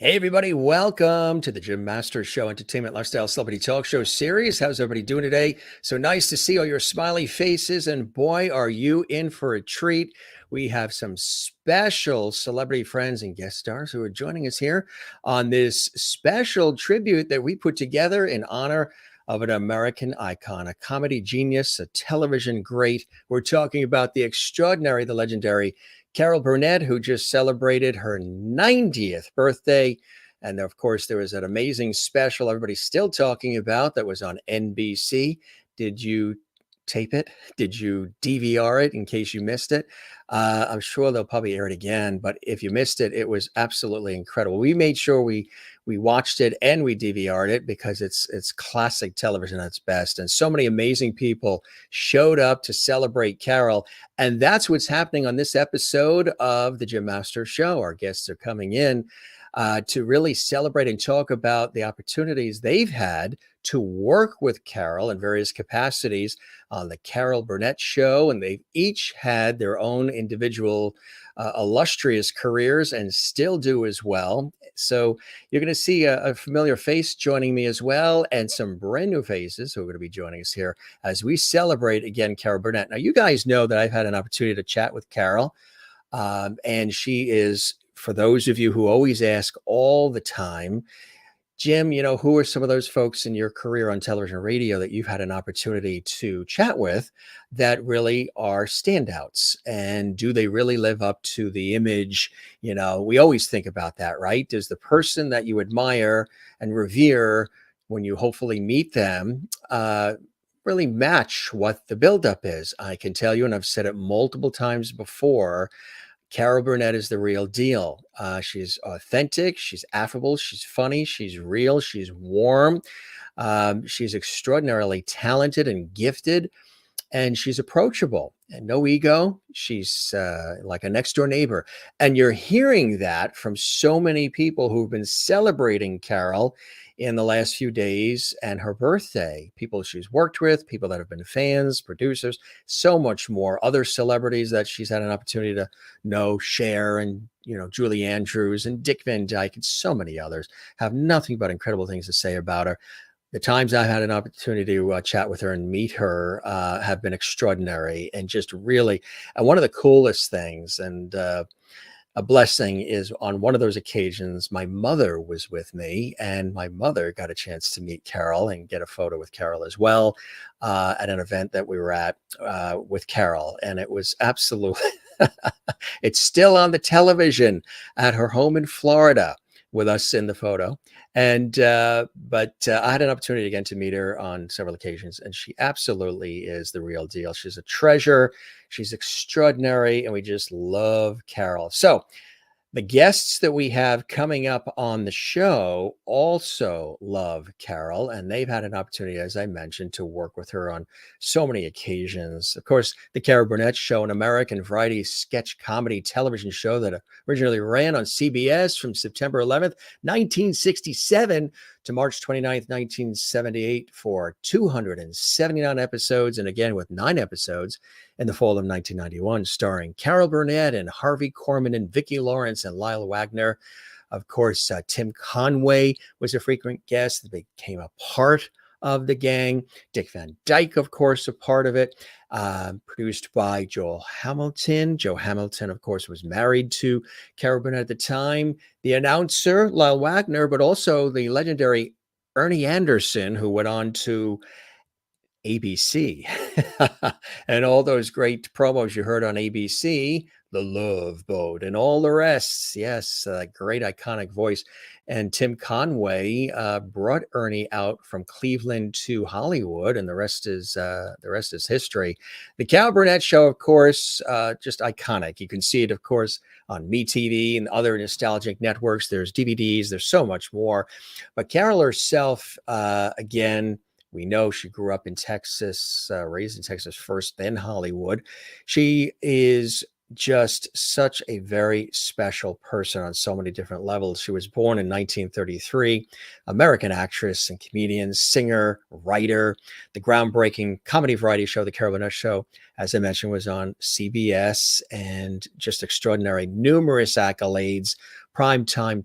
Hey, everybody, welcome to the Jim Master Show Entertainment Lifestyle Celebrity Talk Show series. How's everybody doing today? So nice to see all your smiley faces, and boy, are you in for a treat. We have some special celebrity friends and guest stars who are joining us here on this special tribute that we put together in honor of an American icon, a comedy genius, a television great. We're talking about the extraordinary, the legendary Carol Burnett, who just celebrated her 90th birthday. And of course, there was that amazing special everybody's still talking about that was on NBC. Did you tape it? Did you DVR it in case you missed it? I'm sure they'll probably air it again, but if you missed it, it was absolutely incredible. We made sure we watched it and we DVR'd it because it's classic television at its best. And so many amazing people showed up to celebrate Carol. And that's what's happening on this episode of the Jim Master Show. Our guests are coming in to really celebrate and talk about the opportunities they've had to work with Carol in various capacities on the Carol Burnett Show. And they've each had their own individual illustrious careers and still do as well. So you're going to see a familiar face joining me as well, and some brand new faces who are going to be joining us here as we celebrate again Carol Burnett. Now, you guys know that I've had an opportunity to chat with Carol, and she is, for those of you who always ask all the time, Jim, who are some of those folks in your career on television and radio that you've had an opportunity to chat with that really are standouts? And do they really live up to the image? We always think about that, right? Does the person that you admire and revere when you hopefully meet them really match what the buildup is? I can tell you, and I've said it multiple times before, Carol Burnett is the real deal. She's authentic, she's affable, she's funny, she's real, she's warm. She's extraordinarily talented and gifted, and she's approachable and no ego. She's like a next door neighbor. And you're hearing that from so many people who've been celebrating Carol in the last few days and her birthday. People she's worked with, people that have been fans, producers, so much more. Other celebrities that she's had an opportunity to know, share, and Julie Andrews and Dick Van Dyke and so many others have nothing but incredible things to say about her. The times I've had an opportunity to chat with her and meet her have been extraordinary and just really, and one of the coolest things and a blessing is on one of those occasions, my mother was with me, and my mother got a chance to meet Carol and get a photo with Carol as well at an event that we were at with Carol. And it was absolutely, it's still on the television at her home in Florida with us in the photo. And but I had an opportunity again to meet her on several occasions, and she absolutely is the real deal. She's a treasure. She's extraordinary, and we just love Carol. So the guests that we have coming up on the show also love Carol, and they've had an opportunity, as I mentioned, to work with her on so many occasions. Of course, the Carol Burnett Show, an American variety sketch comedy television show that originally ran on CBS from September 11th, 1967 to March 29th, 1978 for 279 episodes, and again with 9 episodes in the fall of 1991, starring Carol Burnett and Harvey Korman and Vicki Lawrence and Lyle Waggoner. Of course, Tim Conway was a frequent guest that became a part of the gang. Dick Van Dyke, of course, a part of it. Produced by Joel Hamilton. Joe Hamilton, of course, was married to Carol Burnett at the time. The announcer, Lyle Waggoner, but also the legendary Ernie Anderson, who went on to ABC and all those great promos you heard on ABC, The Love Boat and all the rest. Yes, great iconic voice. And Tim Conway brought Ernie out from Cleveland to Hollywood, and the rest is history. The Carol Burnett Show, of course, just iconic. You can see it, of course, on MeTV and other nostalgic networks. There's DVDs. There's so much more. But Carol herself, again, we know she grew up in Texas, raised in Texas first, then Hollywood. She is just such a very special person on so many different levels. She was born in 1933, American actress and comedian, singer, writer. The groundbreaking comedy variety show, The Carol Burnett Show, as I mentioned, was on CBS, and just extraordinary, numerous accolades, Primetime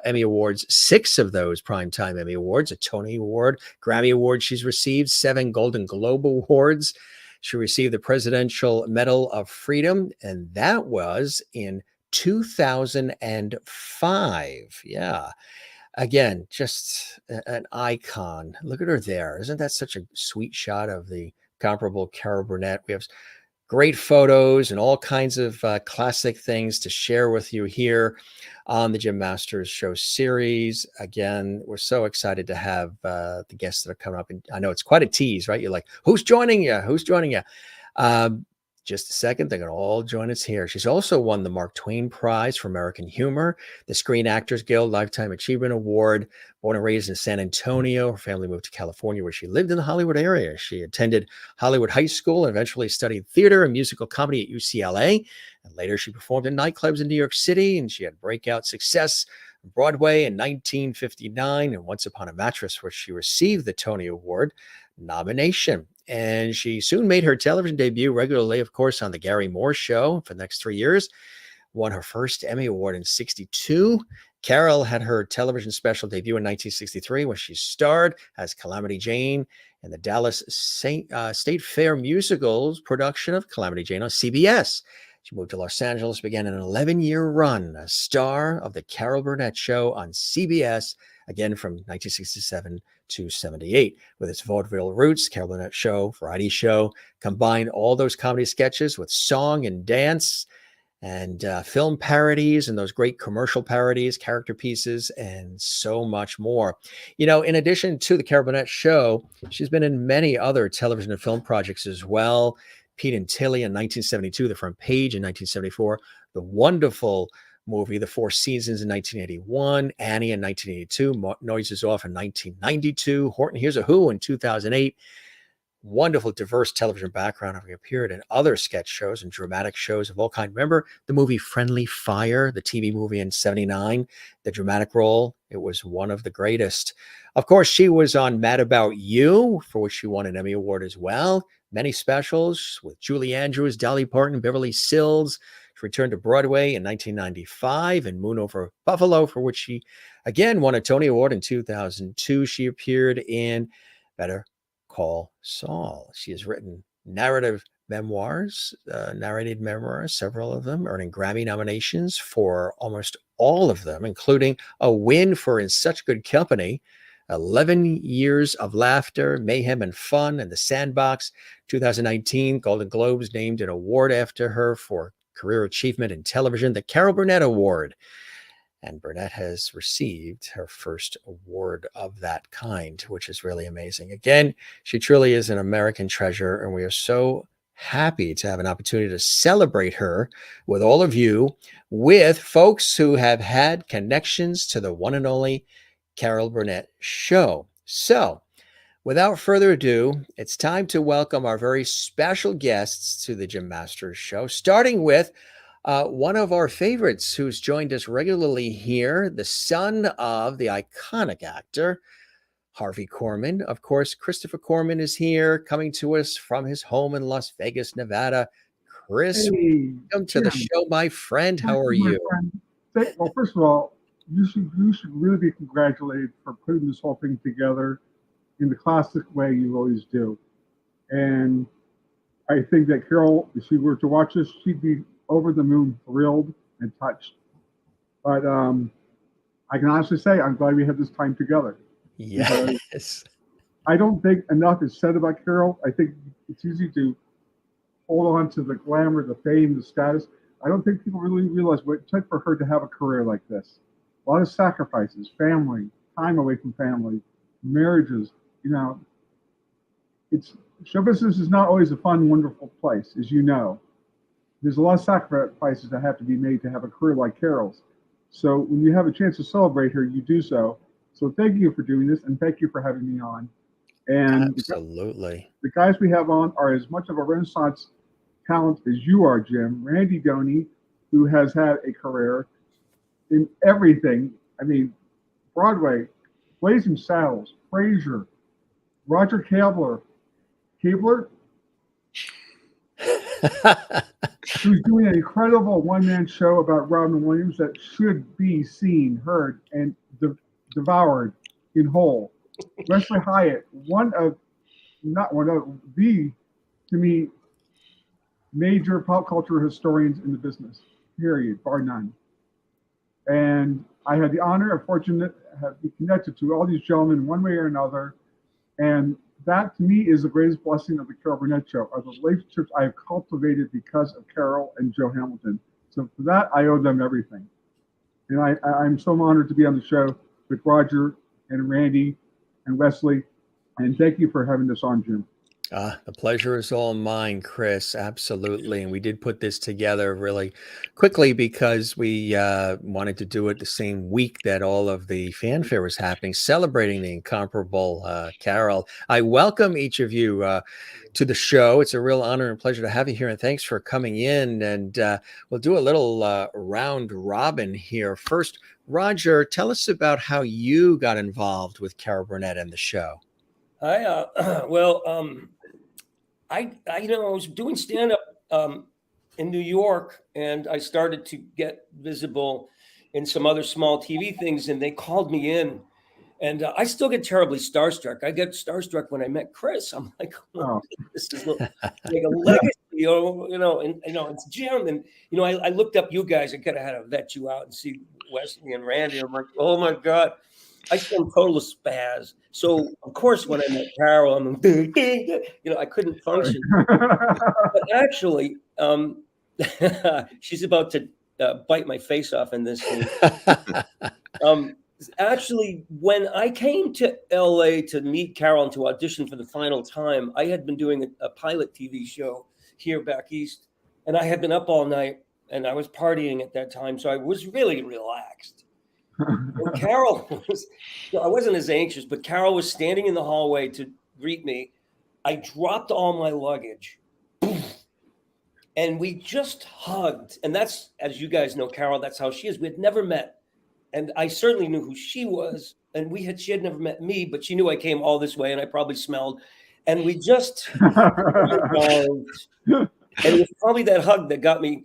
Emmy Awards, 6 of those Primetime Emmy Awards, a Tony Award, Grammy Award she's received, 7 Golden Globe Awards. She received the Presidential Medal of Freedom, and that was in 2005. Yeah. Again, just an icon. Look at her there. Isn't that such a sweet shot of the comparable Carol Burnett? We have great photos and all kinds of classic things to share with you here on the Jim Masters Show series. Again, we're so excited to have the guests that are coming up. And I know it's quite a tease, right? You're like, who's joining you? Who's joining you? Just a second, they're going to all join us here. She's also won the Mark Twain Prize for American Humor, the Screen Actors Guild Lifetime Achievement Award. Born and raised in San Antonio, her family moved to California, where she lived in the Hollywood area. She attended Hollywood High School and eventually studied theater and musical comedy at UCLA. And later she performed in nightclubs in New York City, and she had breakout success on Broadway in 1959 and Once Upon a Mattress, where she received the Tony Award nomination. And she soon made her television debut regularly, of course, on The Gary Moore Show for the next 3 years. Won her first Emmy Award in 1962. Carol had her television special debut in 1963 when she starred as Calamity Jane in the Dallas State Fair musicals production of Calamity Jane on CBS. She moved to Los Angeles, began an 11-year run, a star of the Carol Burnett Show on CBS, again from 1967 to 78. With its vaudeville roots, Carol Burnett Show, variety show, combined all those comedy sketches with song and dance and film parodies and those great commercial parodies, character pieces, and so much more. You know, in addition to the Carol Burnett Show, she's been in many other television and film projects as well. Pete and Tilly in 1972, The Front Page in 1974, the wonderful movie The Four Seasons in 1981, Annie in 1982, Noises Off in 1992, Horton Hears a Who in 2008. Wonderful, diverse television background, having appeared in other sketch shows and dramatic shows of all kinds. Remember the movie Friendly Fire, the TV movie in 1979, the dramatic role? It was one of the greatest. Of course, she was on Mad About You, for which she won an Emmy Award as well. Many specials with Julie Andrews, Dolly Parton, Beverly Sills. She returned to Broadway in 1995 and Moon Over Buffalo, for which she again won a Tony Award in 2002. She appeared in Better Call Saul. She has written narrated memoirs, several of them, earning Grammy nominations for almost all of them, including a win for In Such Good Company, 11 Years of Laughter, Mayhem and Fun, and The Sandbox. 2019, Golden Globes named an award after her for career achievement in television, the Carol Burnett Award. And Burnett has received her first award of that kind, which is really amazing. Again, she truly is an American treasure, and we are so happy to have an opportunity to celebrate her with all of you, with folks who have had connections to the one and only Carol Burnett Show. So, without further ado, it's time to welcome our very special guests to the Jim Masters Show, starting with one of our favorites who's joined us regularly here, the son of the iconic actor, Harvey Korman. Of course, Christopher Korman is here, coming to us from his home in Las Vegas, Nevada. Chris, hey, welcome to the show, my friend. How are you? Well, first of all, you should really be congratulated for putting this whole thing together in the classic way you always do. And I think that Carol, if she were to watch this, she'd be over the moon, thrilled and touched. But I can honestly say I'm glad we had this time together. Yes. I don't think enough is said about Carol. I think it's easy to hold on to the glamour, the fame, the status. I don't think people really realize what it took for her to have a career like this. A lot of sacrifices, family, time away from family, marriages. You know, show business is not always a fun, wonderful place, as you know. There's a lot of sacrifices that have to be made to have a career like Carol's. So when you have a chance to celebrate her, you do so. So thank you for doing this, and thank you for having me on. And absolutely, the guys we have on are as much of a Renaissance talent as you are, Jim. Randy Doney, who has had a career in everything. I mean, Broadway, Blazing Saddles, Frasier, Roger Kabler. who's doing an incredible one-man show about Robin Williams that should be seen, heard, and devoured in whole. Wesley Hyatt, not one of the, to me, major pop culture historians in the business, period, bar none. And I had the honor and fortunate to be connected to all these gentlemen one way or another. And that to me is the greatest blessing of the Carol Burnett Show, are the relationships I have cultivated because of Carol and Joe Hamilton. So for that, I owe them everything. And I'm so honored to be on the show with Roger and Randy and Wesley. And thank you for having this on, Jim. The pleasure is all mine, Chris. Absolutely. And we did put this together really quickly because we wanted to do it the same week that all of the fanfare was happening, celebrating the incomparable Carol. I welcome each of you to the show. It's a real honor and pleasure to have you here. And thanks for coming in. And we'll do a little round robin here. First, Roger, tell us about how you got involved with Carol Burnett and the show. I was doing stand-up in New York, and I started to get visible in some other small TV things, and they called me in, and I still get terribly starstruck. I get starstruck when I met Chris. I'm like, oh, this is like a legacy, and it's Jim, and I looked up you guys. I kind of had to vet you out and see Wesley and Randy. I'm like, oh my God. I spent total spaz. So of course, when I met Carol, I'm I couldn't function. But actually, she's about to bite my face off in this scene. Actually, when I came to LA to meet Carol and to audition for the final time, I had been doing a pilot TV show here back east, and I had been up all night, and I was partying at that time, so I was really relaxed. Carol was, I wasn't as anxious, but Carol was standing in the hallway to greet me. I dropped all my luggage and we just hugged. And that's, as you guys know, Carol, that's how she is. We had never met. And I certainly knew who she was. And she had never met me, but she knew I came all this way and I probably smelled. And we just, and it was probably that hug that got me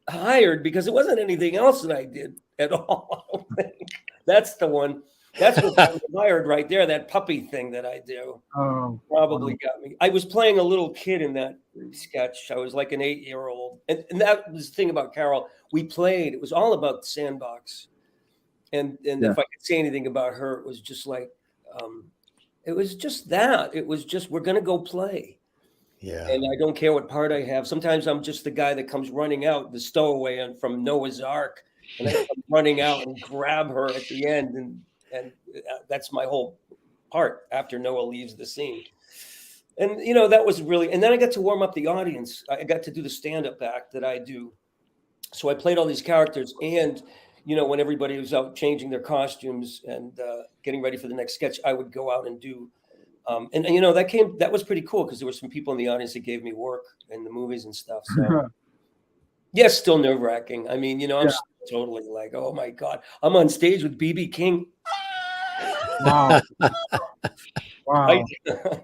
hired because it wasn't anything else that I did at all. That's the one. That's what got me hired right there. That puppy thing that I do probably got me. I was playing a little kid in that sketch. I was like an 8-year-old. And that was the thing about Carol. We played. It was all about the sandbox. And if I could say anything about her, it was just like, it was just that. It was just, we're going to go play. Yeah. And I don't care what part I have. Sometimes I'm just the guy that comes running out, the stowaway from Noah's Ark. And I come running out and grab her at the end. And that's my whole part after Noah leaves the scene. And, that was really, and then I got to warm up the audience. I got to do the stand-up act that I do. So I played all these characters. And, when everybody was out changing their costumes and getting ready for the next sketch, I would go out and do. That was pretty cool because there were some people in the audience that gave me work in the movies and stuff. So, yes, still nerve-wracking. I mean, I'm totally like, oh my God, I'm on stage with BB King. Wow. Wow.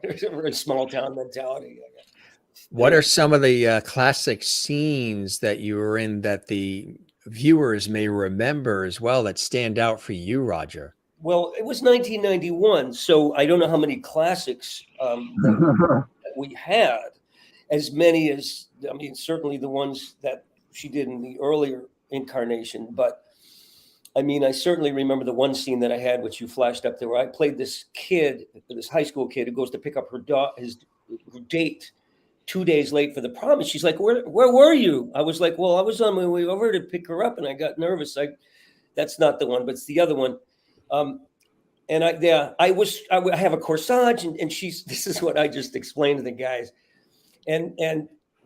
There's a very small town mentality. What are some of the classic scenes that you were in that the viewers may remember as well that stand out for you, Roger? Well, it was 1991, so I don't know how many classics that we had. As many as, certainly the ones that she did in the earlier incarnation. But, I certainly remember the one scene that I had, which you flashed up there, where I played this kid, this high school kid who goes to pick up her date 2 days late for the prom. And she's like, where were you? I was like, well, I was on my way over to pick her up, and I got nervous. That's not the one, but it's the other one. And I have a corsage and this is what I just explained to the guys. And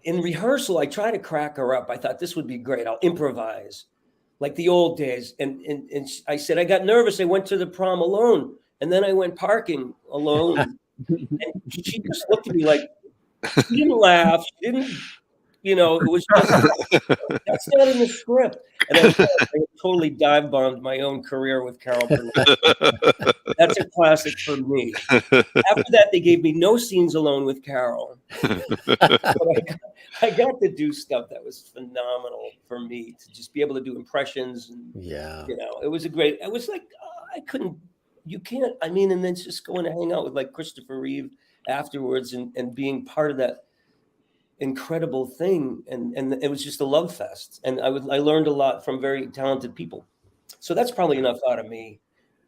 in rehearsal, I try to crack her up. I thought this would be great. I'll improvise like the old days. And I said, I got nervous. I went to the prom alone. And then I went parking alone. And she just looked at me like, she didn't laugh. She didn't, it was just, that's not in the script. And I totally dive bombed my own career with Carol Burnett. That's a classic for me. After that, they gave me no scenes alone with Carol. But I got to do stuff that was phenomenal for me, to just be able to do impressions. And, Yeah. it was it was like, and then just going to hang out with like Christopher Reeve afterwards and being part of that incredible thing. And it was just a love fest. And I learned a lot from very talented people. So that's probably enough out of me.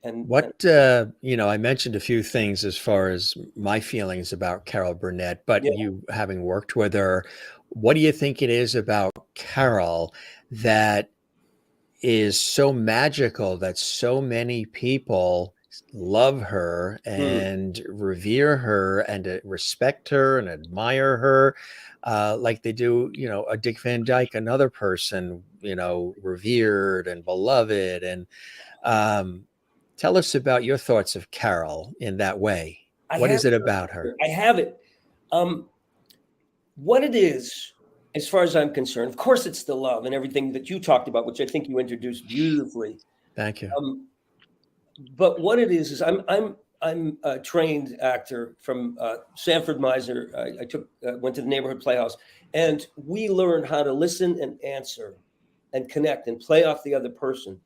And I mentioned a few things as far as my feelings about Carol Burnett, but you having worked with her, what do you think it is about Carol that is so magical that so many people love her and revere her and respect her and admire her, like they do, a Dick Van Dyke, another person, revered and beloved. And tell us about your thoughts of Carol in that way. What is it about her? I have it. What it is, as far as I'm concerned, of course, it's the love and everything that you talked about, which I think you introduced beautifully. Thank you. But what it is I'm a trained actor from Sanford Meisner. I went to the neighborhood playhouse, and we learned how to listen and answer and connect and play off the other person.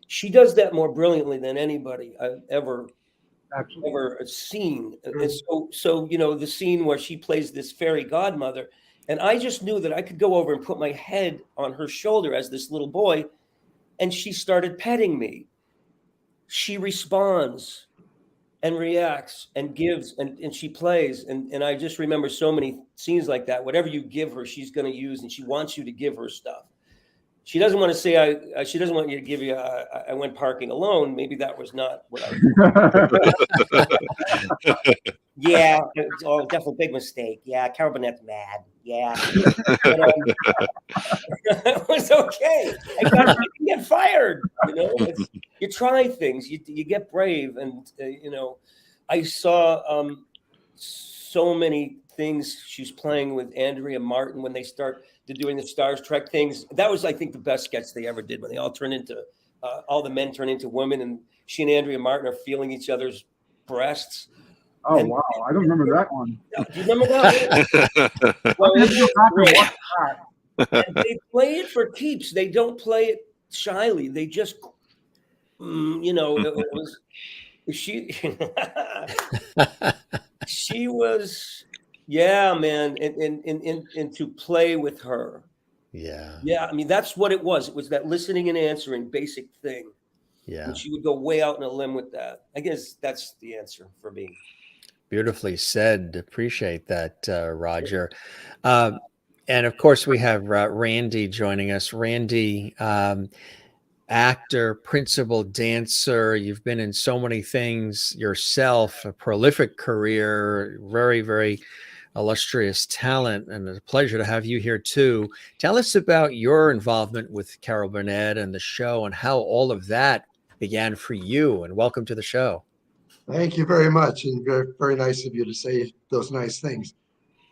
She does that more brilliantly than anybody I've ever seen. And so the scene where she plays this fairy godmother, and I just knew that I could go over and put my head on her shoulder as this little boy, and she started petting me. She responds and reacts and gives, and she plays. And I just remember so many scenes like that. Whatever you give her, she's going to use, and she wants you to give her stuff. She doesn't want to say, she doesn't want you to give you, I went parking alone. Maybe that was not what I Yeah, it's all definitely a big mistake. Yeah, Carol Burnett's mad. Yeah. But, it was okay. I can get fired. You try things, you get brave. And, I saw so many things she's playing with Andrea Martin when they start doing the Star Trek things. That was, I think, the best sketch they ever did, when they all turn into, all the men turn into women, and she and Andrea Martin are feeling each other's breasts. Oh, wow. I don't remember that one. Do you remember that? Well, and they play it for keeps. They don't play it shyly. They just, it was, she was, yeah, man, and to play with her. Yeah. I mean, that's what it was. It was that listening and answering basic thing. Yeah. And she would go way out on a limb with that. I guess that's the answer for me. Beautifully said. Appreciate that, Roger. And of course, we have Randy joining us. Randy, actor, principal dancer. You've been in so many things yourself, a prolific career, very, very illustrious talent, and a pleasure to have you here too. Tell us about your involvement with Carol Burnett and the show, and how all of that began for you. And welcome to the show. Thank you very much, and very, very nice of you to say those nice things.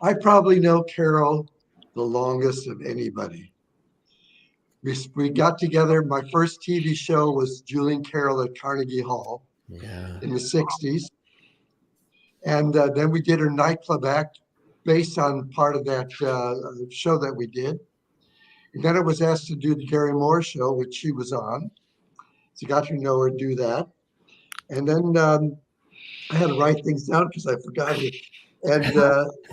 I probably know Carol the longest of anybody. We got together. My first TV show was Julie and Carol at Carnegie Hall in the 60s. And then we did her nightclub act based on part of that show that we did. And then I was asked to do the Gary Moore show, which she was on. So got to know her do that. And then I had to write things down because I forgot it. And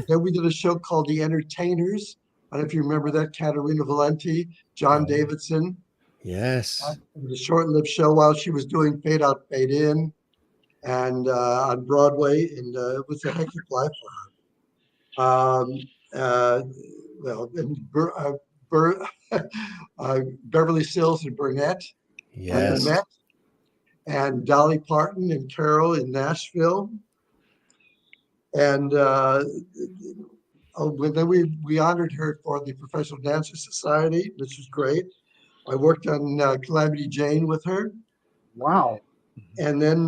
then we did a show called The Entertainers. I don't know if you remember that. Katerina Valenti, John Davidson. Yes. It was a short-lived show while she was doing Fade Out, Fade In, and on Broadway. And it was a hectic life for her. Beverly Sills and Burnett. Yes. And Dolly Parton and Carol in Nashville. And then we honored her for the Professional Dancer Society, which was great. I worked on Calamity Jane with her. Wow. And then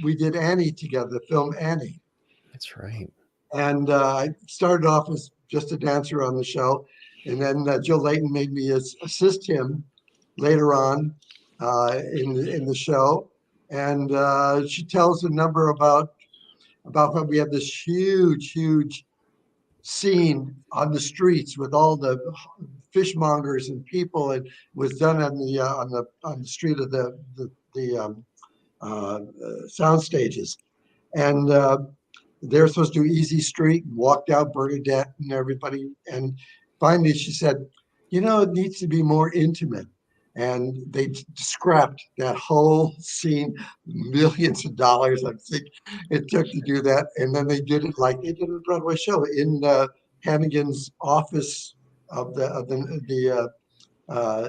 we did Annie together, the film Annie. That's right. And I started off as just a dancer on the show. And then Joe Layton made me assist him later on in the show. And she tells a number about how we have this huge scene on the streets with all the fishmongers and people. It was done on the street of the sound stages. And they're supposed to do Easy Street and walked out Bernadette and everybody. And finally she said, you know, it needs to be more intimate. And they scrapped that whole scene, millions of dollars, I think it took to do that. And then they did it like they did a Broadway show in Hannigan's office of the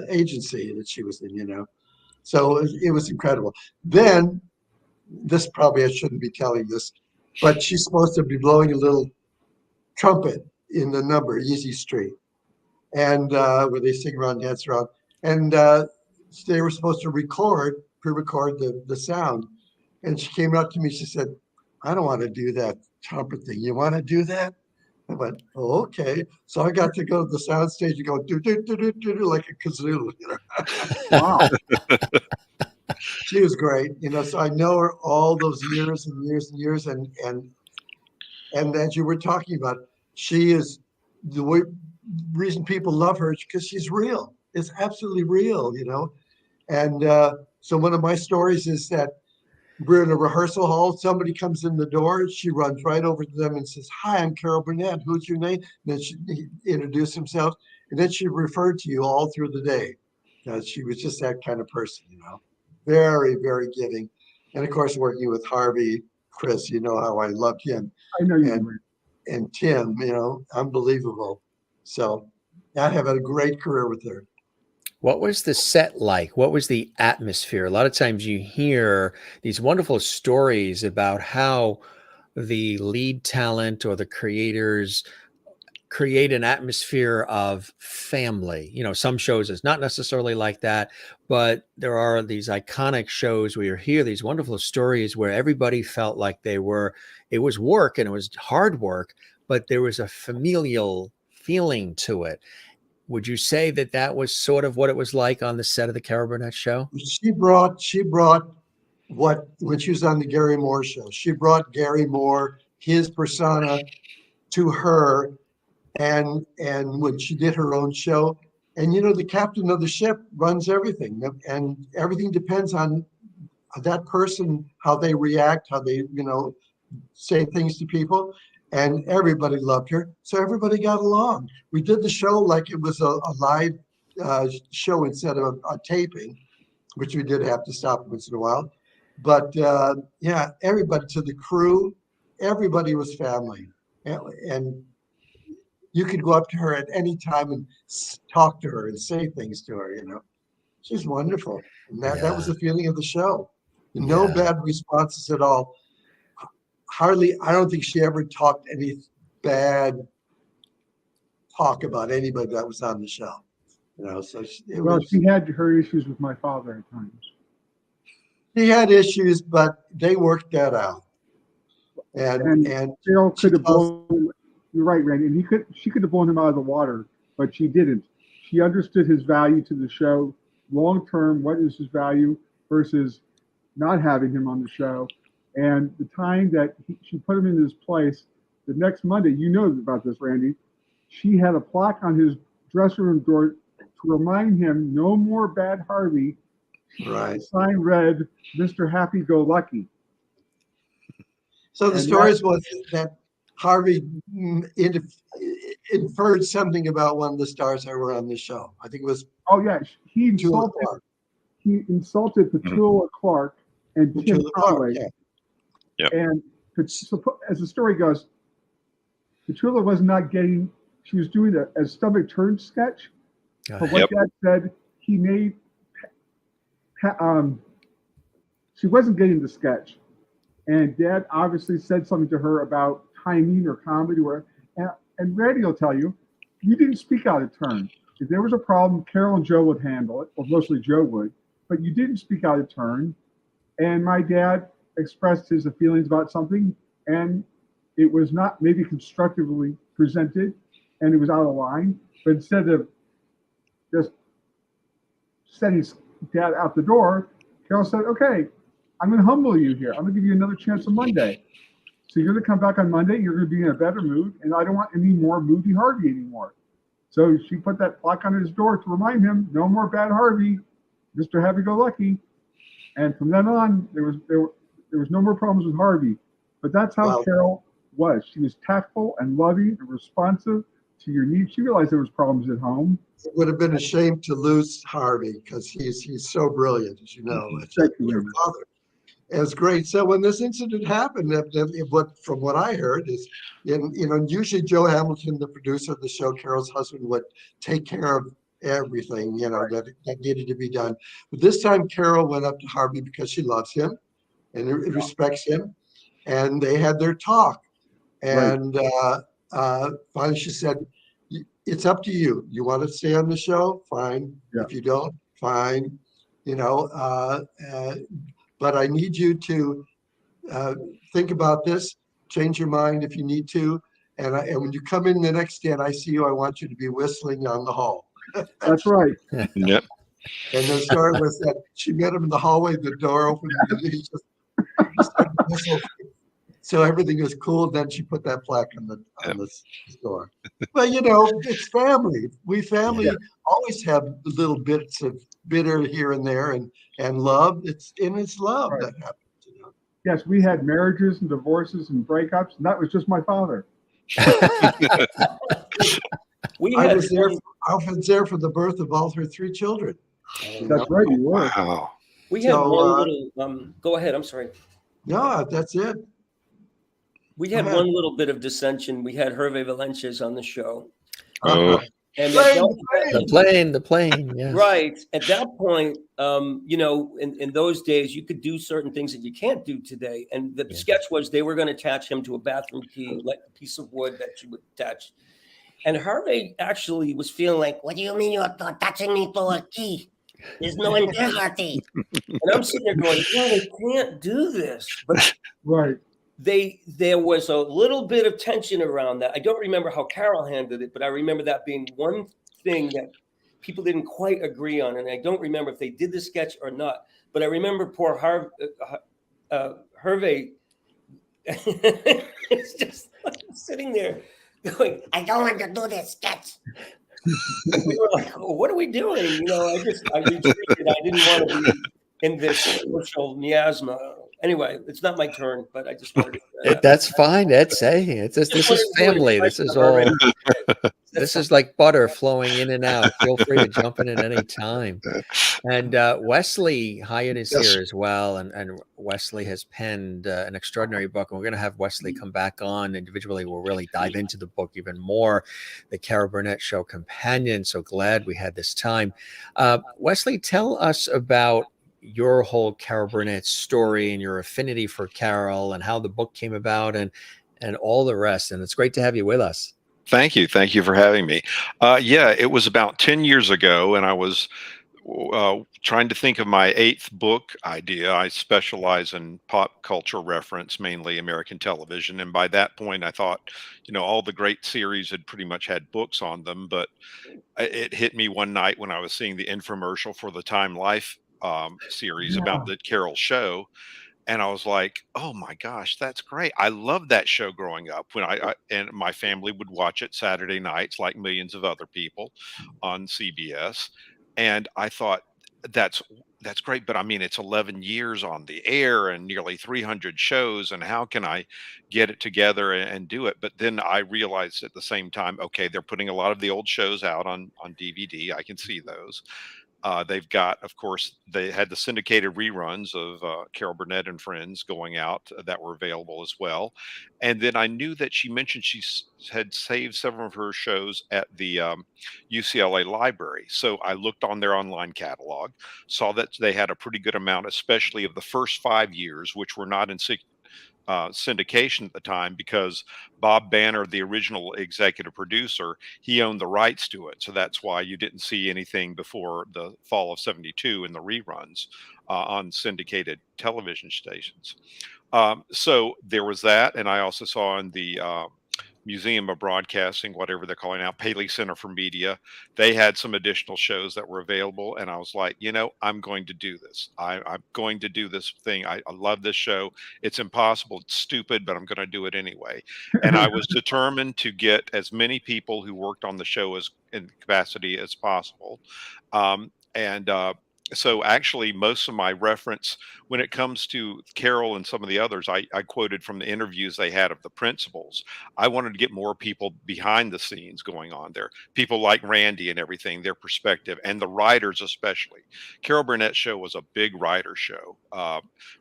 agency that she was in, you know. So it was incredible. Then, this probably I shouldn't be telling this, but she's supposed to be blowing a little trumpet in the number Easy Street, and where they sing around, dance around, and they were supposed to pre-record the sound. And she came up to me, she said, I don't want to do that trumpet thing. You want to do that? I went, oh, okay. So I got to go to the sound stage and go do do do do do like a kazoo. You know? Wow. She was great, you know. So I know her all those years and years and years, and as you were talking about, she is the reason people love her is because she's real. It's absolutely real, you know. And so one of my stories is that we're in a rehearsal hall. Somebody comes in the door. She runs right over to them and says, hi, I'm Carol Burnett. Who's your name? And then he introduced himself. And then she referred to you all through the day. She was just that kind of person, you know. Very, very giving. And of course, working with Harvey, Chris, you know how I loved him. I know you. And Tim, you know, unbelievable. So I have had a great career with her. What was the set like? What was the atmosphere? A lot of times you hear these wonderful stories about how the lead talent or the creators create an atmosphere of family. You know, some shows it's not necessarily like that, but there are these iconic shows where you hear these wonderful stories where everybody felt like it was work and it was hard work, but there was a familial feeling to it. Would you say that was sort of what it was like on the set of the Carol Burnett Show? She brought when she was on the Gary Moore show, she brought Gary Moore, his persona, to her, and when she did her own show, and you know, the captain of the ship runs everything, and everything depends on that person, how they react, how they, you know, say things to people. And everybody loved her, so everybody got along. We did the show like it was a live show instead of a taping, which we did have to stop once in a while. But yeah, everybody, to the crew, everybody was family. And you could go up to her at any time and talk to her and say things to her, you know. She's wonderful. And that was the feeling of the show. No bad responses at all. Hardly, I don't think she ever talked any bad talk about anybody that was on the show. You know, so she had her issues with my father at times. She had issues, but they worked that out. And Carol could have blown. You're right, Randy. And she could have blown him out of the water, but she didn't. She understood his value to the show long term. What is his value versus not having him on the show? And the time that she put him in his place, the next Monday, you know about this, Randy, she had a plaque on his dressing room door to remind him no more bad Harvey. Right. The sign read, Mr. Happy-Go-Lucky. So the story was that Harvey inferred something about one of the stars that were on the show. I think it was. Oh, yeah. He insulted Petula Clark and Tim Conway. Yep. And so, as the story goes, Petula was not getting, she was doing a stomach turn sketch. But what Dad said, he made, she wasn't getting the sketch. And Dad obviously said something to her about timing or comedy. And Randy will tell you, you didn't speak out of turn. If there was a problem, Carol and Joe would handle it, or mostly Joe would, but you didn't speak out of turn. And my dad expressed his feelings about something, and it was not maybe constructively presented, and he was out of line. But instead of just sending his dad out the door, Carol said, okay, I'm going to humble you here. I'm going to give you another chance on Monday. So you're going to come back on Monday. You're going to be in a better mood. And I don't want any more moody Harvey anymore. So she put that plaque on his door to remind him, no more bad Harvey, Mr. Happy-Go-Lucky. And from then on, there was no more problems with Harvey. But that's how Carol was. She was tactful and loving and responsive to your needs. She realized there was problems at home. It would have been a shame to lose Harvey because he's so brilliant, as you know. Your father is great. So when this incident happened, from what I heard is, usually Joe Hamilton, the producer of the show, Carol's husband, would take care of everything, that needed to be done. But this time Carol went up to Harvey because she loves him and respects him, and they had their talk. And finally she said, it's up to you. You want to stay on the show? Fine. Yeah. If you don't, fine. But I need you to think about this, change your mind if you need to. And when you come in the next day and I see you, I want you to be whistling on the hall. That's right. Yep. And then started with that. She met him in the hallway, the door opened, and he just started to whistle. So everything was cool. Then she put that plaque on the door. But it's family. We family always have little bits of bitter here and there, and love. It's love that happens. Yes, we had marriages and divorces and breakups, and that was just my father. I was there for the birth of all her 3 children. That's right, you were. Wow. We had one little. Go ahead. I'm sorry. No, that's it. We had one little bit of dissension. We had Hervé Valencias on the show. And the plane, yeah. Right. At that point, in those days, you could do certain things that you can't do today. And the sketch was they were going to attach him to a bathroom key, like a piece of wood that you would attach. And Harvey actually was feeling like, what do you mean you're attaching me to a key? There's no integrity. And I'm sitting there going, no, they can't do this. But right. There was a little bit of tension around that. I don't remember how Carol handled it, but I remember that being one thing that people didn't quite agree on. And I don't remember if they did the sketch or not. But I remember poor Hervé is just sitting there going, I don't want to do this sketch. We were like, oh, what are we doing? I retreated. I didn't want to be in this social miasma. Anyway, it's not my turn, but I just wanted to. That's fine. This is family. This is all. This is like butter flowing in and out. Feel free to jump in at any time. And Wesley Hyatt is here as well. And Wesley has penned an extraordinary book. And we're going to have Wesley come back on individually. We'll really dive into the book even more. The Carol Burnett Show Companion. So glad we had this time. Wesley, tell us about your whole Carol Burnett story and your affinity for Carol and how the book came about and all the rest. And it's great to have you with us. Thank you. Thank you for having me. It was about 10 years ago, and I was trying to think of my 8th book idea. I specialize in pop culture reference, mainly American television. And by that point, I thought, all the great series had pretty much had books on them. But it hit me one night when I was seeing the infomercial for the Time Life series about the Carol show. And I was like, oh my gosh, that's great. I loved that show growing up when I and my family would watch it Saturday nights like millions of other people on CBS. And I thought that's great. But I mean, it's 11 years on the air and nearly 300 shows. And how can I get it together and do it? But then I realized at the same time, okay, they're putting a lot of the old shows out on DVD. I can see those. They've got, of course, they had the syndicated reruns of Carol Burnett and Friends going out that were available as well. And then I knew that she mentioned she had saved several of her shows at the UCLA library. So I looked on their online catalog, saw that they had a pretty good amount, especially of the first 5 years, which were not in syndication at the time, because Bob Banner, the original executive producer, he owned the rights to it. So that's why you didn't see anything before the fall of '72 in the reruns on syndicated television stations. So there was that. And I also saw in the Museum of Broadcasting, whatever they're calling now, Paley Center for Media. They had some additional shows that were available, and I was like, I'm going to do this. I'm going to do this thing. I love this show. It's impossible. It's stupid, but I'm going to do it anyway. And I was determined to get as many people who worked on the show as in capacity as possible. So actually, most of my reference when it comes to Carol and some of the others, I quoted from the interviews they had of the principals. I wanted to get more people behind the scenes going on there, people like Randy and everything, their perspective, and the writers especially. Carol Burnett Show was a big writer show.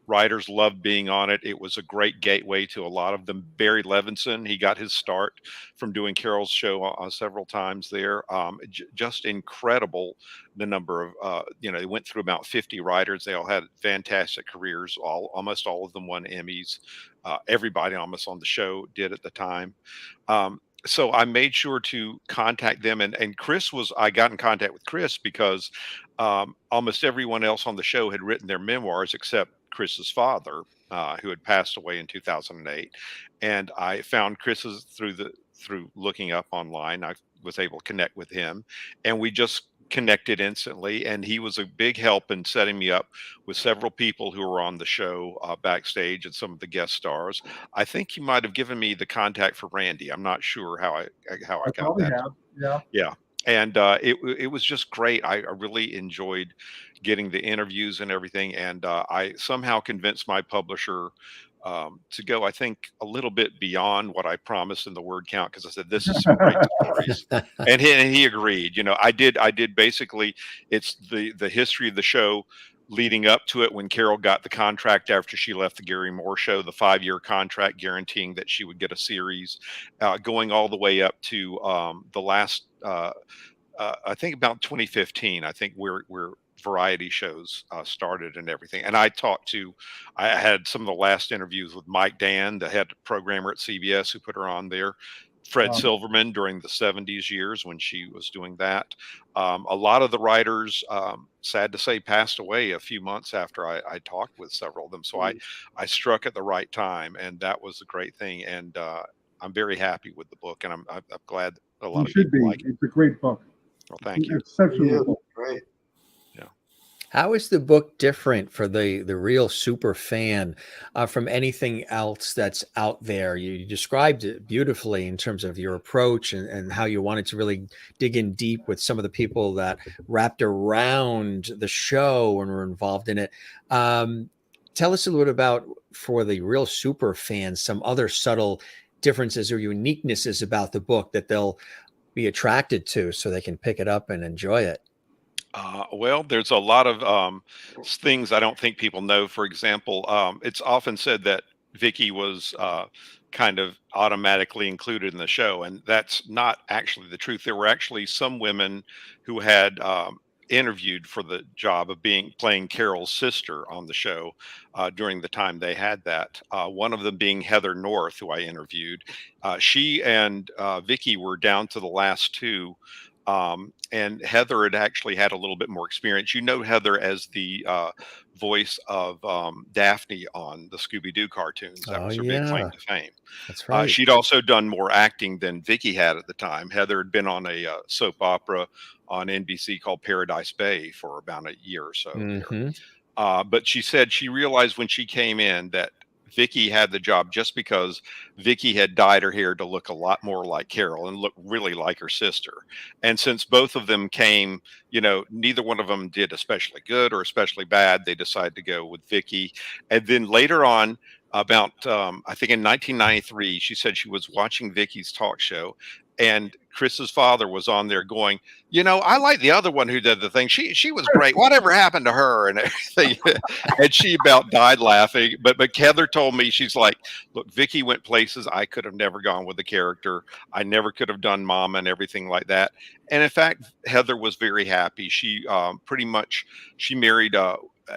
Writers loved being on it. It was a great gateway to a lot of them. Barry Levinson, he got his start from doing Carol's show several times there. Just incredible, the number of, they went through about 50 writers. They all had fantastic careers. Almost all of them won Emmys. Everybody almost on the show did at the time. So I made sure to contact them, and I got in contact with Chris because almost everyone else on the show had written their memoirs except Chris's father, who had passed away in 2008. And I found Chris's through looking up online. I was able to connect with him, and we just connected instantly, and he was a big help in setting me up with several people who were on the show backstage and some of the guest stars. I think he might have given me the contact for Randy. I'm not sure how I got that. Have. Yeah. And it was just great. I really enjoyed getting the interviews and everything. And I somehow convinced my publisher to go, I think, a little bit beyond what I promised in the word count, because I said, this is some great stories. And he agreed. I did basically, it's the history of the show leading up to it when Carol got the contract after she left the Gary Moore show, the 5-year contract guaranteeing that she would get a series, going all the way up to the last, I think about 2015, I think where variety shows started and everything. And I had some of the last interviews with Mike Dan, the head programmer at CBS, who put her on there. Fred Silverman during the 70s years when she was doing that. A lot of the writers, sad to say, passed away a few months after I talked with several of them. So I struck at the right time, and that was a great thing. And I'm very happy with the book, and I'm glad a lot of people like it. It's a great book. Well, thank you. Exceptional book. Great. How is the book different for the real super fan from anything else that's out there? You described it beautifully in terms of your approach and how you wanted to really dig in deep with some of the people that wrapped around the show and were involved in it. Tell us a little bit about, for the real super fans, some other subtle differences or uniquenesses about the book that they'll be attracted to so they can pick it up and enjoy it. Well, there's a lot of things I don't think people know. For example, it's often said that Vicki was kind of automatically included in the show, and that's not actually the truth. There were actually some women who had interviewed for the job of playing Carol's sister on the show during the time they had that. One of them being Heather North, who I interviewed. She and Vicki were down to the last two. And Heather had actually had a little bit more experience. Heather as the voice of Daphne on the Scooby-Doo cartoons. That was her big claim to fame. That's right. She'd also done more acting than Vicki had at the time. Heather had been on a soap opera on NBC called Paradise Bay for about a year or so. Mm-hmm. But she said she realized when she came in that Vicki had the job just because Vicki had dyed her hair to look a lot more like Carol and look really like her sister. And since both of them came, neither one of them did especially good or especially bad, they decided to go with Vicki. And then later on, about I think in 1993, she said she was watching Vicki's talk show, and Chris's father was on there going, I like the other one who did the thing. She was great. Whatever happened to her and everything? And she about died laughing. But Heather told me, she's like, look, Vicki went places I could have never gone with the character. I never could have done Mama and everything like that. And in fact, Heather was very happy. She she married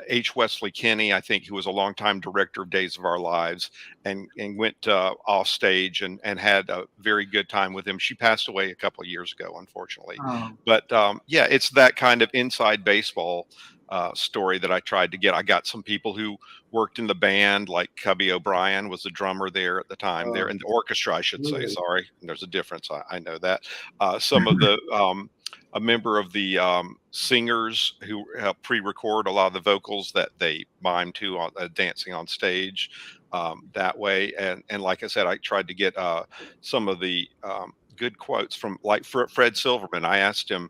H. Wesley Kenny, I think, who was a longtime director of Days of Our Lives, and went off stage and had a very good time with him. She passed away a couple of years ago, unfortunately. But it's that kind of inside baseball story that I tried to get. I got some people who worked in the band, like Cubby O'Brien was the drummer there at the time, there in the orchestra, I should say. Really? Sorry, there's a difference. I know that. Some of the a member of the singers who helped pre-record a lot of the vocals that they mimed to on dancing on stage that way. And like I said, I tried to get some of the good quotes from like Fred Silverman. I asked him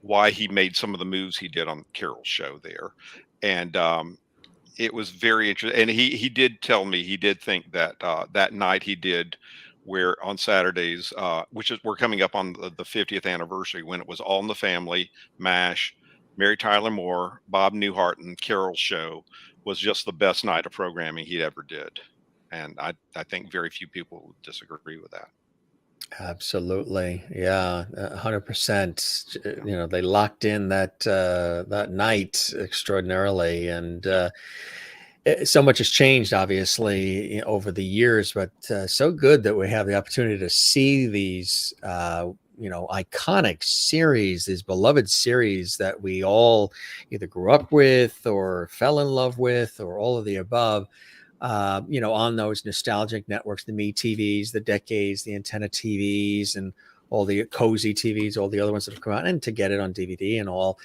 why he made some of the moves he did on Carol's show there, and it was very interesting. And he did tell me he did think that that night he did where on Saturdays, which is we're coming up on the 50th anniversary, when it was All in the Family, MASH, Mary Tyler Moore, Bob Newhart, and Carol's show was just the best night of programming he ever did. And I think very few people would disagree with that. Absolutely. Yeah. 100%. You know, they locked in that night extraordinarily. And so much has changed, obviously, over the years, but so good that we have the opportunity to see these, iconic series, these beloved series that we all either grew up with or fell in love with, or all of the above. On those nostalgic networks, the Me TVs, the Decades, the Antenna TVs, and all the Cozy TVs, all the other ones that have come out, and to get it on DVD and all.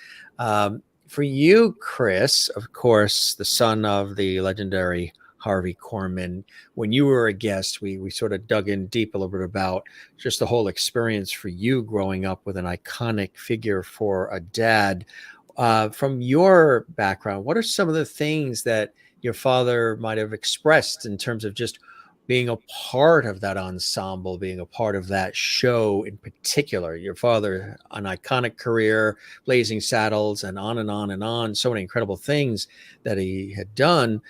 For you, Chris, of course, the son of the legendary Harvey Korman, when you were a guest, we sort of dug in deep a little bit about just the whole experience for you growing up with an iconic figure for a dad. From your background, what are some of the things that your father might have expressed in terms of just being a part of that ensemble, being a part of that show in particular? Your father, an iconic career, Blazing Saddles, and on and on and on, so many incredible things that he had done.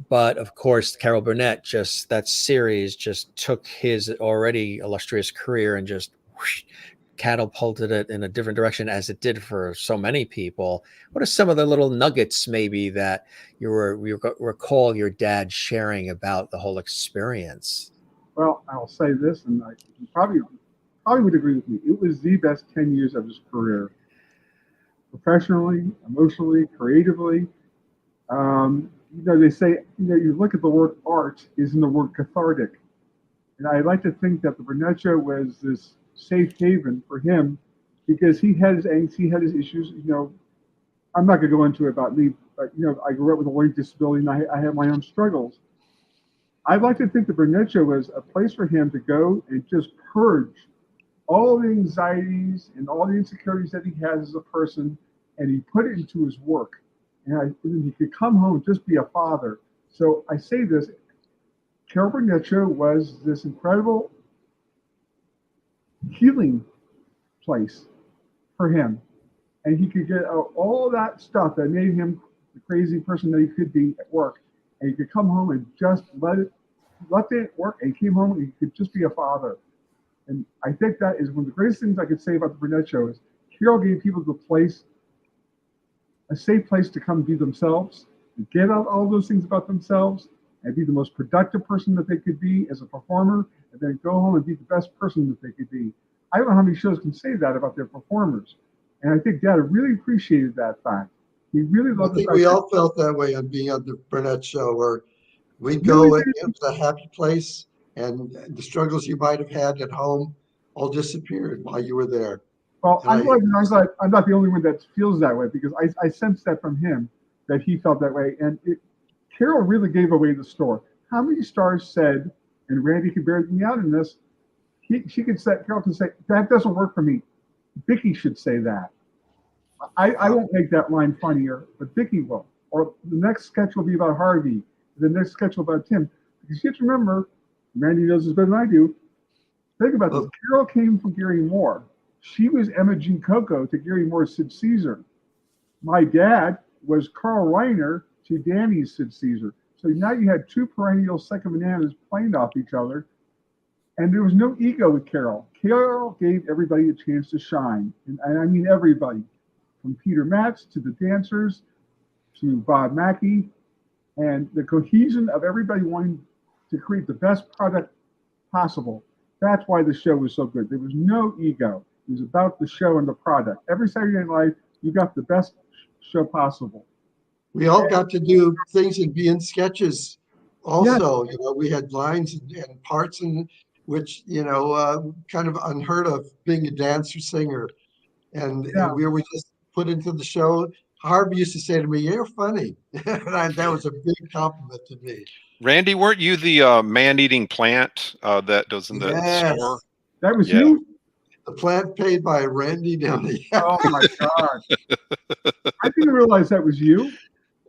But of course, Carol Burnett, just that series just took his already illustrious career and just catapulted it in a different direction, as it did for so many people. What are some of the little nuggets maybe that you recall your dad sharing about the whole experience? Well, I'll say this, and you probably would agree with me. It was the best 10 years of his career, professionally, emotionally, creatively. They say, you look at the word art is in the word cathartic. And I like to think that the Burnett Show was this safe haven for him, because he had his angst, he had his issues. I'm not going to go into it about me, but I grew up with a learning disability, and I had my own struggles. I'd like to think the Burnett Show was a place for him to go and just purge all the anxieties and all the insecurities that he has as a person, and he put it into his work. And he could come home and just be a father. So I say this, Carol Burnett Show was this incredible healing place for him, and he could get out all that stuff that made him the crazy person that he could be at work, and he could come home and just let it work, and he came home and he could just be a father. And I think that is one of the greatest things I could say about the Burnett Show is Carol gave people a safe place to come be themselves, and get out all those things about themselves, and be the most productive person that they could be as a performer, and then go home and be the best person that they could be. I don't know how many shows can say that about their performers. And I think Dad really appreciated that fact. He really loved I think we all felt that way on being on the Burnett Show, where we'd go and it was a happy place, and the struggles you might have had at home all disappeared while you were there. Well, I'm not the only one that feels that way, because I sensed that from him, that he felt that way. And Carol really gave away the store. How many stars said, and Randy can bear me out in this, Carol can say, that doesn't work for me. Vicki should say that. I won't make that line funnier, but Vicki will. Or the next sketch will be about Harvey. The next sketch will be about Tim. Because you have to remember, Randy knows this better than I do. Think about this. Carol came from Gary Moore. She was Emma Jean Coco to Gary Moore's Sid Caesar. My dad was Carl Reiner to Danny's Sid Caesar. So now you had two perennial second bananas playing off each other. And there was no ego with Carol. Carol gave everybody a chance to shine. And I mean everybody. From Peter Matz to the dancers to Bob Mackie. And the cohesion of everybody wanting to create the best product possible. That's why the show was so good. There was no ego. It was about the show and the product. Every Saturday Night Live, you got the best show possible. We all got to do things and be in sketches also. You know, we had lines and parts in which, you know, kind of unheard of, being a dancer, singer. And we were just put into the show. Harvey used to say to me, "You're funny." And that was a big compliment to me. Randy, weren't you the man-eating plant that does in the store? That was you? The plant paid by Randy Doney. Oh my God. I didn't realize that was you.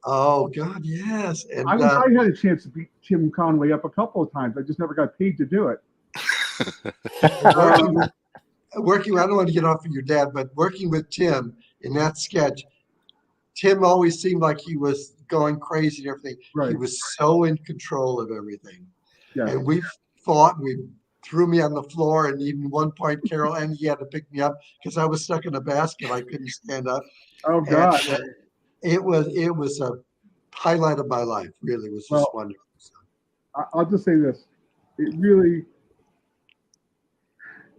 Oh God, yes. And I had a chance to beat Tim Conway up a couple of times. I just never got paid to do it. Working, I don't want to get off of your dad, but working with Tim in that sketch, Tim always seemed like he was going crazy and everything. Right. He was so in control of everything. Yeah. And we fought, we threw me on the floor, and even one point, Carol, and he had to pick me up because I was stuck in a basket. I couldn't stand up. Oh God. And it was a highlight of my life. Really, it was just wonderful. I'll just say this. It really,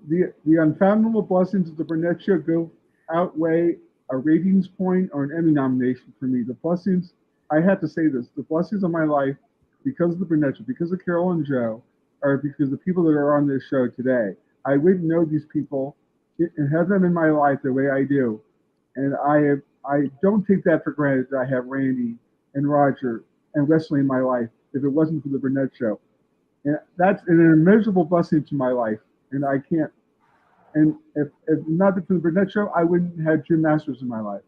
the unfathomable blessings of the Burnett Show go outweigh a ratings point or an Emmy nomination for me. The blessings, I have to say this, the blessings of my life, because of the Burnett Show, because of Carol and Joe, are because the people that are on this show today. I wouldn't know these people and have them in my life the way I do. And I don't take that for granted that I have Randy and Roger and Wesley in my life if it wasn't for the Burnett Show. And that's an immeasurable blessing to my life. And I can't, and if not for the Burnett Show, I wouldn't have Jim Masters in my life.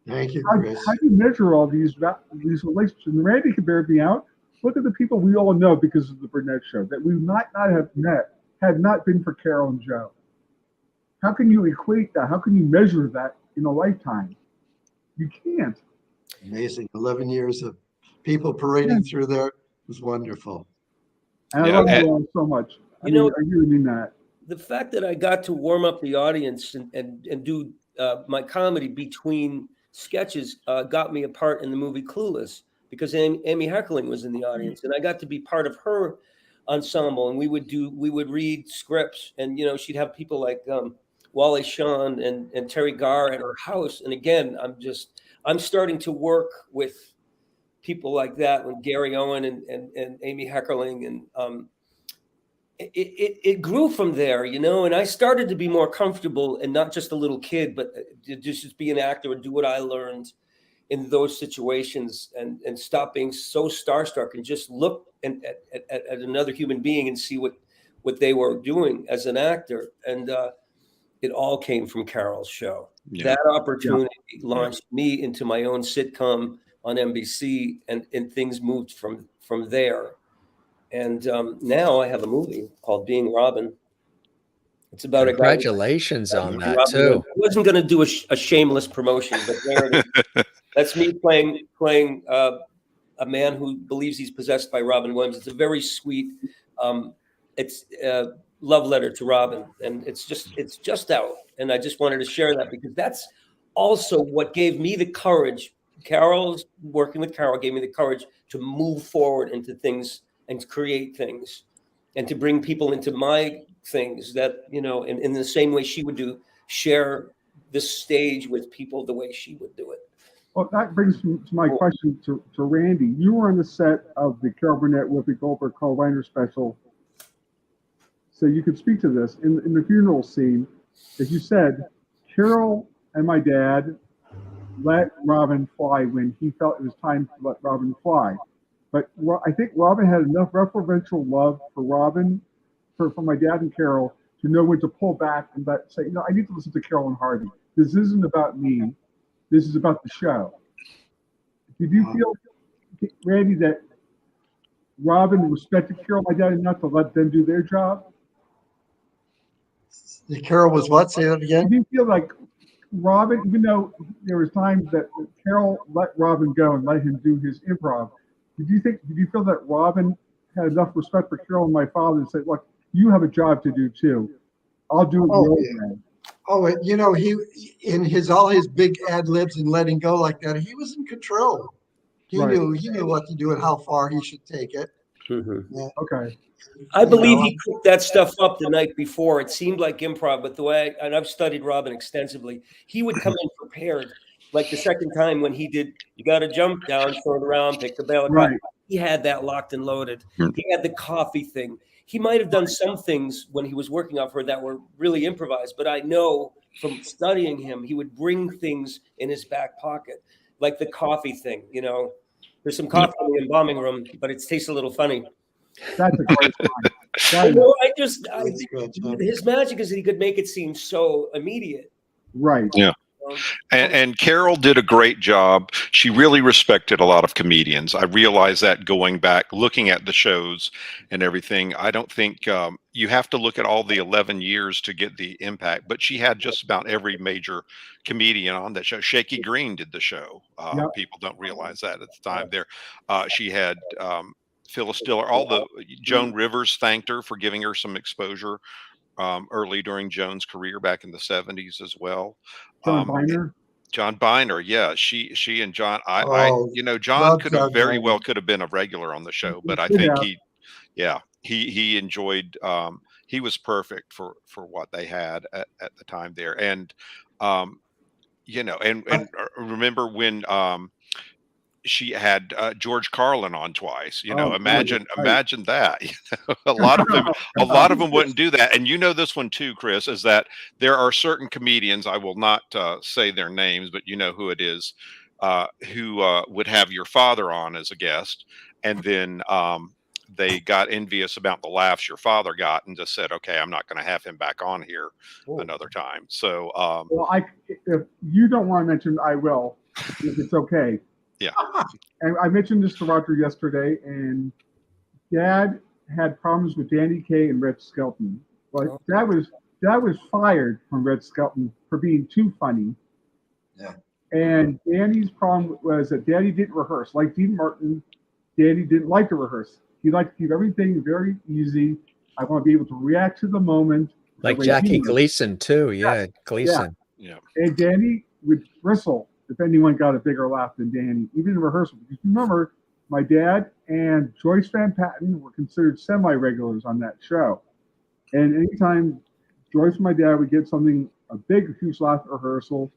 Thank you, Chris. How do you measure all these relationships? And Randy can bear me out. Look at the people we all know because of the Burnett Show that we might not have met had not been for Carol and Joe. How can you equate that? How can you measure that in a lifetime? You can't. Amazing. 11 years of people parading through there was wonderful. And I love you all so much. I really mean that. The fact that I got to warm up the audience and do my comedy between sketches got me a part in the movie Clueless, because Amy Heckerling was in the audience, and I got to be part of her ensemble. And we would read scripts, and she'd have people like Wally Shawn and Terry Garr at her house. And again, I'm starting to work with people like that, with Gary Owen and Amy Heckerling, and it grew from there, and I started to be more comfortable and not just a little kid, but just be an actor and do what I learned in those situations, and stop being so starstruck and just look at another human being and see what they were doing as an actor. And it all came from Carol's show. Yeah. That opportunity launched me into my own sitcom on NBC, and things moved from there. And now I have a movie called Being Robin. It's about congratulations on that Robin too. I wasn't going to do a shameless promotion, but there it is. That's me playing a man who believes he's possessed by Robin Williams. It's a very sweet, it's a love letter to Robin, and it's just out. And I just wanted to share that because that's also what gave me the courage. Working with Carol gave me the courage to move forward into things and to create things and to bring people into my things that, in the same way she would do, share this stage with people the way she would do it. Well, that brings me to my question to Randy. You were on the set of the Carol Burnett, Whoopi Goldberg, Carl Reiner special. So you could speak to this. In the funeral scene, as you said, Carol and my dad let Robin fly when he felt it was time to let Robin fly. But I think Robin had enough referential love for Robin, for my dad and Carol, to know when to pull back and say, I need to listen to Carol and Harvey. This isn't about me. This is about the show. Did you feel, Randy, that Robin respected Carol, my dad, enough to let them do their job? Carol was what? Say that again. Did you feel like Robin, even though there was times that Carol let Robin go and let him do his improv, did you feel that Robin had enough respect for Carol and my father and said, look, you have a job to do too. I'll do it the old way. Oh, he in all his big ad libs and letting go like that, he was in control. He knew what to do and how far he should take it. Mm-hmm. Yeah. Okay. I believe he cooked that stuff up the night before. It seemed like improv, but and I've studied Robin extensively, he would come in prepared. Like the second time when he did, you got to jump down, turn around, pick the bail. Right. He had that locked and loaded. Hmm. He had the coffee thing. He might have done some things when he was working off her that were really improvised, but I know from studying him, he would bring things in his back pocket, like the coffee thing. You know, there's some coffee in the embalming room, but it tastes a little funny. That's a great line. I know, That's good, huh? his magic is that he could make it seem so immediate. Right. Yeah. And Carol did a great job. She really respected a lot of comedians. I realized that going back, looking at the shows and everything. I don't think you have to look at all the 11 years to get the impact, but she had just about every major comedian on that show. Shaky Green did the show. Yep. People don't realize that at the time there. She had Phyllis Diller, Joan Rivers thanked her for giving her some exposure early during Joan's career back in the 70s as well. John Biner. John Biner, yeah, she and John, John love could have John very Biner. well could have been a regular on the show, but I Yeah. think he enjoyed. He was perfect for what they had at the time there, and remember when she had George Carlin on twice. Imagine that. A lot of them wouldn't do that. And this one too, Chris, is that there are certain comedians, I will not say their names, but you know who it is, who would have your father on as a guest, and then they got envious about the laughs your father got and just said, okay, I'm not going to have him back on here another time. So Well, if you don't want to mention, I will, if it's okay. Yeah. And I mentioned this to Roger yesterday, and Dad had problems with Danny Kaye and Red Skelton. But Dad was fired from Red Skelton for being too funny. Yeah. And Danny's problem was that Danny didn't rehearse. Like Dean Martin, Danny didn't like to rehearse. He liked to keep everything very easy. I want to be able to react to the moment. Like Jackie Gleason too. Yeah, Gleason. Yeah. And Danny would bristle if anyone got a bigger laugh than Danny, even in rehearsal. Because remember, my dad and Joyce Van Patten were considered semi-regulars on that show. And anytime Joyce and my dad would get something, a big, huge laugh at rehearsal,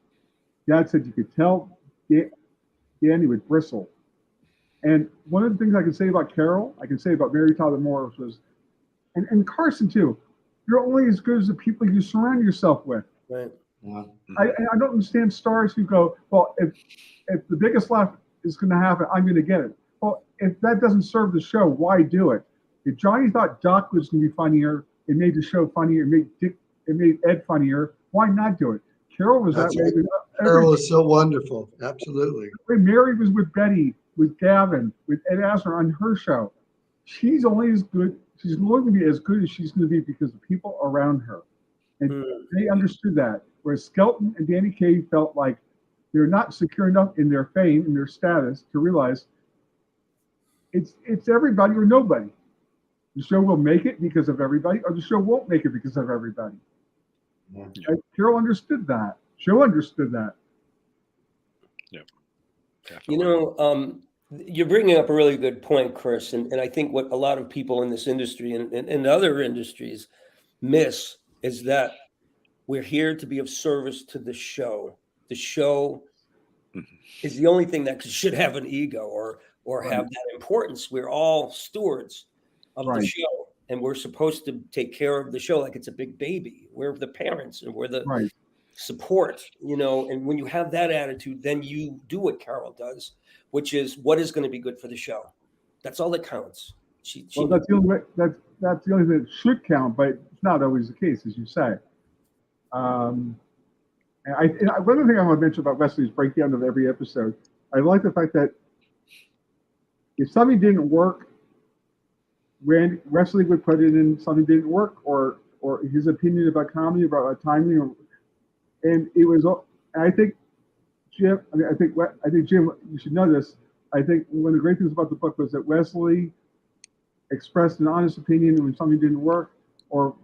Dad said you could tell Danny would bristle. And one of the things I can say about Carol, I can say about Mary Tyler Moore was, and Carson too, you're only as good as the people you surround yourself with. Right. Yeah. I don't understand stars who go, well, if the biggest laugh is going to happen, I'm going to get it. Well, if that doesn't serve the show, why do it? If Johnny thought Doc was going to be funnier, it made the show funnier, it made Ed funnier, why not do it? Carol was That's that way. right. Carol is so wonderful. Absolutely. Mary was with Betty, with Gavin, with Ed Asner on her show. She's only as good. She's going to be as good as she's going to be because the people around her. And they understood that. Whereas Skelton and Danny Kaye felt like they're not secure enough in their fame and their status to realize it's everybody or nobody. The show will make it because of everybody, or the show won't make it because of everybody. Yeah. Carol understood that. Joe understood that. Yeah. You're bringing up a really good point, Chris, and I think what a lot of people in this industry and other industries miss is that we're here to be of service to the show. The show is the only thing that should have an ego or have that importance. We're all stewards of the show, and we're supposed to take care of the show like it's a big baby. We're the parents and we're the support, and when you have that attitude, then you do what Carol does, which is what is going to be good for the show. That's all that counts. Well, that's the only way, that's the only thing that should count, but it's not always the case, as you say. And one other thing I want to mention about Wesley's breakdown of every episode, I like the fact that if something didn't work, Wesley would put it in something didn't work, or his opinion about comedy, about timing, and it was. I think Jim. I think Jim. You should know this. I think one of the great things about the book was that Wesley expressed an honest opinion when something didn't work, or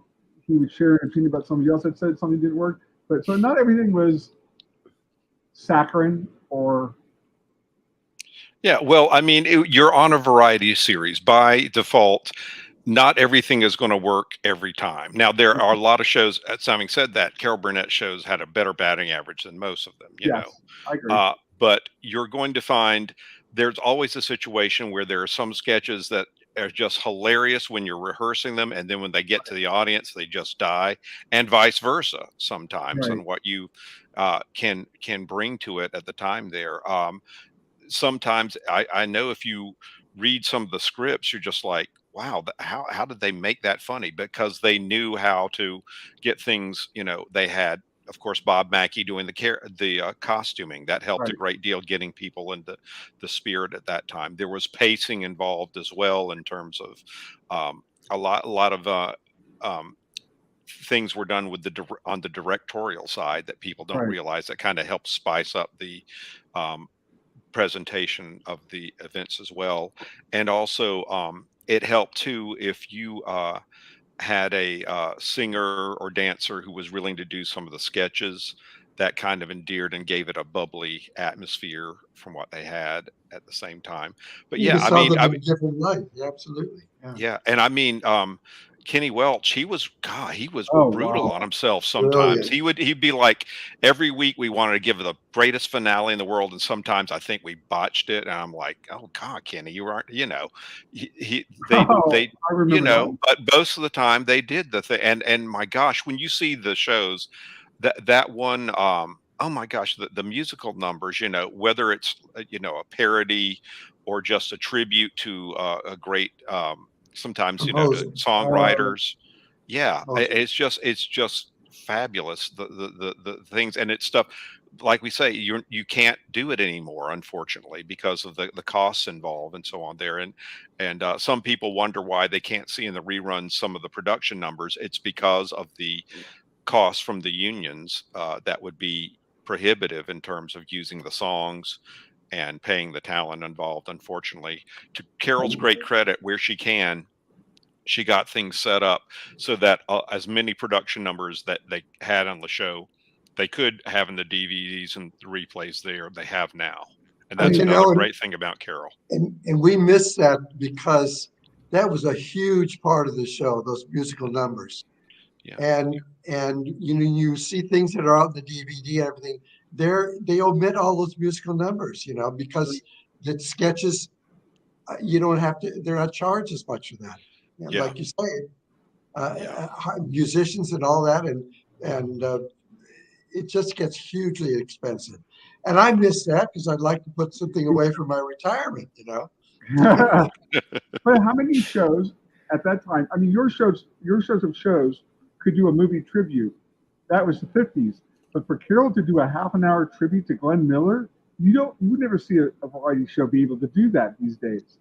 he would share an opinion about somebody else that said something didn't work. But so not everything was saccharine or. Yeah, well, I mean, you're on a variety series by default. not everything is going to work every time. Now, there are a lot of shows. Having said that, Carol Burnett shows had a better batting average than most of them. You Yes, know, I agree. but you're going to find there's always a situation where there are some sketches that are just hilarious when you're rehearsing them, and then when they get to the audience, they just die, and vice versa sometimes, Right. and what you can bring to it at the time there. Sometimes I know if you read some of the scripts, you're just like, wow, how did they make that funny? Because they knew how to get things. You know, they had, of course, Bob Mackie doing the costuming that helped a Right. great deal getting people into the spirit at that time. There was pacing involved as well in terms of a lot of um, things were done with on the directorial side that people don't Right. realize that kind of helps spice up the um, presentation of the events as well. And also, it helped too if you had a singer or dancer who was willing to do some of the sketches. That kind of endeared and gave it a bubbly atmosphere from what they had at the same time. But You yeah, just saw them in a different light. Yeah, absolutely. Yeah. yeah, and I mean, Kenny Welch, he was Oh, brutal wow. on himself sometimes. Brilliant. He'd be like, every week we wanted to give the greatest finale in the world, and sometimes I think we botched it, and I'm like, oh God, Kenny, you aren't, you know, Oh, they I remember that one. but most of the time they did the thing, and my gosh, when you see the shows, that one, oh my gosh, the musical numbers, you know, whether it's a parody or just a tribute to a great sometimes to Composer. songwriters. Yeah, Composer. it's just fabulous, the things, and it's stuff like we say, you can't do it anymore, unfortunately, because of the costs involved and so on there. And some people wonder why they can't see in the reruns some of the production numbers. It's because of the costs from the unions that would be prohibitive in terms of using the songs and paying the talent involved. Unfortunately, to Carol's great credit, where she got things set up so that as many production numbers that they had on the show, they could have in the DVDs and the replays there they have now. And And that's you another know, great thing about Carol. and we missed that because that was a huge part of the show, those musical numbers. Yeah. And you see things that are out in the DVD and everything. They omit all those musical numbers, because the sketches, you don't have to. They're not charged as much for that. And Yeah. like you say, musicians and all that, and it just gets hugely expensive. And I miss that because I'd like to put something away for my retirement. But how many shows at that time? I mean, your shows of shows could do a movie tribute. That was the 50s. But for Carol to do a half an hour tribute to Glenn Miller, you would never see a variety show be able to do that these days.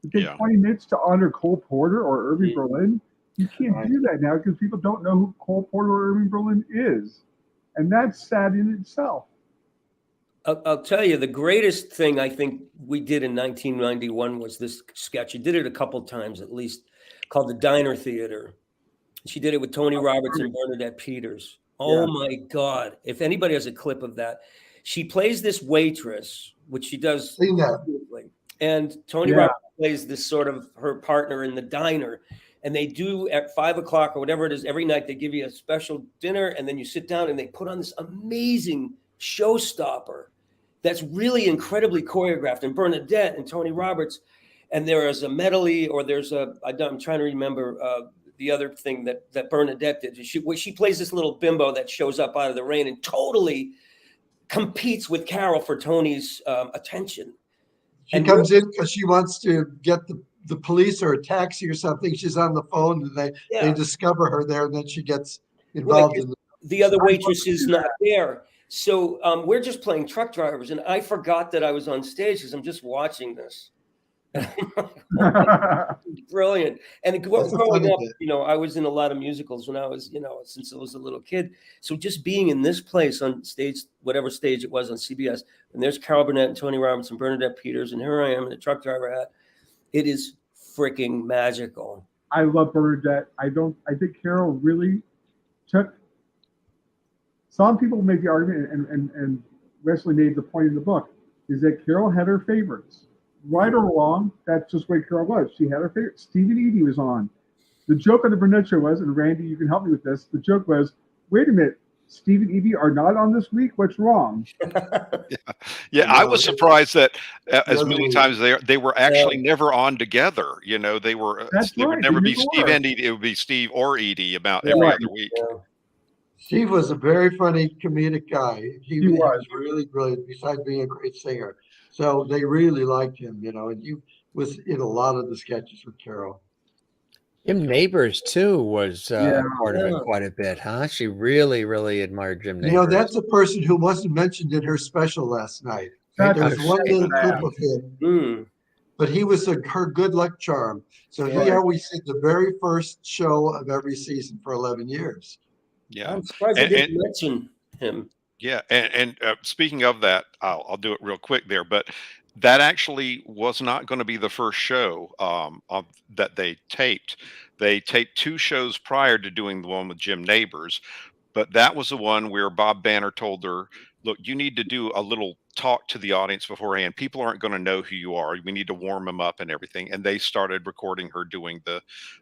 To take 20 minutes to honor Cole Porter or Irving Berlin, you can't do that now because people don't know who Cole Porter or Irving Berlin is. And that's sad in itself. I'll tell you, the greatest thing I think we did in 1991 was this sketch. She did it a couple times at least, called The Diner Theater. She did it with Tony Roberts and Bernadette Peters. Oh my God. If anybody has a clip of that, she plays this waitress, which she does. Seen that. And Tony Roberts plays this sort of her partner in the diner. And they do at 5 o'clock or whatever it is, every night they give you a special dinner and then you sit down and they put on this amazing showstopper that's really incredibly choreographed. And Bernadette and Tony Roberts, and there is a medley, or I'm trying to remember the other thing that Bernadette did. She plays this little bimbo that shows up out of the rain and totally competes with Carol for Tony's attention. She comes in because she wants to get the police or a taxi or something. She's on the phone and they discover her there, and then she gets involved in the other waitress is not there. So we're just playing truck drivers, and I forgot that I was on stage because I'm just watching this. Brilliant. And growing up, I was in a lot of musicals when I was, since I was a little kid. So just being in this place on stage, whatever stage it was on CBS, and there's Carol Burnett and Tony Roberts and Bernadette Peters, and here I am in a truck driver hat. It is freaking magical. I love Bernadette. I think Carol really took. Some people make the argument, and Wesley made the point in the book, is that Carol had her favorites. Right or wrong, that's just what Carol was. She had her favorite. Stephen Eady was on. The joke on the Burnett Show was, and Randy, you can help me with this. The joke was, wait a minute, Steve and Evie are not on this week. What's wrong? Yeah, I was surprised that as other many week. times they were actually never on together. You know, they were That's they would right, never they be never Steve were. and Edie. It would be Steve or Edie about Yeah. every Right. other week. Yeah. Steve was a very funny comedic guy. He He was. was really brilliant, besides being a great singer. So they really liked him, you know, and he was in a lot of the sketches with Carol. Jim Neighbors too was Yeah. part of it Yeah. quite a bit, huh? She really, really admired Jim You know, Neighbors. that's a person who wasn't mentioned in her special last night. That's There was one shame. little clip of him, Mm. but he was her good luck charm. So he Right. always did the very first show of every season for 11 years. Yeah, I'm surprised they And- didn't mention him. yeah. And speaking of that, I'll do it real quick there. But that actually was not going to be the first show that they taped. They taped 2 shows prior to doing the one with Jim Neighbors, but that was the one where Bob Banner told her, "Look, you need to do a little talk to the audience beforehand. People aren't going to know who you are. We need to warm them up and everything." And they started recording her doing the,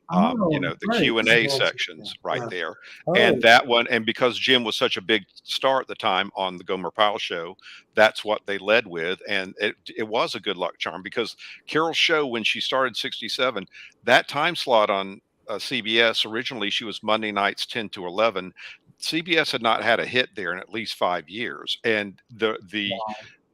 Oh, the right. Q&A Yeah. sections right Yeah. there. Oh, And that one, and because Jim was such a big star at the time on the Gomer Pyle show, that's what they led with. And it was a good luck charm because Carol's show, when she started 67, that time slot on CBS, originally she was Monday nights 10 to 11. CBS had not had a hit there in at least 5 years. And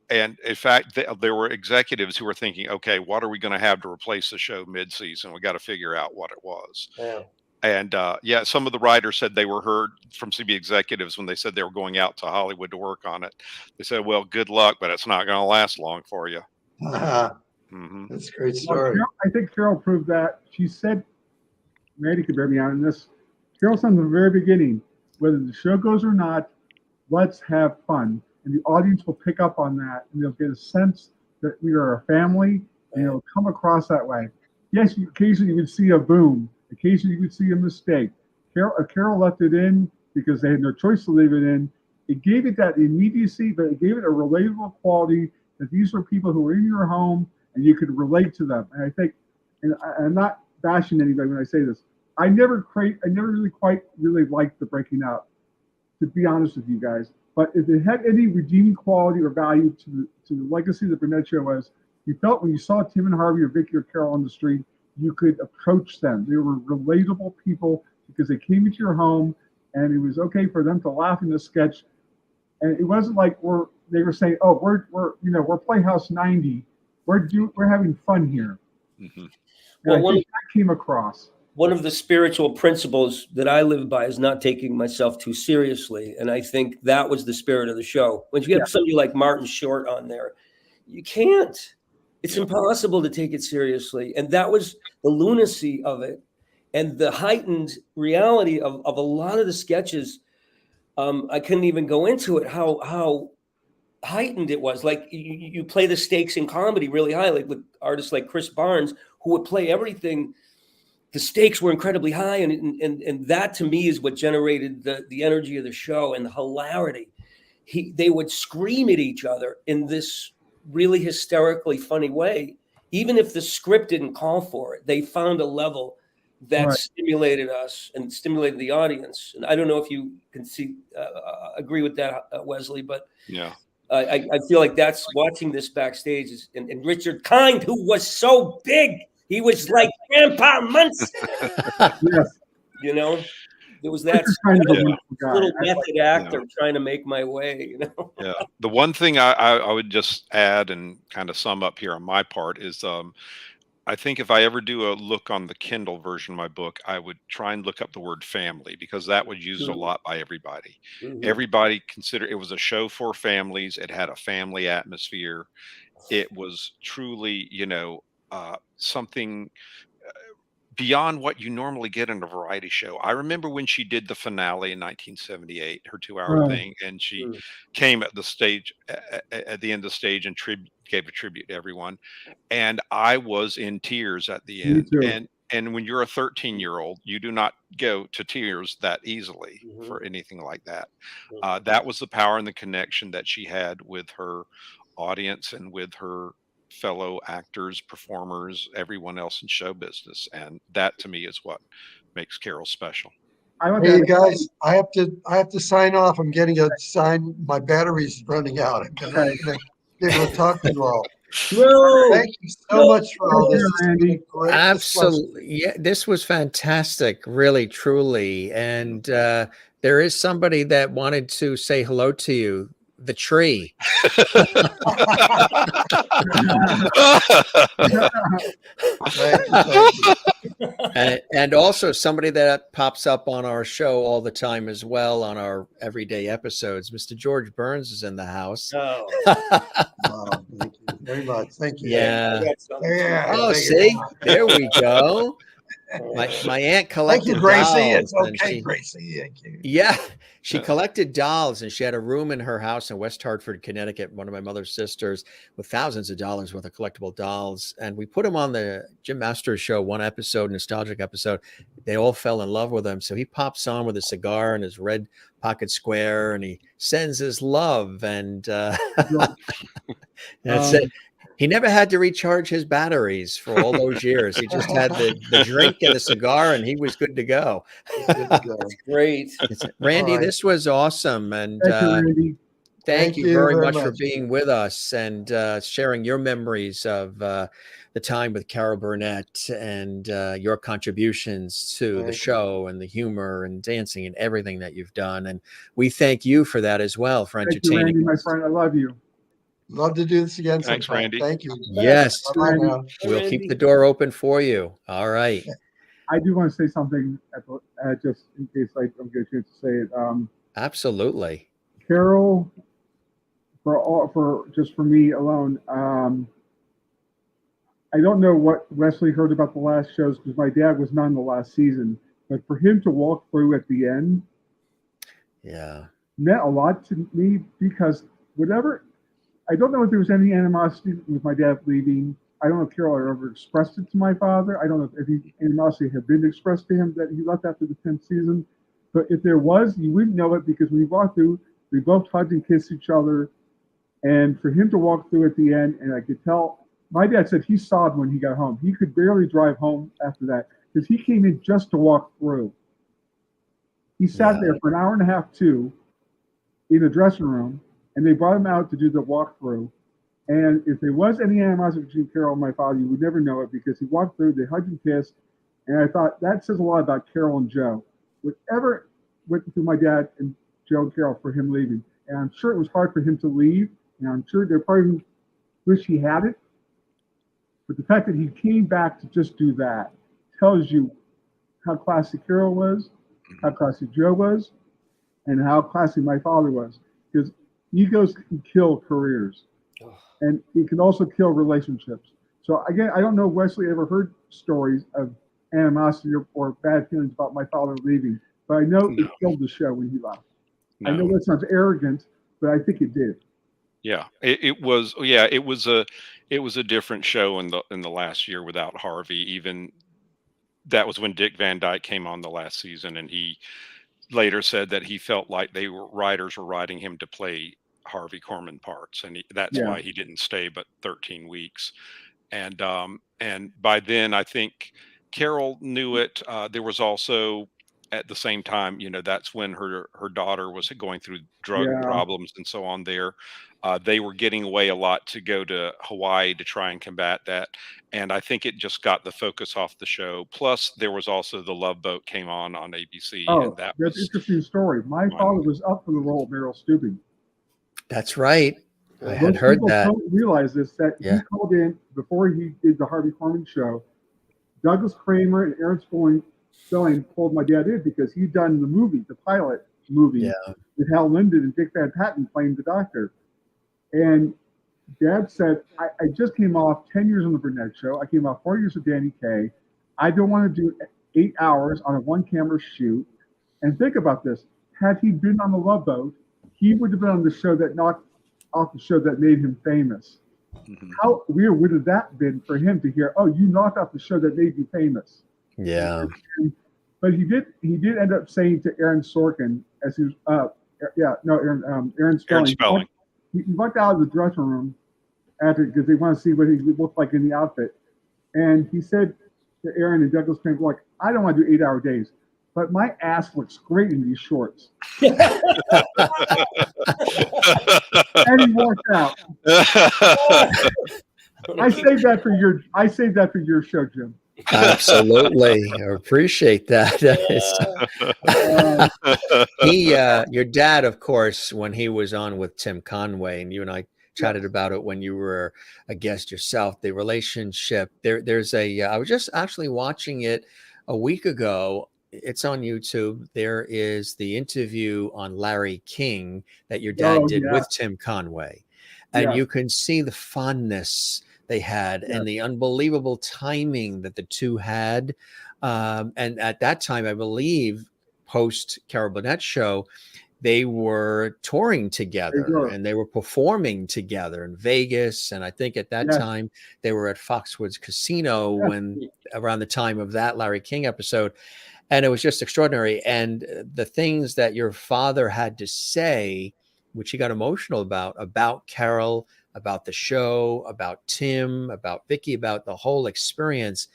and in fact, there were executives who were thinking, okay, what are we going to have to replace the show mid-season? We got to figure out what it was. yeah. And yeah, some of the writers said they were heard from CB executives when they said they were going out to Hollywood to work on it. They said, well, good luck, but it's not going to last long for you. That's Hmm a great Well, story. I think Carol proved that. She said, Randy could bear me out in this. Carol said from the very beginning, whether the show goes or not, let's have fun. And the audience will pick up on that, and they'll get a sense that we are a family, and it'll come across that way. Yes, occasionally you would see a boom. Occasionally you would see a mistake. Carol left it in because they had no choice to leave it in. It gave it that immediacy, but it gave it a relatable quality that these were people who were in your home and you could relate to them. And I think, and I'm not bashing anybody when I say this, I never really quite liked the Breaking Out, to be honest with you guys. But if it had any redeeming quality or value to the legacy of the Burnett Show was, you felt when you saw Tim and Harvey or Vicki or Carol on the street, you could approach them. They were relatable people because they came into your home, and it was okay for them to laugh in the sketch. And it wasn't like they were saying, "Oh, we're Playhouse 90. We're having fun here." hmm And Well, I think that came across. one of the spiritual principles that I live by is not taking myself too seriously. And I think that was the spirit of the show. When you have somebody like Martin Short on there, you can't. It's impossible to take it seriously. And that was the lunacy of it. And the heightened reality of a lot of the sketches. I couldn't even go into it, how heightened it was. Like you play the stakes in comedy really high, like with artists like Chris Barnes, who would play everything. The stakes were incredibly high, and that to me is what generated the energy of the show and the hilarity. They would scream at each other in this really hysterically funny way, even if the script didn't call for it. They found a level that Right. stimulated us and stimulated the audience. And I don't know if you can agree with that, Wesley, but Yeah. I feel like that's watching this backstage and Richard Kind, who was so big. He was like Grandpa Munson, Yes, you know. There was that Richard's kind of a Yeah. wonderful guy. little I like method actor trying to make my way, you know. Yeah. The one thing I would just add and kind of sum up here on my part is I think if I ever do a look on the Kindle version of my book, I would try and look up the word family because that was used a lot by everybody. Mhm. Everybody considered it was a show for families. It had a family atmosphere. It was truly, something beyond what you normally get in a variety show. I remember when she did the finale in 1978, her 2-hour Right. thing, and she Mm. came at the stage at the end of the stage and gave a tribute to everyone. And I was in tears at the Me end. too. And when you're a 13-year-old, you do not go to tears that easily Mhm. for anything like that. Mhm. That was the power and the connection that she had with her audience and with her fellow actors, performers, everyone else in show business. And that to me is what makes Carol special. Hey guys, I have to sign off. I'm getting a sign. My battery's running out. I'm gonna be able to talk to you all. No, Thank you so much for all this. Randy. Great Absolutely. Yeah, this was fantastic, really, truly. And there is somebody that wanted to say hello to you, the tree. Thank you. And also somebody that pops up on our show all the time as well on our everyday episodes. Mr. George Burns is in the house. no. Wow, thank you very much. Thank you. Yeah. Yeah. Oh, thank see, you. there we go. My aunt Thank collected you, Gracie. dolls. It's and okay, she, Gracie. Thank you. yeah, she collected dolls, and she had a room in her house in West Hartford, Connecticut, one of my mother's sisters, with thousands of dollars worth of collectible dolls. And we put them on the Jim Masters show, one episode, nostalgic episode. They all fell in love with him. So he pops on with a cigar and his red pocket square, and he sends his love. And that's it. He never had to recharge his batteries for all those years. He just had the drink and the cigar, and he was good to go. Great. Randy, All right. this was awesome. And Thank you, Randy. thank you you very very much for much. being with us and sharing your memories of the time with Carol Burnett and your contributions to the Thank you. show and the humor and dancing and everything that you've done. And we thank you for that as well, for Thank you, entertaining. Randy, my friend. I love you. Love to do this again Thanks, sometime. Randy. Thank you. Yes, Bye now. we'll keep the door open for you. All right. I do want to say something just in case I don't get a chance to say it. Absolutely. Carol, for me alone, I don't know what Wesley heard about the last shows because my dad was not in the last season, but for him to walk through at the end Yeah. meant a lot to me because I don't know if there was any animosity with my dad leaving. I don't know if Carol ever expressed it to my father. I don't know if any animosity had been expressed to him that he left after the 10th season. But if there was, you wouldn't know it because when we walked through, we both hugged and kissed each other. And for him to walk through at the end, and I could tell, my dad said he sobbed when he got home. He could barely drive home after that because he came in just to walk through. He sat there for an hour and a half, too, in the dressing room, and they brought him out to do the walkthrough. And if there was any animosity between Carol and my father, you would never know it because he walked through, they hugged and kissed. And I thought that says a lot about Carol and Joe. Whatever went through my dad and Joe and Carol for him leaving. And I'm sure it was hard for him to leave. And I'm sure they probably wish he had it. But the fact that he came back to just do that tells you how classy Carol was, how classy Joe was, and how classy my father was. Because egos can kill careers. And it can also kill relationships. So again, I don't know if Wesley ever heard stories of animosity or bad feelings about my father leaving, but I know it killed the show when he left. I know that sounds arrogant, but I think it did. Yeah, it was. Yeah, it was a different show in the last year without Harvey. Even that was when Dick Van Dyke came on the last season, and he later said that he felt like writers were writing him to play Harvey Korman parts, and that's why he didn't stay but 13 weeks. And by then, I think Carol knew it. There was also at the same time, that's when her daughter was going through drug problems and so on there. They were getting away a lot to go to Hawaii to try and combat that. And I think it just got the focus off the show. Plus, there was also The Love Boat came on ABC. Oh, and that's an interesting story. My father was up for the role of Meryl Stooping. That's right. I had heard that. Don't realize this, that he called in before he did the Harvey Korman show. Douglas Kramer and Aaron Spelling pulled my dad in because he'd done the pilot movie with Hal Linden and Dick Van Patten playing the doctor. And Dad said, I just came off 10 years on the Burnett Show. I came off 4 years with Danny Kaye. I don't want to do 8 hours on a one-camera shoot. And think about this. Had he been on the Love Boat, he would have been on the show that knocked off the show that made him famous. Mm-hmm. How weird would have that been for him to hear, oh, you knocked off the show that made you famous? Yeah. But he did end up saying to Aaron Sorkin as he was, Aaron Spelling. He walked out of the dressing room because they want to see what he looked like in the outfit. And he said, Aaron and Douglas fans were like, I don't want to do 8-hour days, but my ass looks great in these shorts. And he walked out. I saved that for your show, Jim. Absolutely. I appreciate that. Your dad, of course, when he was on with Tim Conway, and you and I chatted about it when you were a guest yourself, the relationship there's I was just actually watching it a week ago. It's on YouTube. There is the interview on Larry King that your dad did with Tim Conway, and you can see the fondness they had and the unbelievable timing that the two had. And at that time, I believe, post Carol Burnett Show, they were touring together and they were performing together in Vegas. And I think at that time they were at Foxwoods Casino when around the time of that Larry King episode. And it was just extraordinary. And the things that your father had to say, which he got emotional about Carol, about the show, about Tim, about Vicki, about the whole experience,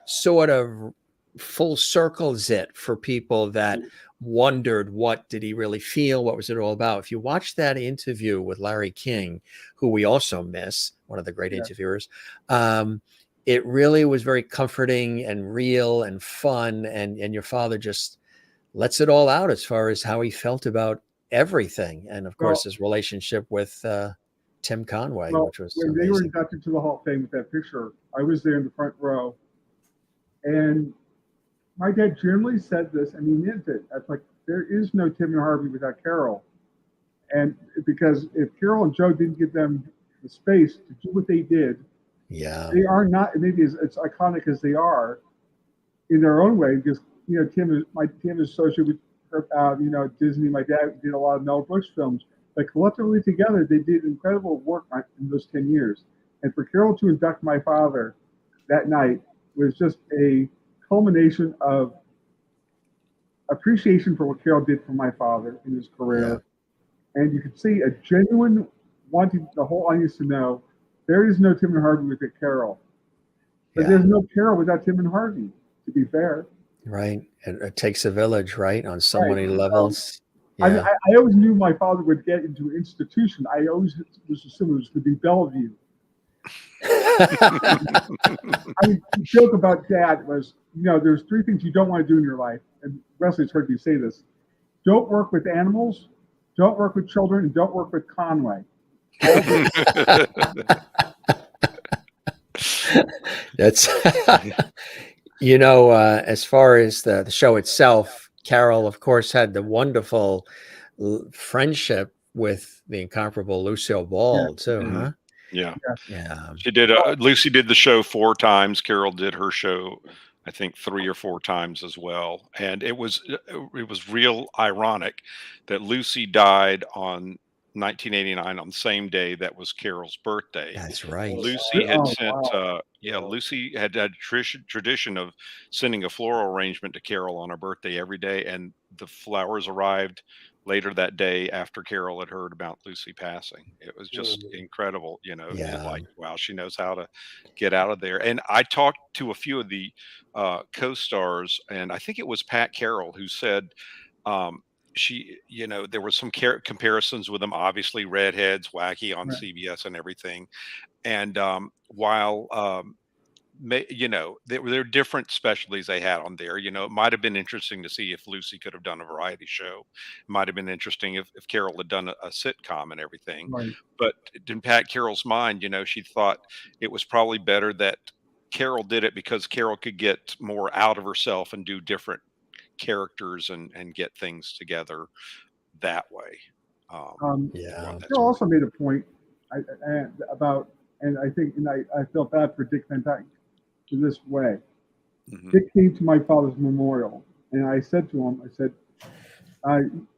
sort of full circles it for people that wondered, what did he really feel? What was it all about? If you watch that interview with Larry King, who we also miss, one of the great interviewers, it really was very comforting and real and fun. And your father just lets it all out as far as how he felt about everything. And of course, his relationship with Tim Conway, which was when amazing. They were inducted to the Hall of Fame with that picture, I was there in the front row. And my dad generally said this, and he meant it. It's like, there is no Tim and Harvey without Carol. And because if Carol and Joe didn't give them the space to do what they did, they are not, maybe it's iconic as they are in their own way, because, Tim is associated with, Disney. My dad did a lot of Mel Brooks films, but collectively together, they did incredible work in those 10 years. And for Carol to induct my father that night was just a culmination of appreciation for what Carol did for my father in his career. And you could see a genuine wanting the whole audience to know there is no Tim and Harvey without Carol. But there's no Carol without Tim and Harvey, to be fair. Right. It takes a village, right? On so many levels. I always knew my father would get into an institution. I always was assuming it was going to be Bellevue. The joke about Dad was, there's 3 things you don't want to do in your life. And Wesley's heard me say this. Don't work with animals, don't work with children, and don't work with Conway. That's, as far as the show itself, Carol, of course, had the wonderful friendship with the incomparable Lucille Ball, too, huh? Yeah. She did. Lucy did the show 4 times. Carol did her show, I think, 3 or 4 times as well. And it was real ironic that Lucy died on 1989 on the same day that was Carol's birthday. That's right. Lucy had sent. Lucy had a tradition of sending a floral arrangement to Carol on her birthday every day, and the flowers arrived later that day after Carol had heard about Lucy passing. It was just incredible, like, wow, she knows how to get out of there. And I talked to a few of the co-stars, and I think it was Pat Carroll who said she, there was some comparisons with them, obviously redheads, wacky on CBS and everything. And while there were different specialties they had on there. It might have been interesting to see if Lucy could have done a variety show. It might have been interesting if Carol had done a sitcom and everything. Right. But in Pat Carroll's mind, she thought it was probably better that Carol did it because Carol could get more out of herself and do different characters and get things together that way. Carol also made a point about, and I think, and I felt bad for Dick Van Dyke in this way. Dick came to my father's memorial, and I said to him,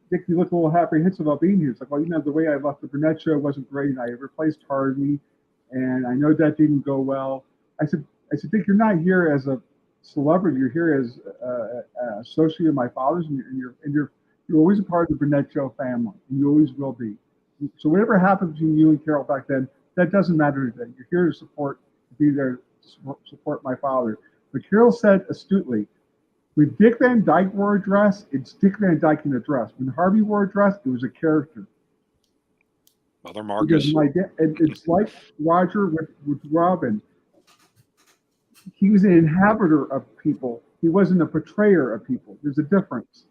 Dick, you look a little apprehensive about being here. It's like, well, the way I left the Burnett Show wasn't great, and I replaced Harvey, and I know that didn't go well. I said, Dick, you're not here as a celebrity. You're here as an associate of my father's, and you're always a part of the Burnett Show family, and you always will be. So whatever happened between you and Carol back then, that doesn't matter today. You're here to be there to support my father. But Carol said astutely, when Dick Van Dyke wore a dress, it's Dick Van Dyke in a dress. When Harvey wore a dress, it was a character. Mother Marcus. And it's like Roger with Robin. He was an inhabitor of people. He wasn't a portrayer of people. There's a difference.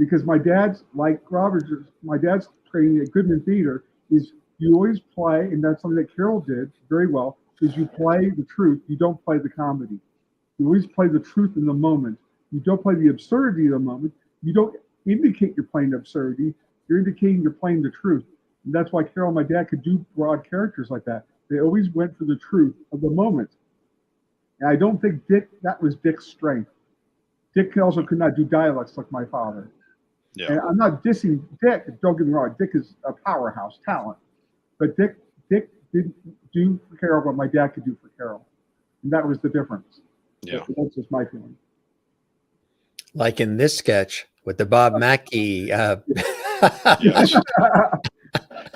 Because my dad's, like Robert's, my dad's training at Goodman Theater is you always play, and that's something that Carol did very well, is you play the truth, you don't play the comedy. You always play the truth in the moment. You don't play the absurdity of the moment. You don't indicate you're playing absurdity. You're indicating you're playing the truth. And that's why Carol and my dad could do broad characters like that. They always went for the truth of the moment. And I don't think that was Dick's strength. Dick also could not do dialects like my father. Yeah. And I'm not dissing Dick. Don't get me wrong. Dick is a powerhouse talent. But Dick didn't do for Carol what my dad could do for Carol. And that was the difference. Yeah. That's just my feeling. Like in this sketch with the Bob Mackie. Yes.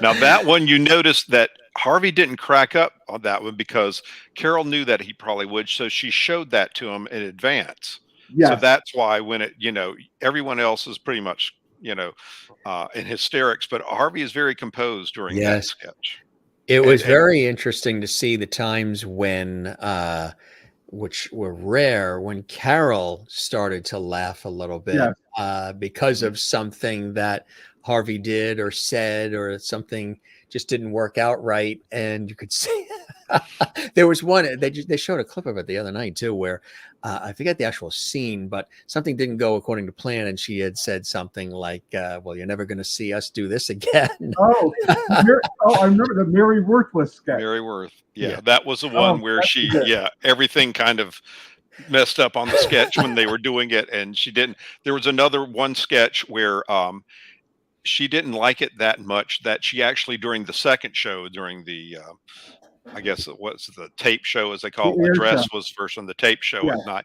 Now that one, you noticed that Harvey didn't crack up on that one because Carol knew that he probably would. So she showed that to him in advance. Yes. So that's why when it, everyone else is pretty much, in hysterics, but Harvey is very composed during that sketch. It was very interesting to see the times when, which were rare, when Carol started to laugh a little bit because of something that Harvey did or said, or something just didn't work out right. And you could see there was one, they showed a clip of it the other night too, where I forget the actual scene, but something didn't go according to plan. And she had said something like, well, you're never going to see us do this again. I remember the Mary Worthless sketch. Mary Worth. Yeah. That was the one where she, everything kind of messed up on the sketch when they were doing it. And she didn't, there was one sketch where, she didn't like it that much that she actually, during the second show, during the, I guess it was the tape show, as they call it, the dress was first on the tape show at night.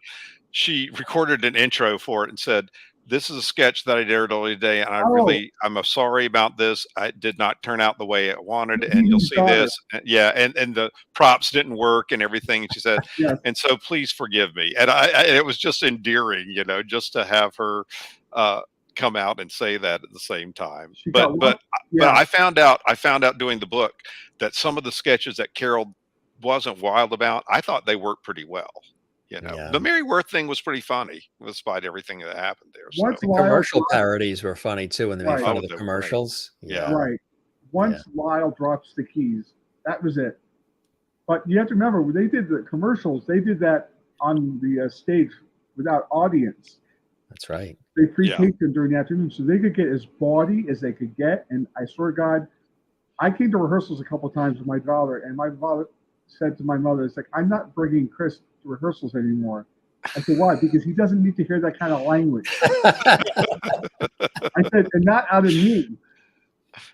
She recorded an intro for it and said, "This is a sketch that I did earlier today, and I'm sorry about this. I did not turn out the way I wanted, and you'll see this." Yeah, and the props didn't work and everything. And she said, "And so please forgive me." And it was just endearing, just to have her come out and say that at the same time. But I found out doing the book that some of the sketches that Carol wasn't wild about, I thought they worked pretty well. The Mary Worth thing was pretty funny despite everything that happened there. So. The commercial parodies were funny too when they made fun of the commercials. Once Lyle drops the keys, that was it. But you have to remember, when they did the commercials, they did that on the stage without audience. That's right. They pre-taped them during the afternoon so they could get as bawdy as they could get. And I swear to God, I came to rehearsals a couple of times with my father, and my father said to my mother, "It's like, I'm not bringing Chris to rehearsals anymore." I said, "Why?" "Because he doesn't need to hear that kind of language." I said, "And not out of me."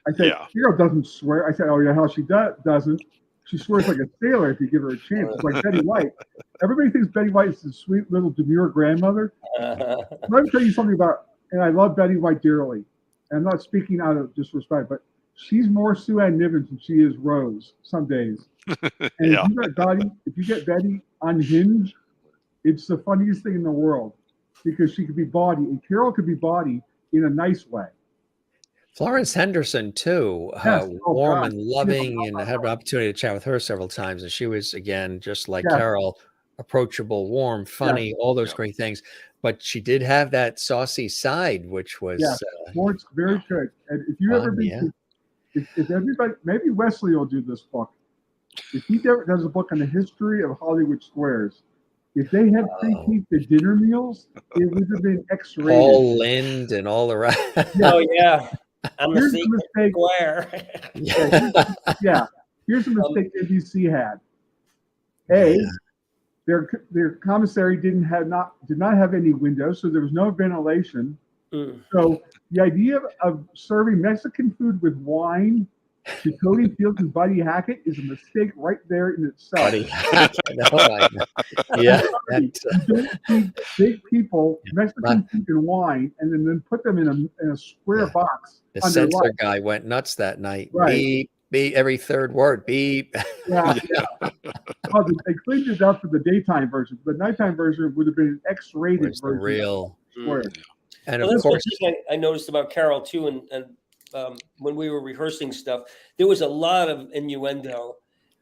I said, "Carol doesn't swear." I said, "Oh, yeah, hell, she doesn't. She swears like a sailor if you give her a chance." It's like Betty White. Everybody thinks Betty White is the sweet little demure grandmother. Let me tell you something about, and I love Betty White dearly. And I'm not speaking out of disrespect, but she's more Sue Ann Nivens than she is Rose some days. And if you get Betty unhinged, it's the funniest thing in the world because she could be bawdy, and Carol could be bawdy in a nice way. Florence Henderson too, warm and loving, and I had an opportunity to chat with her several times, and she was, again, just like Carol, approachable, warm, funny, all those great things. But she did have that saucy side, which was Florence, very good. And if you ever if everybody, maybe Wesley will do this book. If he does a book on the history of Hollywood squares, if they had pre-taped the dinner meals, it would have been X-rated. Paul Lind and all the rest. Here's the mistake. Here's the mistake NBC had. Their commissary did not have any windows, so there was no ventilation. So the idea of serving Mexican food with wine to Cody Fields and Buddy Hackett is a mistake right there in itself. Buddy Hackett. You don't feed big people Mexican food and wine, and then put them in a square box. The censor guy went nuts that night. Beep, beep, every third word, beep. Yeah. Oh, they cleaned it up for the daytime version. The nighttime version would have been an X-rated Where's the version. real? Squared. And Well, of that's one course, thing I noticed about Carol too, and when we were rehearsing stuff, there was a lot of innuendo,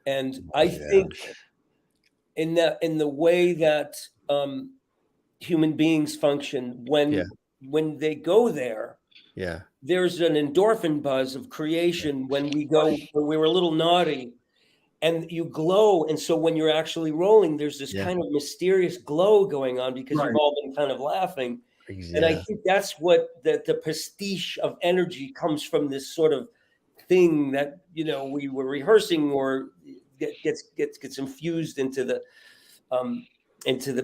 and I think in the way that human beings function when they go there, there's an endorphin buzz of creation when we go when we were a little naughty, and you glow, and so when you're actually rolling, there's this kind of mysterious glow going on because you've all been kind of laughing. And I think that's what the pastiche of energy comes from, this sort of thing that, you know, we were rehearsing or gets infused into the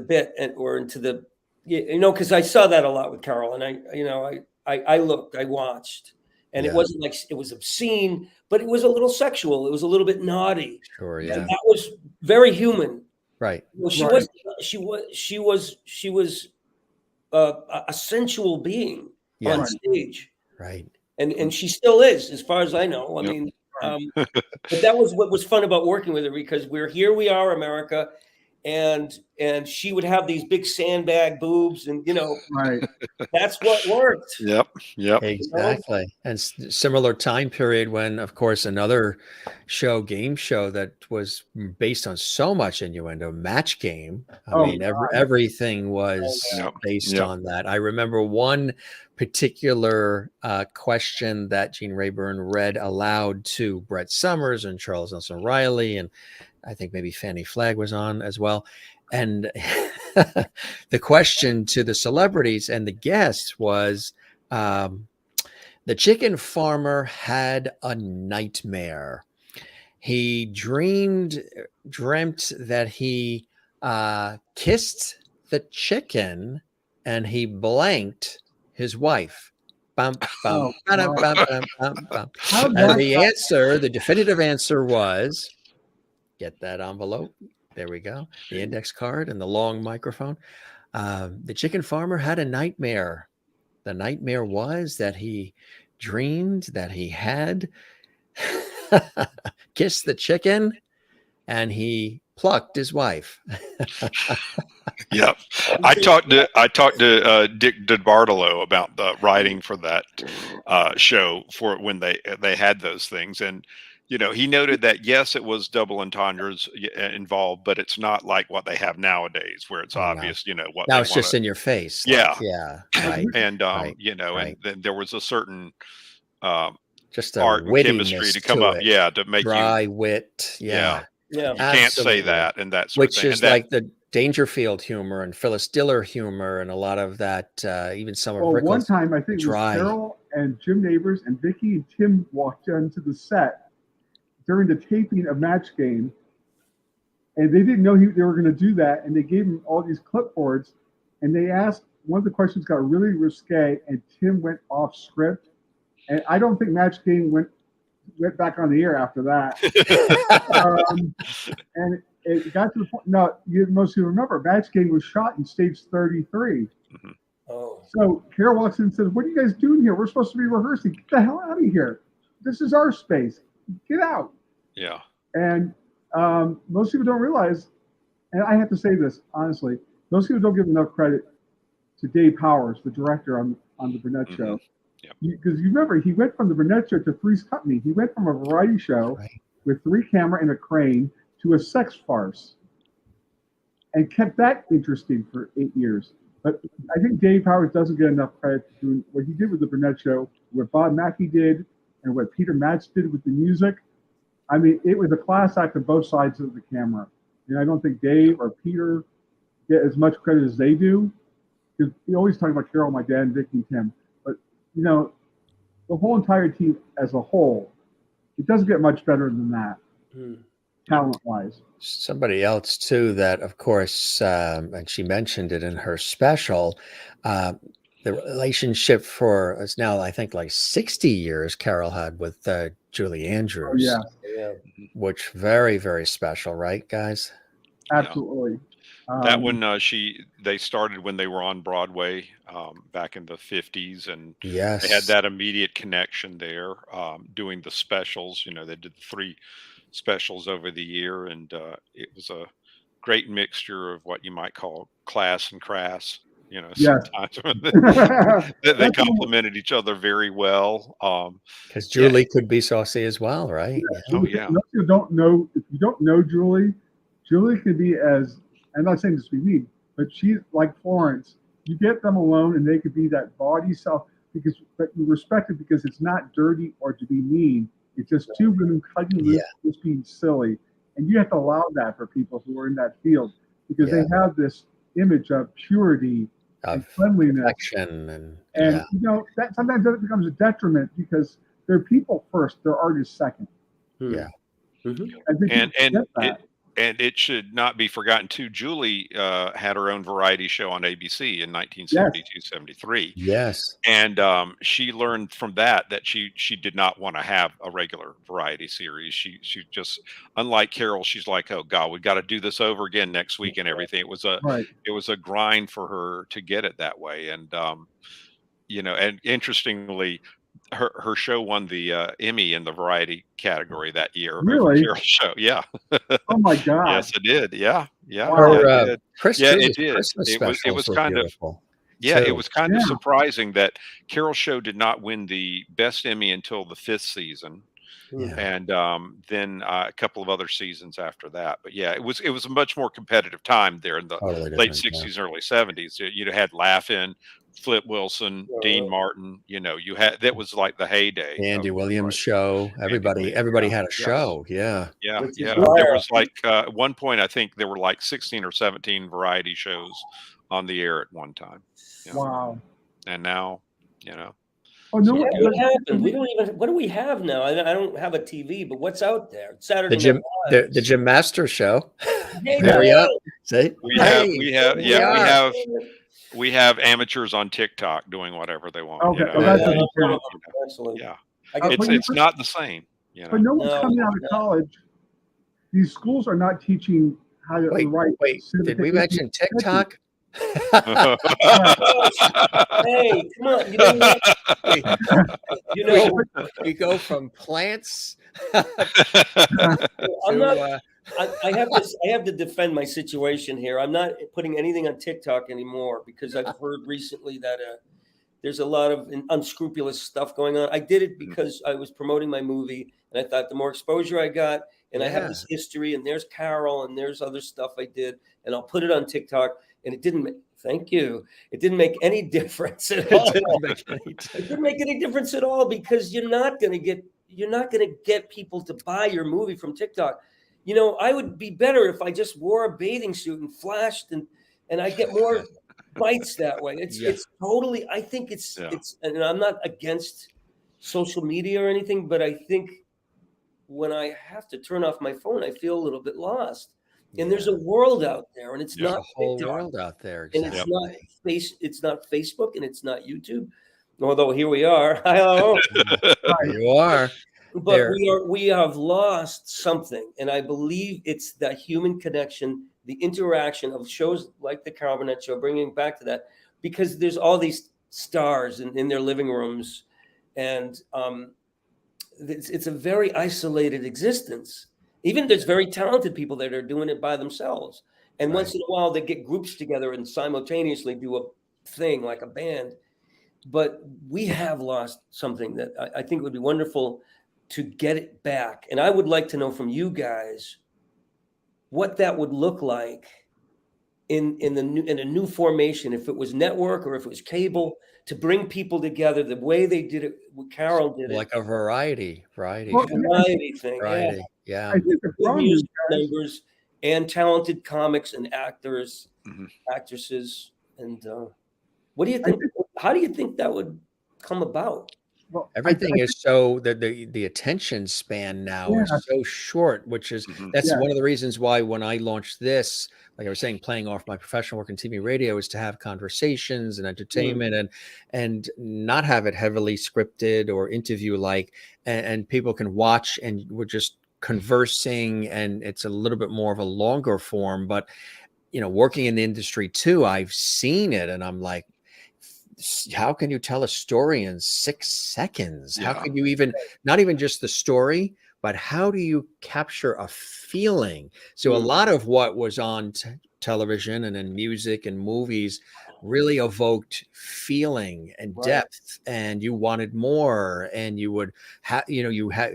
bit or into the, you know, because I saw that a lot with Carol, and I looked, I watched, and it wasn't like it was obscene, but it was a little sexual. It was a little bit naughty. Sure, and that was very human. Right. Well, she was a sensual being on stage, right? And she still is, as far as I know. I mean, but that was what was fun about working with her, because we are America, and she would have these big sandbag boobs, and you know, that's what worked. Yep. Exactly. And similar time period when, of course, another game show that was based on so much innuendo, Match Game. I mean, everything was based on that. I remember one particular question that Gene Rayburn read aloud to Brett Summers and Charles Nelson Riley, and I think maybe Fannie Flagg was on as well. And the question to the celebrities and the guests was, the chicken farmer had a nightmare. He dreamt that he kissed the chicken and he blanked his wife. Bum, bum, ba-dum, bum, bum, bum, bum. And the definitive answer was, get that envelope. There we go. The index card and the long microphone. The chicken farmer had a nightmare. The nightmare was that he dreamed that he had kissed the chicken and he plucked his wife. Yep. I talked to Dick DeBartolo about the writing for that show for when they had those things. And, you know, he noted that, yes, it was double entendres involved, but it's not like what they have nowadays where it's obvious, you know, what now it's just in your face. Yeah. Like, yeah. Right. And, you know, and then there was a certain just art and chemistry to come up. It. Yeah. To make dry wit. Yeah. You can't say that. And that's which is like the Dangerfield humor and Phyllis Diller humor and a lot of that, even some of Rickles. One time I think it was Carol and Jim Neighbors and Vicki and Tim walked onto the set during the taping of Match Game, and they didn't know they were going to do that, and they gave him all these clipboards, and they asked, one of the questions got really risque, and Tim went off script, and I don't think Match Game went back on the air after that. And it got to the point. Now, most people remember, Match Game was shot in stage 33. Mm-hmm. Oh. So Carol walks in and says, "What are you guys doing here? We're supposed to be rehearsing. Get the hell out of here. This is our space. Get out." Yeah. And most people don't realize, and I have to say this honestly, most people don't give enough credit to Dave Powers, the director on the Burnett Show. Because you remember, he went from the Burnett Show to Three's Company. He went from a variety show with 3 camera and a crane to a sex farce, and kept that interesting for 8 years. But I think Dave Powers doesn't get enough credit for doing what he did with the Burnett Show, what Bob Mackie did, and what Peter Matz did with the music. I mean, it was a class act on both sides of the camera. And I don't think Dave or Peter get as much credit as they do. Because we always talk about Carol, my dad, and Vicki and Tim. But, you know, the whole entire team as a whole, it doesn't get much better than that, talent-wise. Somebody else, too, that, of course, and she mentioned it in her special, the relationship for it's now, I think, like 60 years Carol had with Julie Andrews. Oh, yeah. Which very, very special, right, guys? Absolutely. That one, they started when they were on Broadway back in the 50s, and they had Yes. that immediate connection there, doing the specials. You know, they did the 3 specials over the year, and it was a great mixture of what you might call class and crass. You know, Yes. sometimes they That's complemented each other very well. Because Yeah. Julie could be saucy as well, right? Oh, yeah. Most people don't know, if you don't know Julie, Julie can be as, I'm not saying this to be mean, but she's like Florence. You get them alone and they could be that body self, but you respect it because it's not dirty or to be mean. It's just 2 women cutting loose, just being silly. And you have to allow that for people who are in that field, because they have this image of purity and cleanliness. Perfection And you know, that sometimes that becomes a detriment, because they're people first, they're artists second. Yeah. And it should not be forgotten too. Julie had her own variety show on ABC in 1972-73. Yes. And she learned from that she did not want to have a regular variety series. She just, unlike Carol, she's like, oh God, we got to do this over again next week and everything. It was a grind for her to get it that way. And you know, and interestingly, her show won the Emmy in the variety category that year. Really? Carol's show, yeah. Oh my God! Yes, it did. Yeah, yeah. Wow. It did. It did. It was kind of it was kind of surprising that Carol's show did not win the best Emmy until the 5th season. Yeah. And then a couple of other seasons after that. But yeah, it was a much more competitive time there in the late 60s, early 70s. You had Laugh-In, Flip Wilson, Dean Martin. You know, that was like the heyday. Andy Williams show. Everybody had a show. Yeah. Yeah. There was like at one point, I think there were like 16 or 17 variety shows on the air at one time. You know? Wow. And now, you know. Oh no! What happened? We don't even. What do we have now? I don't have a TV, but what's out there? Saturday. The Jim Master show. There we go. See, we have amateurs on TikTok doing whatever they want. Okay, you know? Excellent. Yeah, it's not the same. You know? But no one's coming out of college. These schools are not teaching how to write. Wait, did we mention TikTok? Hey, come on! You know, we go from plants. I'm not. I have to defend my situation here. I'm not putting anything on TikTok anymore, because I've heard recently that there's a lot of unscrupulous stuff going on. I did it because I was promoting my movie, and I thought the more exposure I got, and I have this history, and there's Carol, and there's other stuff I did, and I'll put it on TikTok, and it didn't. Thank you. It didn't make any difference at all. It didn't make any difference at all, because you're not going to get people to buy your movie from TikTok. You know, I would be better if I just wore a bathing suit and flashed, and I get more bites that way. It's totally. I think it's. And I'm not against social media or anything, but I think when I have to turn off my phone, I feel a little bit lost. And there's a world out there, and it's not a whole TikTok, world out there. exactly. And it's not Facebook, and it's not YouTube. Although here we are. You are. But we have lost something, and I believe it's the human connection, the interaction of shows like the Carol Burnett Show, bringing back to that, because there's all these stars in their living rooms, and it's a very isolated existence. Even there's very talented people that are doing it by themselves, and once in a while they get groups together and simultaneously do a thing like a band. But we have lost something that I think would be wonderful to get it back. And I would like to know from you guys what that would look like in a new formation, if it was network or if it was cable, to bring people together the way they did it. Carol did it, like a variety thing. Yeah. I think the problem is, members and talented comics and actors, actresses, and what do you think? How do you think that would come about? Well, everything is so that the attention span now is so short, which is that's one of the reasons why when I launched this, like I was saying, playing off my professional work in TV radio, is to have conversations and entertainment and not have it heavily scripted or interview like, and people can watch and we're just conversing, and it's a little bit more of a longer form. But working in the industry too, I've seen it, and I'm like, how can you tell a story in 6 seconds? How Yeah. can you even, not even just the story, but how do you capture a feeling? So a lot of what was on television and in music and movies really evoked feeling and depth, and you wanted more, and you would have,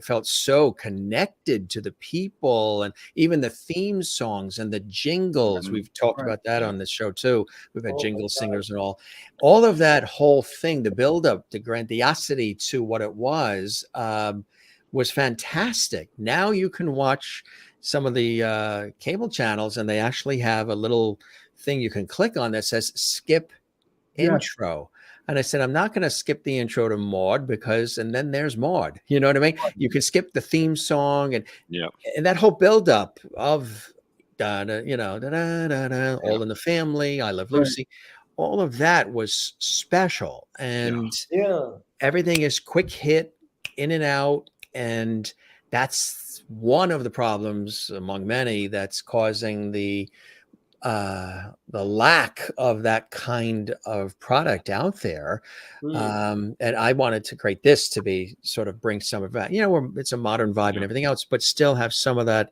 felt so connected to the people, and even the theme songs and the jingles. We've talked about that on this show too. We've had jingle singers and all of that whole thing, the buildup, the grandiosity to what it was fantastic. Now you can watch some of the cable channels, and they actually have a little thing you can click on that says skip intro. And I said, I'm not going to skip the intro to Maud, and then there's Maud. You know what I mean? You can skip the theme song and that whole buildup of All in the Family, I Love Lucy. All of that was special, and everything is quick hit, in and out, and that's one of the problems among many that's causing the lack of that kind of product out there. And I wanted to create this to be sort of bring some of that, it's a modern vibe and everything else, but still have some of that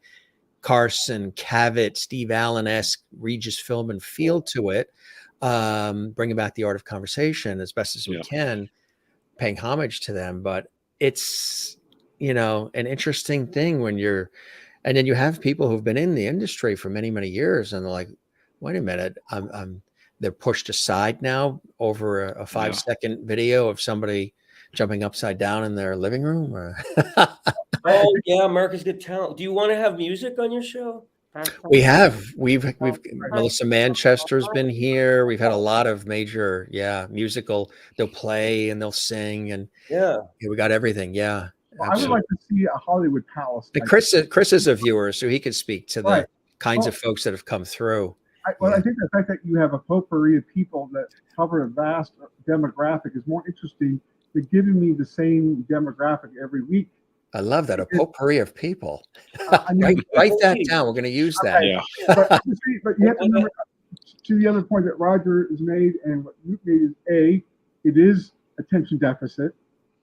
Carson, Cavett, Steve Allen-esque Regis Philbin feel to it. Bringing back the art of conversation as best as we can, paying homage to them. But it's, an interesting thing and then you have people who've been in the industry for many, many years, and they're like, wait a minute, they're pushed aside now over a 5-second video of somebody jumping upside down in their living room. Oh yeah, America's Got Talent. Do you want to have music on your show? We've Melissa Manchester's been here. We've had a lot of major musical. They'll play and they'll sing, and we got everything. Yeah, I would like to see a Hollywood Palace. And Chris is a viewer, so he could speak to the kinds of folks that have come through. I think the fact that you have a potpourri of people that cover a vast demographic is more interesting than giving me the same demographic every week. I love that, a potpourri of people. Write that down. We're going to use that. Yeah. But you have to remember, to the other point that Roger has made and what you made is it is attention deficit,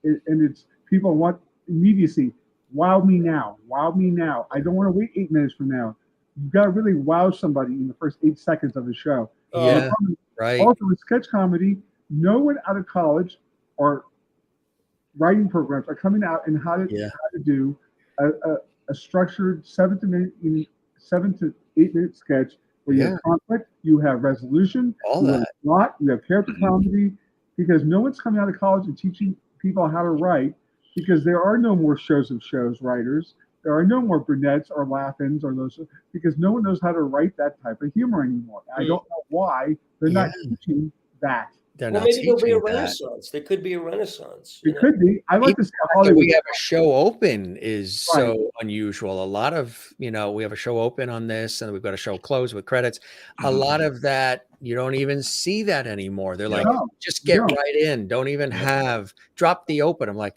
and it's people want immediacy. Wow me now. Wow me now. I don't want to wait 8 minutes from now. You've got to really wow somebody in the first 8 seconds of the show. Right. Also, with sketch comedy, no one out of college or writing programs are coming out and how to do a structured 7 to 8 minute sketch where you have conflict, you have resolution, you have character comedy, because no one's coming out of college and teaching people how to write, because there are no more shows writers. There are no more Burnett's or Laugh-Ins or those, because no one knows how to write that type of humor anymore. I don't know why they're not teaching that. Maybe there'll be a renaissance. There could be a renaissance. It could be. I like to see Hollywood. We have a show open is so unusual. A lot of, we have a show open on this, and we've got a show close with credits. A lot of that, you don't even see that anymore. They're like, just get right in. Don't even drop the open. I'm like,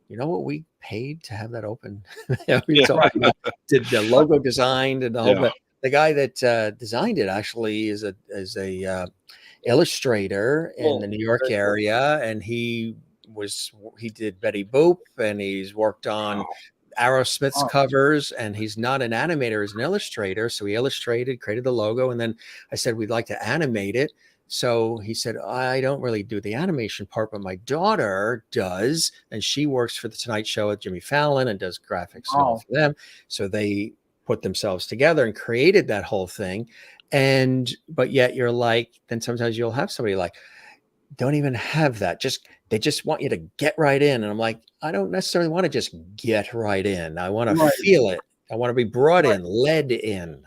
you know what we paid to have that open? Did the logo designed and the whole the guy that designed it actually is a illustrator in the New York area, and he did Betty Boop, and he's worked on Aerosmith's covers, and he's not an animator, he's an illustrator. So he illustrated, created the logo, and then I said we'd like to animate it. So he said, I don't really do the animation part, but my daughter does, and she works for the Tonight Show with Jimmy Fallon and does graphics and all for them. So they put themselves together and created that whole thing. But yet you're like, then sometimes you'll have somebody like, don't even have that. They just want you to get right in. And I'm like, I don't necessarily want to just get right in. I want to feel it. I want to be brought in, led in,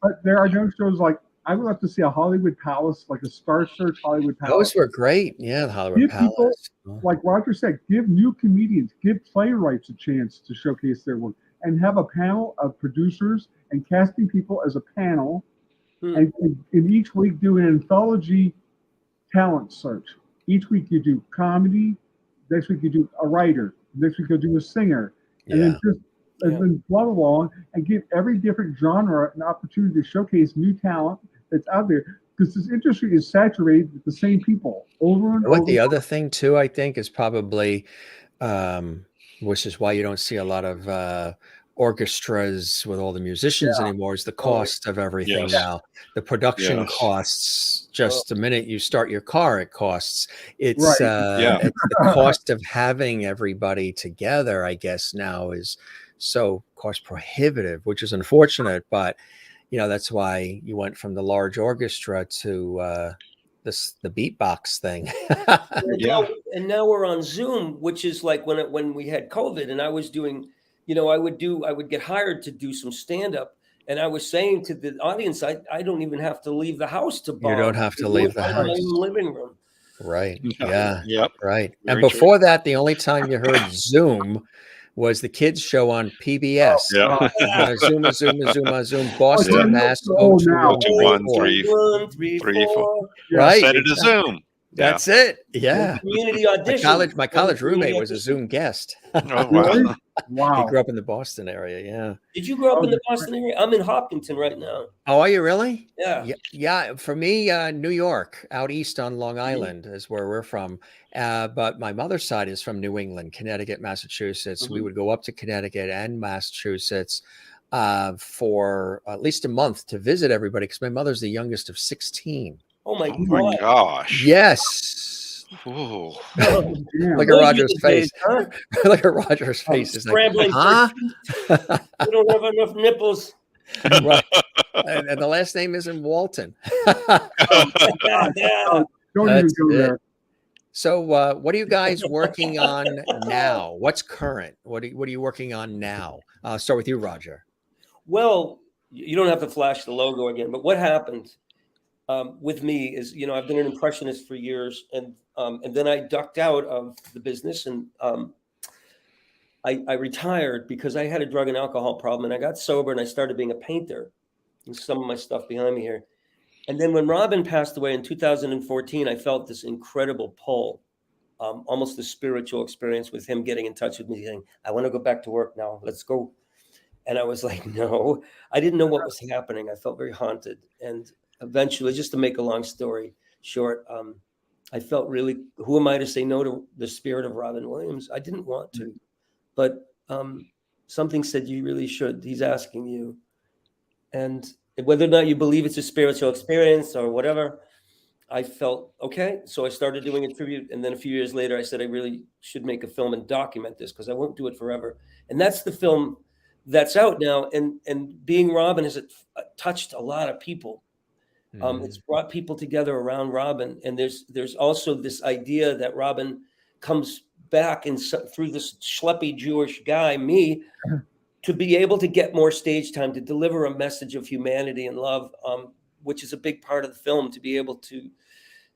But there are no shows like, I would like to see a Hollywood Palace, like a Star Search Hollywood Palace. Those were great. Yeah, the Hollywood Palace. People, like Roger said, give new comedians, give playwrights a chance to showcase their work, and have a panel of producers and casting people as a panel. And each week do an anthology talent search. Each week you do comedy. Next week you do a writer. Next week you'll do a singer. And then just and then plot along and give every different genre an opportunity to showcase new talent that's out there. Because this industry is saturated with the same people over and over. What the other thing too, I think, is probably, which is why you don't see a lot of orchestras with all the musicians anymore, is the cost of everything now. The production costs. Just the minute you start your car, it costs. It's it's the cost of having everybody together, I guess, now is so cost prohibitive, which is unfortunate, but that's why you went from the large orchestra to the beatbox thing. And now we're on Zoom, which is like when we had COVID, and I was doing, I would get hired to do some stand up, and I was saying to the audience, I don't even have to leave the house to bomb. You don't have to leave the house. My own living room. Right. Yeah. Yep. Right. Very And before that, the only time you heard Zoom was the kids show on PBS. Zoom, Boston, Mass. 2-1-3-4. Right. Set it to Zoom. That's it. Yeah. Community audition. My college roommate was a Zoom guest. Oh, wow. Wow. He grew up in the Boston area. Yeah. Did you grow up in the Boston area? I'm in Hopkinton right now. Oh, are you really? Yeah. Yeah. For me, New York, out east on Long Island is where we're from. But my mother's side is from New England, Connecticut, Massachusetts. We would go up to Connecticut and Massachusetts for at least a month to visit everybody, because my mother's the youngest of 16. Oh my gosh. Yes. Ooh. Look at Roger's face. Look at Roger's face. It's like, huh? We don't have enough nipples. Right. And the last name isn't Walton. Don't even go there. So what are you guys working on now? What's current? What are you working on now? I'll start with you, Roger. Well, you don't have to flash the logo again, but what happened with me is, I've been an impressionist for years, and then I ducked out of the business, and I retired because I had a drug and alcohol problem, and I got sober, and I started being a painter. And some of my stuff behind me here. And then when Robin passed away in 2014, I felt this incredible pull, almost a spiritual experience with him getting in touch with me saying, I want to go back to work now. Let's go. And I was like, no, I didn't know what was happening. I felt very haunted. And eventually, just to make a long story short, I felt really, who am I to say no to the spirit of Robin Williams? I didn't want to, but something said, you really should. He's asking you. And whether or not you believe it's a spiritual experience or whatever, I felt, okay. So I started doing a tribute. And then a few years later, I said, I really should make a film and document this, because I won't do it forever. And that's the film that's out now. And Being Robin has touched a lot of people. It's brought people together around Robin. And there's also this idea that Robin comes back through this schleppy Jewish guy, me, to be able to get more stage time, to deliver a message of humanity and love, which is a big part of the film, to be able to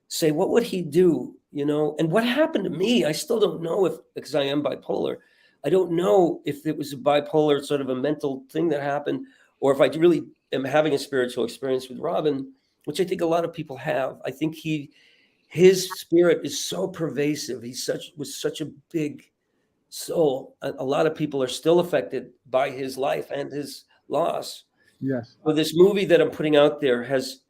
say, what would he do? And what happened to me, I still don't know, because I am bipolar. I don't know if it was a bipolar sort of a mental thing that happened, or if I really am having a spiritual experience with Robin, which I think a lot of people have. I think his spirit is so pervasive. He was such a big soul. A lot of people are still affected by his life and his loss. Yes. So this movie that I'm putting out there has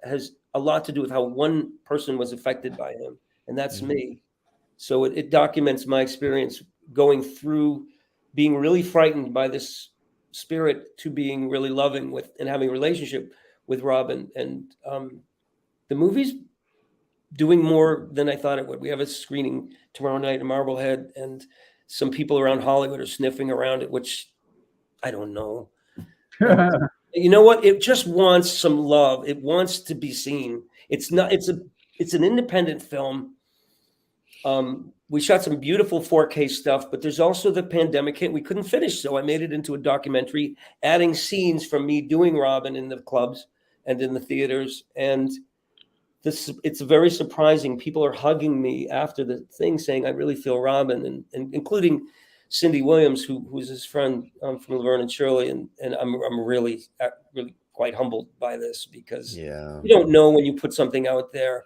a lot to do with how one person was affected by him, and that's me. So it documents my experience going through being really frightened by this spirit to being really loving with and having a relationship with Robin. And the movie's doing more than I thought it would. We have a screening tomorrow night in Marblehead, and some people around Hollywood are sniffing around it, which I don't know. You know what? It just wants some love. It wants to be seen. It's an independent film. We shot some beautiful 4K stuff, but there's also the pandemic hit. We couldn't finish, so I made it into a documentary, adding scenes from me doing Robin in the clubs and in the theaters. And it's very surprising. People are hugging me after the thing, saying, I really feel Robin, and including Cindy Williams, who's his friend from Laverne and Shirley. And I'm really quite humbled by this, because you don't know when you put something out there,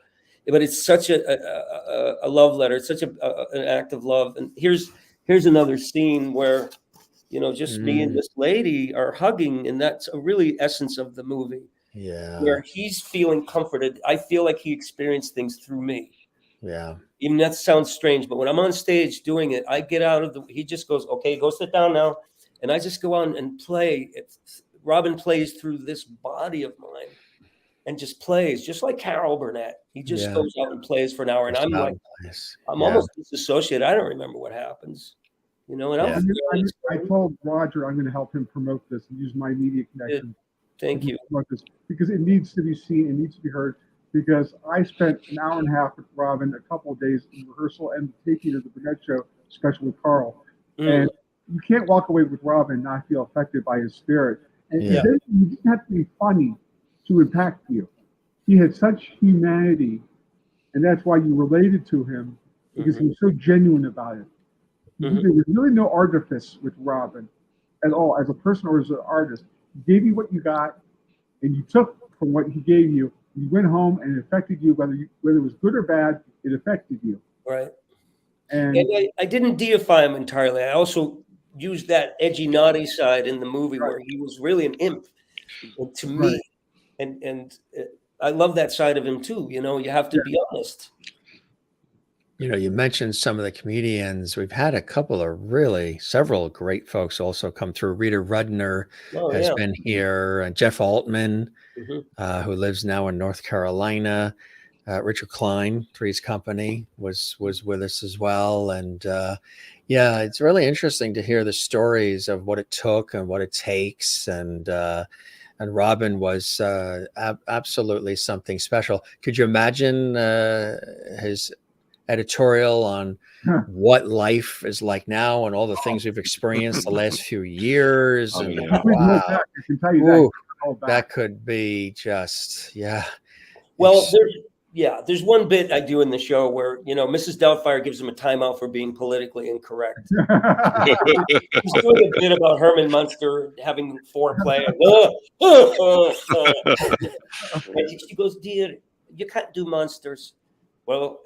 but it's such a love letter. It's such an act of love. And here's another scene where just me and this lady are hugging, and that's a really essence of the movie. Yeah. Where he's feeling comforted. I feel like he experienced things through me. Yeah. Even that sounds strange, but when I'm on stage doing it, I get out of he just goes, okay, go sit down now. And I just go on and play. Robin plays through this body of mine and just plays, just like Carol Burnett. He just goes out and plays for an hour. And I'm like, I'm almost disassociated. I don't remember what happens. And I told Roger I'm going to help him promote this and use my media connection. Thank you. This, because it needs to be seen, it needs to be heard. Because I spent an hour and a half with Robin, a couple of days in rehearsal and taping of the Burnett Show Special with Carl. And you can't walk away with Robin and not feel affected by his spirit. And you didn't have to be funny to impact you. He had such humanity, and that's why you related to him, because he was so genuine about it. There was really no artifice with Robin at all, as a person or as an artist. He gave you what you got, and you took from what he gave you. You went home, and it affected you, whether it was good or bad. It affected you. Right. And I didn't deify him entirely. I also used that edgy, naughty side in the movie where he was really an imp to me, and I love that side of him too. You have to be honest. You mentioned some of the comedians. We've had several great folks also come through. Rita Rudner has been here, and Jeff Altman, who lives now in North Carolina. Richard Klein, Three's Company, was with us as well. And it's really interesting to hear the stories of what it took and what it takes. And Robin was absolutely something special. Could you imagine his editorial on what life is like now and all the things we've experienced the last few years? Wow, I can tell you that could be just Well, there's one bit I do in the show where Mrs. Doubtfire gives him a timeout for being politically incorrect. He's doing a bit about Herman Munster having foreplay, and she goes, "Dear, you can't do monsters." Well,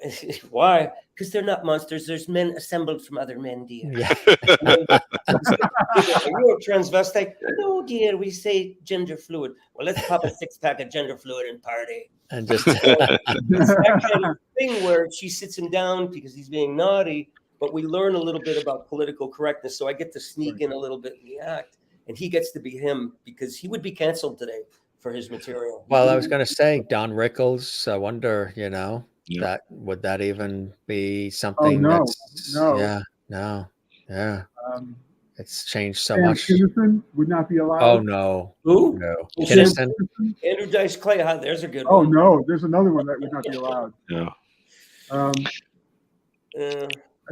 why? Because they're not monsters. There's men assembled from other men, dear. Yeah. Are you a transvestite? No, dear. We say gender fluid. Well, let's pop a 6-pack of gender fluid and party. And just it's that kind of thing where she sits him down because he's being naughty, but we learn a little bit about political correctness. So I get to sneak in a little bit in the act, and he gets to be him because he would be canceled today for his material. Well, I was going to say Don Rickles. I wonder, that would that even be something? No. It's changed so Sam much. Kinison would not be allowed. Oh no. Who? No. Kinison? Andrew Dice Clay. There's a good one. Oh no, there's another one that would not be allowed. Yeah.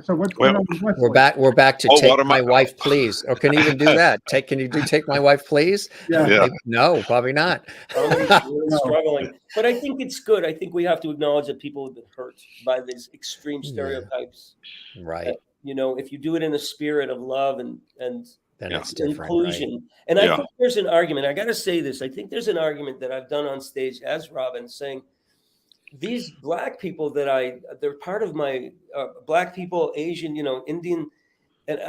So what's going on with Wesley? We're back to Take My Wife, Please. Or can you even do that? Can you do Take My Wife, Please? Yeah. No, probably not. Really struggling. But I think it's good. I think we have to acknowledge that people have been hurt by these extreme stereotypes. Right. If you do it in the spirit of love and then it's different, inclusion. Right? And I think there's an argument. I got to say this. I think there's an argument that I've done on stage as Robin, saying these Black people they're part of my Black people, Asian, Indian, and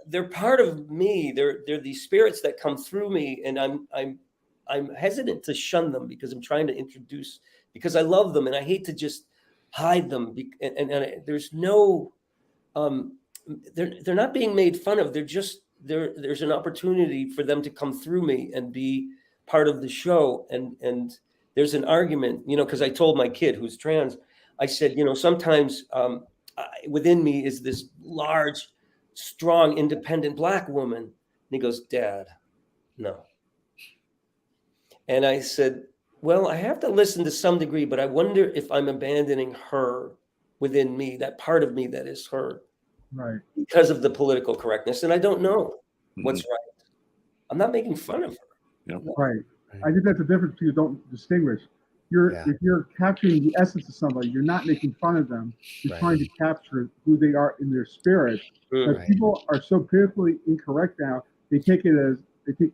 they're part of me. They're these spirits that come through me, and I'm hesitant to shun them because I'm trying to introduce, because I love them and I hate to just hide them. And there's no, they're not being made fun of. They're just there's an opportunity for them to come through me and be part of the show. And there's an argument, because I told my kid who's trans, I said, sometimes within me is this large, strong, independent Black woman. And he goes, Dad, no. And I said, well, I have to listen to some degree, but I wonder if I'm abandoning her within me, that part of me that is her. Right. Because of the political correctness. And I don't know what's right. I'm not making fun of her. Yeah. Right. I think that's the difference. You don't distinguish. If you're capturing the essence of somebody, you're not making fun of them. You're trying to capture who they are in their spirit. But people are so politically incorrect now. They take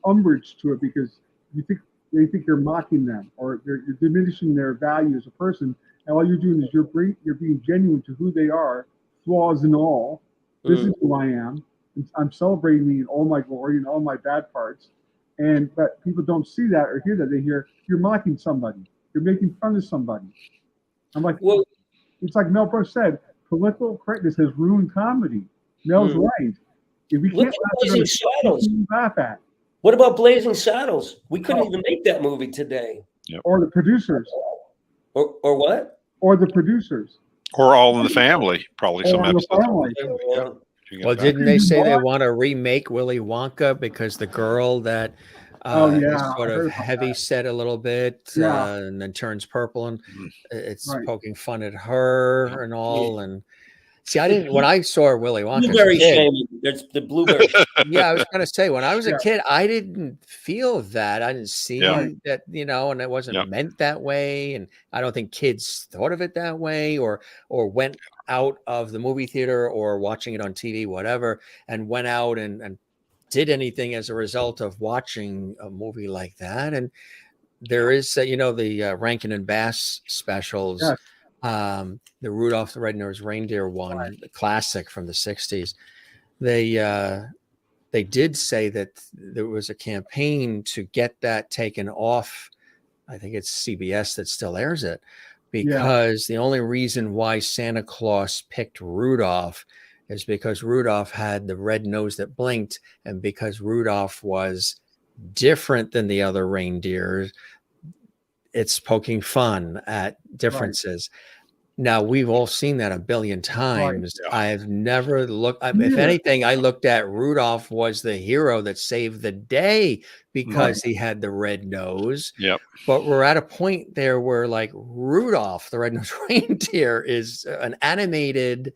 umbrage to it because they think you're mocking them or you're diminishing their value as a person. And all you're doing is you're being genuine to who they are, flaws and all. This is who I am. And I'm celebrating me in all my glory and all my bad parts. But people don't see that or hear that. They hear you're mocking somebody, you're making fun of somebody. I'm like, Well, it's like Mel Brooks said, political correctness has ruined comedy. Mel's right. If we look can't at Blazing Saddles. laugh at, What about Blazing Saddles? We couldn't even make that movie today. or the producers, Or what? or the producers, Or All in the Family, probably some or the episodes. family. Yeah. Well, didn't they say they want to remake Willy Wonka because the girl that is sort I of heard about heavy that. set a little bit and then turns purple, and it's poking fun at her and all. And see, I didn't, when I saw Willy Wonka as a Blueberry kid, shaming. There's the blueberry. yeah, I was going to say, when I was a kid, I didn't feel that. I didn't see that, and it wasn't meant that way. And I don't think kids thought of it that way, or went out of the movie theater or watching it on TV, whatever, and went out and did anything as a result of watching a movie like that. And there is, the Rankin and Bass specials, the Rudolph the Red-Nosed Reindeer one, the classic from the 60s. They did say that there was a campaign to get that taken off. I think it's CBS that still airs it, because the only reason why Santa Claus picked Rudolph is because Rudolph had the red nose that blinked, and because Rudolph was different than the other reindeers, it's poking fun at differences. Now, we've all seen that a billion times. I've never looked, if anything, I looked at Rudolph was the hero that saved the day because he had the red nose. But we're at a point there where, like, Rudolph, the red-nosed reindeer, is an animated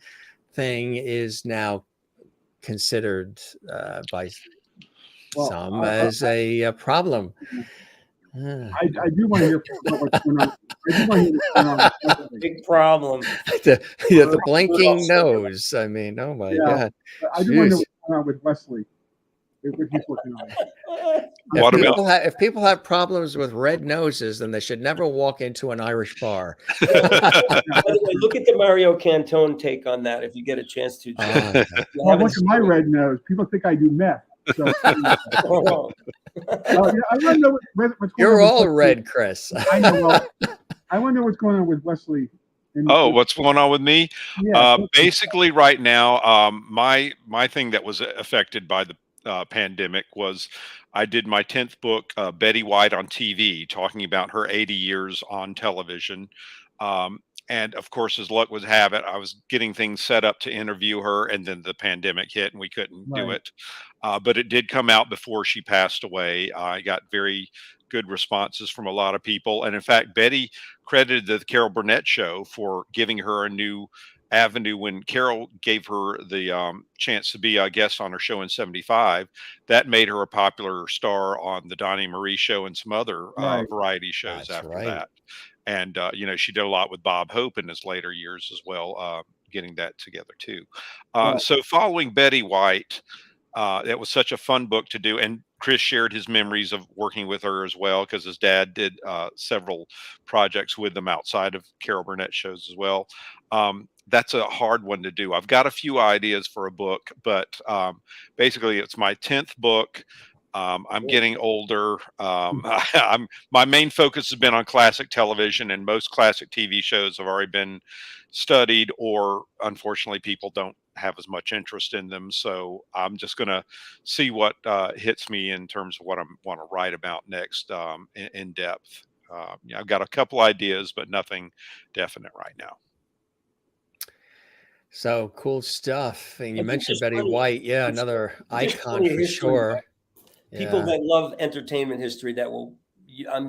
thing, is now considered by some as a problem. I do want to hear what's going on. I do want to hear what's going on. Big problem. the blinking nose. I mean, oh my God. I do want to know what's going on with Wesley. What he's working on. If people have problems with red noses, then they should never walk into an Irish bar. By the way, look at the Mario Cantone take on that if you get a chance to. Well, look at my red nose. People think I do meth. So, I want to know what's going You're on all red, Chris. I know. Well, I want to know what's going on with Wesley. What's going on with me? Basically, right now, my thing that was affected by the pandemic was I did my 10th book, Betty White on TV, talking about her 80 years on television. And of course, as luck would have it, I was getting things set up to interview her, and then the pandemic hit and we couldn't do it. But it did come out before she passed away. I got very good responses from a lot of people. And in fact, Betty credited the Carol Burnett Show for giving her a new avenue. When Carol gave her the chance to be a guest on her show in 75, that made her a popular star on the Doney Marie Show and some other variety shows after that. And, she did a lot with Bob Hope in his later years as well, getting that together too. So following Betty White, it was such a fun book to do. And Chris shared his memories of working with her as well, because his dad did several projects with them outside of Carol Burnett shows as well. That's a hard one to do. I've got a few ideas for a book, but basically it's my 10th book. I'm getting older. My main focus has been on classic television, and most classic TV shows have already been studied, or unfortunately people don't have as much interest in them. So I'm just going to see what hits me in terms of what I want to write about next in depth. I've got a couple ideas, but nothing definite right now. So cool stuff. And you mentioned Betty White. Yeah, another icon for sure. People that love entertainment history, that will,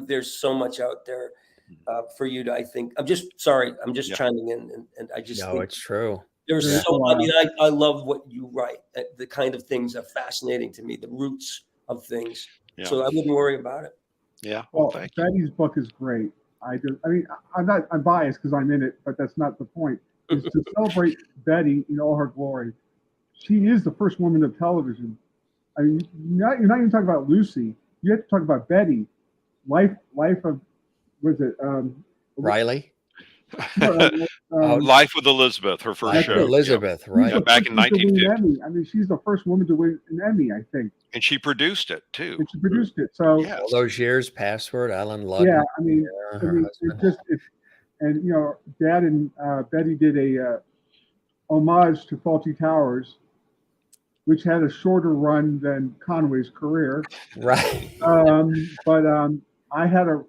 there's so much out there for you to, I think. I'm just chiming in, and I just think it's true. There's I love what you write. The kind of things are fascinating to me, the roots of things. So I wouldn't worry about it. Yeah. Well, Betty's book is great. I'm biased because I'm in it, but that's not the point. Is to celebrate Betty in all her glory. She is the first woman of television. I mean, you're not even talking about Lucy. You have to talk about Betty. Life of, was it Riley? Life with Elizabeth, her first Life show. with Yeah. Elizabeth, right? She's the Back first in one to win an 1950. Emmy. I mean, she's the first woman to win an Emmy, I think, And she produced it too. and she produced it. So Yes. All those years, Password, Alan Ludden. yeah, I mean, her it husband. just and you know, Dad and Betty did a homage to Faulty Towers, which had a shorter run than Conway's career. Right. But I had a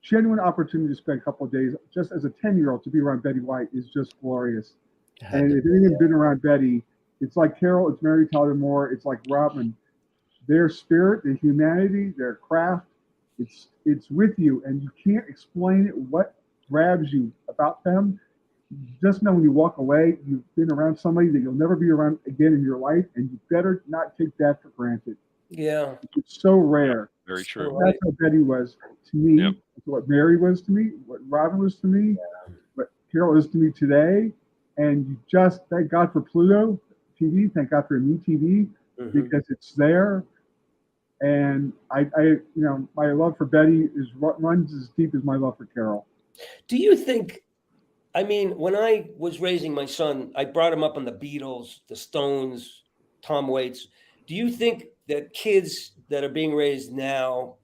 genuine opportunity to spend a couple of days just as a 10-year-old to be around Betty White is just glorious. And if anyone's been around Betty, it's like Carol, it's Mary Tyler Moore, it's like Robin. Their spirit, their humanity, their craft, it's with you, and you can't explain it. What grabs you about them? Just know when you walk away, you've been around somebody that you'll never be around again in your life, and you better not take that for granted. Yeah. It's so rare. Very true. Right. That's how Betty was to me. Yep. That's what Mary was to me, what Robin was to me, what Carol is to me today. And you just thank God for Pluto TV, thank God for MeTV, because it's there. And I, you know, my love for Betty runs as deep as my love for Carol. Do you think, I mean, when I was raising my son, I brought him up on the Beatles, the Stones, Tom Waits. Do you think that kids that are being raised now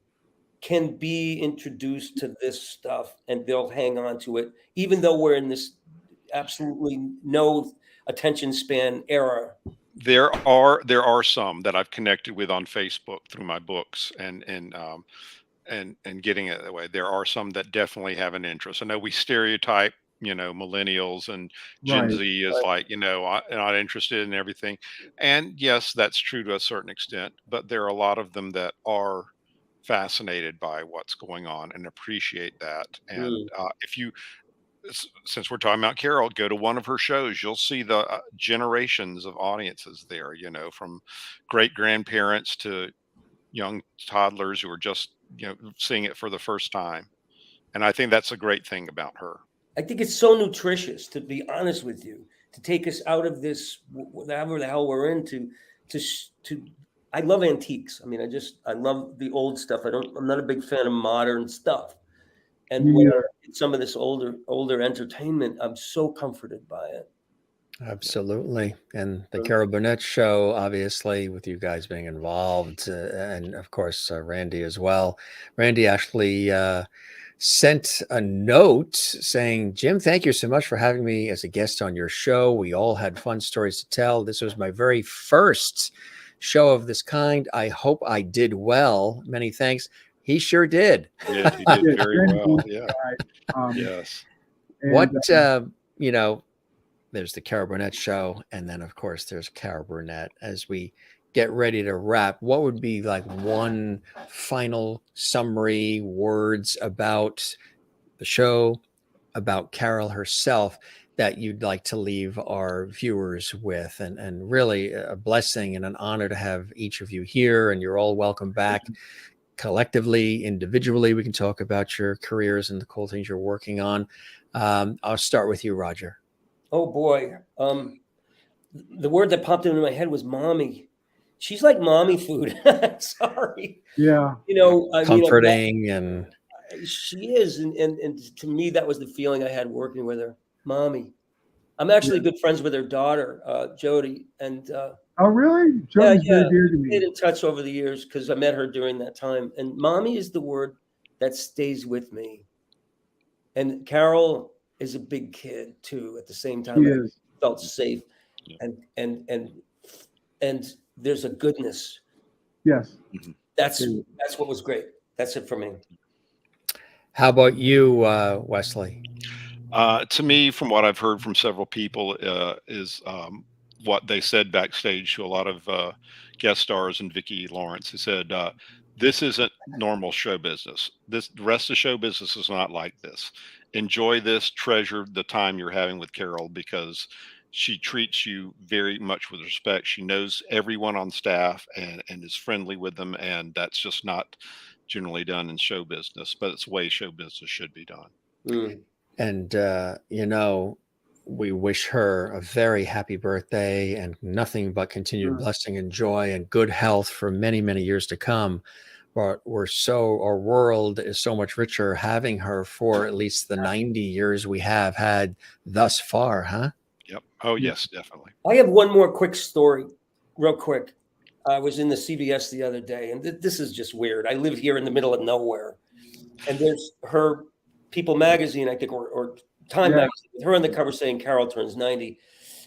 can be introduced to this stuff and they'll hang on to it, even though we're in this absolutely no attention span era? There are some that I've connected with on Facebook through my books and getting it that way. There are some that definitely have an interest. I know we stereotype, you know, millennials and Gen Right. Z is like, you know, not interested in everything. And yes, that's true to a certain extent, but there are a lot of them that are fascinated by what's going on and appreciate that. And if you, since we're talking about Carol, go to one of her shows, you'll see the generations of audiences there, you know, from great grandparents to young toddlers who are just, you know, seeing it for the first time. And I think that's a great thing about her. I think it's so nutritious, to be honest with you, to take us out of this, whatever the hell we're into, to I love antiques. I mean, I love the old stuff. I'm not a big fan of modern stuff. And when some of this older entertainment, I'm so comforted by it. Absolutely. And the Carol Burnett Show, obviously, with you guys being involved, and of course, Randy as well. Randy actually sent a note saying, Jim, thank you so much for having me as a guest on your show. We all had fun stories to tell. This was my very first show of this kind. I hope I did well. Many thanks. He sure did. Yeah, he did very well. Yeah. Yes. What, you know, there's the Carol Burnett Show. And then, of course, there's Carol Burnett. As we get ready to wrap, what would be like one final summary words about the show, about Carol herself, that you'd like to leave our viewers with? And really a blessing and an honor to have each of you here. And you're all welcome back. Collectively, individually, we can talk about your careers and the cool things you're working on. I'll start with you, Roger. Oh boy. The word that popped into my head was mommy. She's like mommy food. Sorry. Yeah. You know, Comforting and she is. And to me, that was the feeling I had working with her. Mommy. I'm actually good friends with her daughter, Jody. And oh, really? Jody's very dear to we me. stayed in touch over the years because I met her during that time. And mommy is the word that stays with me. And Carol is a big kid too. At the same time, She I is. felt safe, and there's a goodness. Yes. That's what was great. That's it for me. how about you, Wesley? To me, from what I've heard from several people, is what they said backstage to a lot of guest stars and Vicki Lawrence. They said, this isn't normal show business. The rest of show business is not like this. Enjoy this, treasure the time you're having with Carol, because she treats you very much with respect. She knows everyone on staff and is friendly with them. And that's just not generally done in show business, but it's the way show business should be done. And, you know, we wish her a very happy birthday and nothing but continued blessing and joy and good health for many, many years to come. but our world is so much richer having her for at least the 90 years we have had thus far, huh? Yep. Oh, yes, definitely. I have one more quick story, real quick. I was in the CBS the other day, and this is just weird. I live here in the middle of nowhere, and there's her People magazine, I think, or Time magazine, with her on the cover saying Carol turns 90.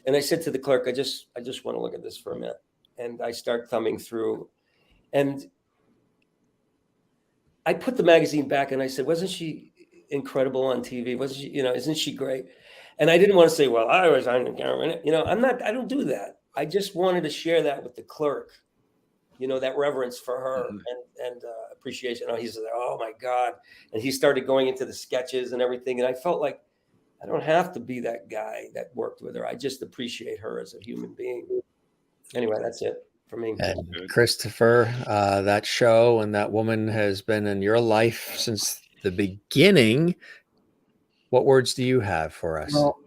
And I said to the clerk, I just want to look at this for a minute. And I start thumbing through, and I put the magazine back, and I said, wasn't she incredible on TV? Wasn't she, isn't she great? And I didn't want to say, well, I was on the camera. I don't do that. I just wanted to share that with the clerk, that reverence for her and appreciation. He said, oh my God. And he started going into the sketches and everything. And I felt like I don't have to be that guy that worked with her. I just appreciate her as a human being. Anyway, that's it for me. And Christopher, that show and that woman has been in your life since the beginning. What words do you have for us? Well,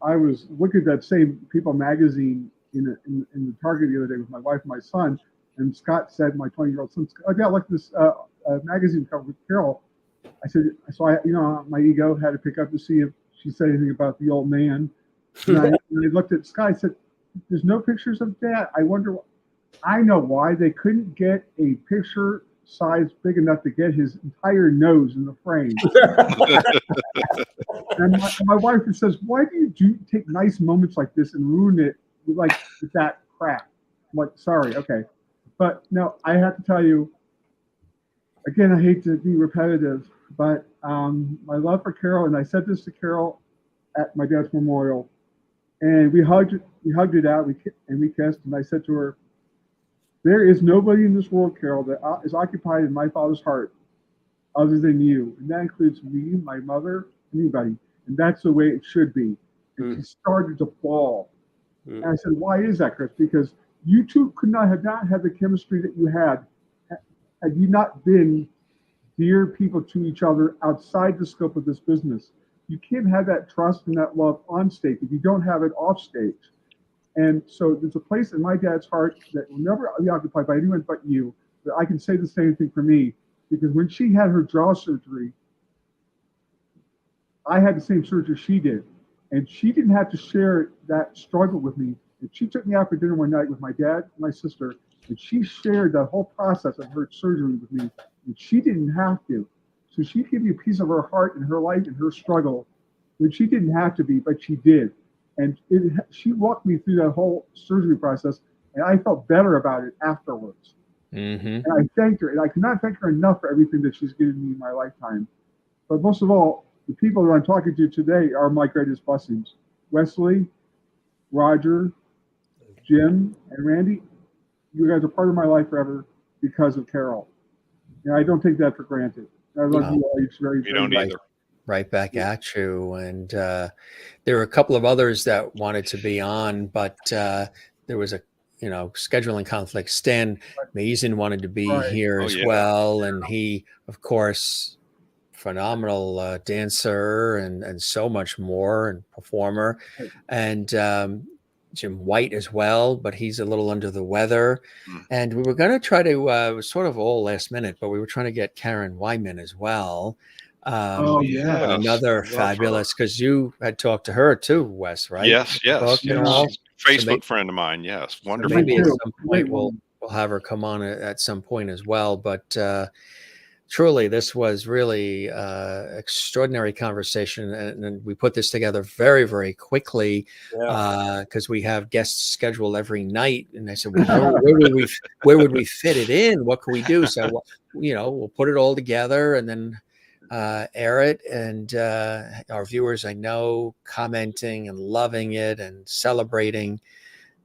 I was looking at that same People magazine in the Target the other day with my wife and my son, and Scott said, my 20-year-old son, oh yeah, look at this magazine cover with Carol. I said, so my ego had to pick up to see if she said anything about the old man. And I looked at Scott. I said, there's no pictures of Dad. I wonder. I know why they couldn't get a picture size big enough to get his entire nose in the frame. And my wife says, why do you take nice moments like this and ruin it with that crap? I'm like, sorry, okay. But no, I have to tell you, again, I hate to be repetitive, but my love for Carol, and I said this to Carol at my dad's memorial, and we hugged it out, and we kissed, and I said to her, there is nobody in this world, Carol, that is occupied in my father's heart other than you. And that includes me, my mother, anybody. And that's the way it should be. And she started to bawl. And I said, why is that, Chris? Because you two could not have the chemistry that you had you not been dear people to each other outside the scope of this business. You can't have that trust and that love on stage if you don't have it off stage. And so there's a place in my dad's heart that will never be occupied by anyone but you. That I can say the same thing for me, because when she had her jaw surgery, I had the same surgery she did, and she didn't have to share that struggle with me. And she took me out for dinner one night with my dad and my sister, and she shared that whole process of her surgery with me, and she didn't have to. So she gave me a piece of her heart and her life and her struggle when she didn't have to be, but she did. And she walked me through that whole surgery process, and I felt better about it afterwards. And I thanked her, and I cannot thank her enough for everything that she's given me in my lifetime. But most of all, the people that I'm talking to today are my greatest blessings. Wesley, Roger, Jim, and Randy, you guys are part of my life forever because of Carol. And I don't take that for granted. I love you all. It's very, you don't either. Right back at you. And there were a couple of others that wanted to be on, but there was a scheduling conflict. Stan Mason wanted to be here as well, and he, of course, phenomenal dancer and so much more, and performer, and Jim White as well, but he's a little under the weather. And we were going to try to, it was sort of all last minute, but we were trying to get Karen Wyman as well. Another fabulous, because you had talked to her too, Wes, right? Yes. Facebook friend of mine. Yes, wonderful. So maybe at some point we'll have her come on at some point as well. But truly, this was really extraordinary conversation, and we put this together very, very quickly because we have guests scheduled every night. And I said, well, where would we fit it in? What can we do? So we'll put it all together and then air it, and our viewers, I know, commenting and loving it and celebrating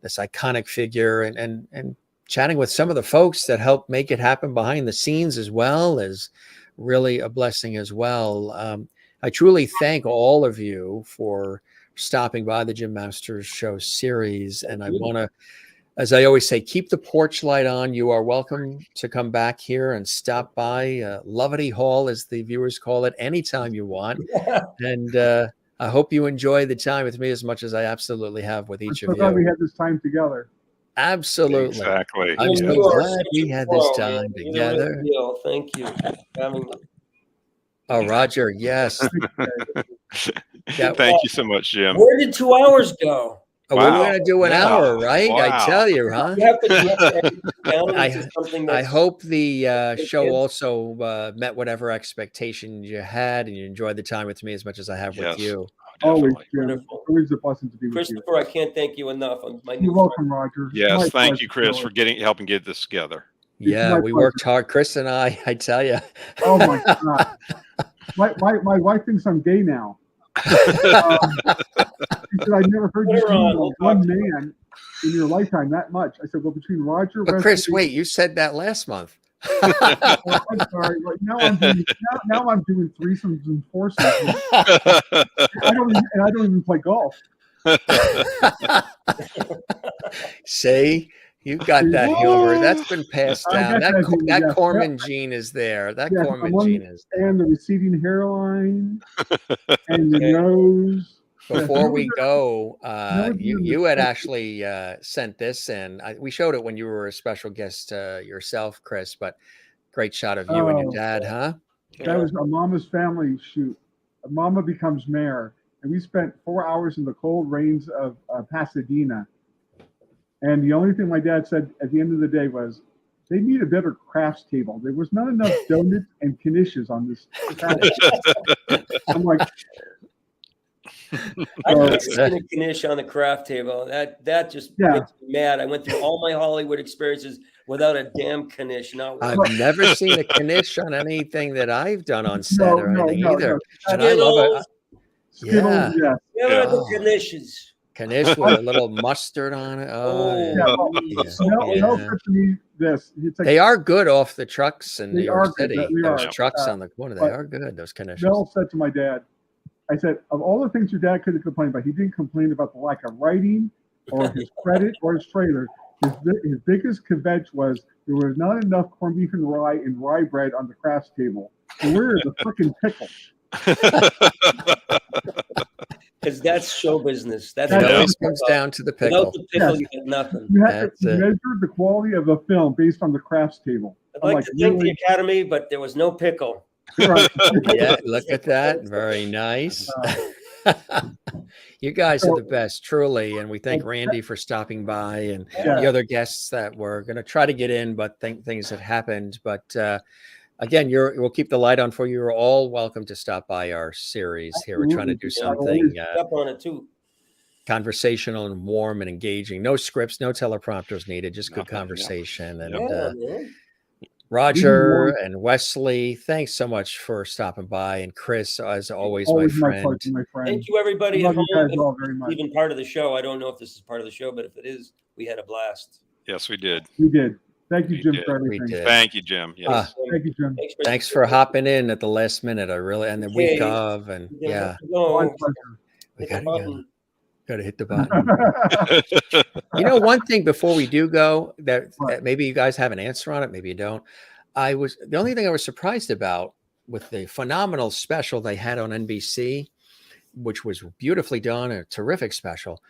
this iconic figure, and chatting with some of the folks that helped make it happen behind the scenes as well is really a blessing as well. I truly thank all of you for stopping by the Jim Masters Show series, and I want to, as I always say, keep the porch light on. You are welcome to come back here and stop by Lovety Hall, as the viewers call it, anytime you want. And I hope you enjoy the time with me as much as I absolutely have with each of you. I'm so glad we had this time together. Absolutely. Exactly. I'm Jim, so you are glad such we a had this pro, man. time You're the real together. deal. Thank you for having me. Oh, Roger, yes. That- Thank you so much, Jim. Where did 2 hours go? Oh, well, we're Wow. going to do an Yeah. hour, right? I Wow. tell you, huh? You have to edit this down into something I that's hope the show good. also met whatever expectations you had, and you enjoyed the time with me as much as I have Yes. with you. Always, Definitely. Jim. Wonderful. Always a blessing to be with you. Christopher, I can't thank you enough. My new You're welcome, Roger. Yes. My Thank pleasure, you, Chris, Philip. for helping get this together. Yeah, my we pleasure. worked hard. Chris and I tell you. Oh my God. My wife thinks I'm gay now. She said, I never heard Put you her on. do We'll one talk to her. man in your lifetime that much. I said, well, between Roger, But Chris, Wesley- wait, you said that last month. I'm sorry. Like, now I'm doing threesomes and foursomes. I don't even play golf. See, you got that humor. That's been passed I down. got that humor, That yes. Korman gene is there. That Yes, Korman among- gene is there. And the receding hairline and the Okay. nose. Before Yes, we go, no, you had actually sent this in. We showed it when you were a special guest yourself, Chris, but great shot of you and your Oh. dad, huh? That was a Mama's Family shoot. Mama becomes mayor, and we spent 4 hours in the cold rains of Pasadena. And the only thing my dad said at the end of the day was, they need a better crafts table. There was not enough donuts and knishes on this crafts table. I'm like, I So- never seen a Knish on the craft table. That just Yeah. makes me mad. I went through all my Hollywood experiences without a damn Knish. Not one. I've never seen a Knish on anything that I've done on set or anything either. no. And I love it. Skittles, Yeah. yes. Never Yeah. had the Knishes. Knish with a little mustard on it. Oh, Oh, yeah. well, Yeah. so Mel good. Mel said to me this. It's like, They are good off the trucks in New They York are good. City. They Those are. trucks on the corner, they but are good. Those Knishes. Mel said to my dad, I said, of all the things your dad could have complained about, he didn't complain about the lack of writing or his credit or his trailer. His biggest kvetch was there was not enough corned beef and rye bread on the crafts table. So where are the freaking pickles? Because that's show business. That's It Yeah. always comes down to the pickle. Without the pickle, Yes. you get nothing. You have That's to it. measure the quality of a film based on the crafts table. I'd I'm like to thank the really? Academy, but there was no pickle. Right. Yeah, look at that. Very nice. You guys are the best, truly. And we thank Randy for stopping by and Yeah. the other guests that were going to try to get in, but things have happened. But again, we'll keep the light on for you. You're all welcome to stop by our series here. We're trying to do something Up on it too. conversational and warm and engaging. No scripts, no teleprompters needed, just good Nothing, yeah. conversation. And Yeah, man. Roger and Wesley, thanks so much for stopping by. And Chris, as always, my Always my friend. pleasure, my friend. Thank you, everybody I at love home. you guys all very much. Even part of the show. I don't know if this is part of the show, but if it is, we had a blast. Yes, we did. We did. Thank you, We Jim, did. for We everything. did. Thank you, Jim. Yes. Thank you, Jim. Thanks for hopping in at the last minute. I really, and the week Okay. of, and yeah, My Go. pleasure. we Hit the gotta go. button. Got to hit the button. You know, one thing before we do go that maybe you guys have an answer on it, maybe you don't. The only thing I was surprised about with the phenomenal special they had on NBC, which was beautifully done, a terrific special,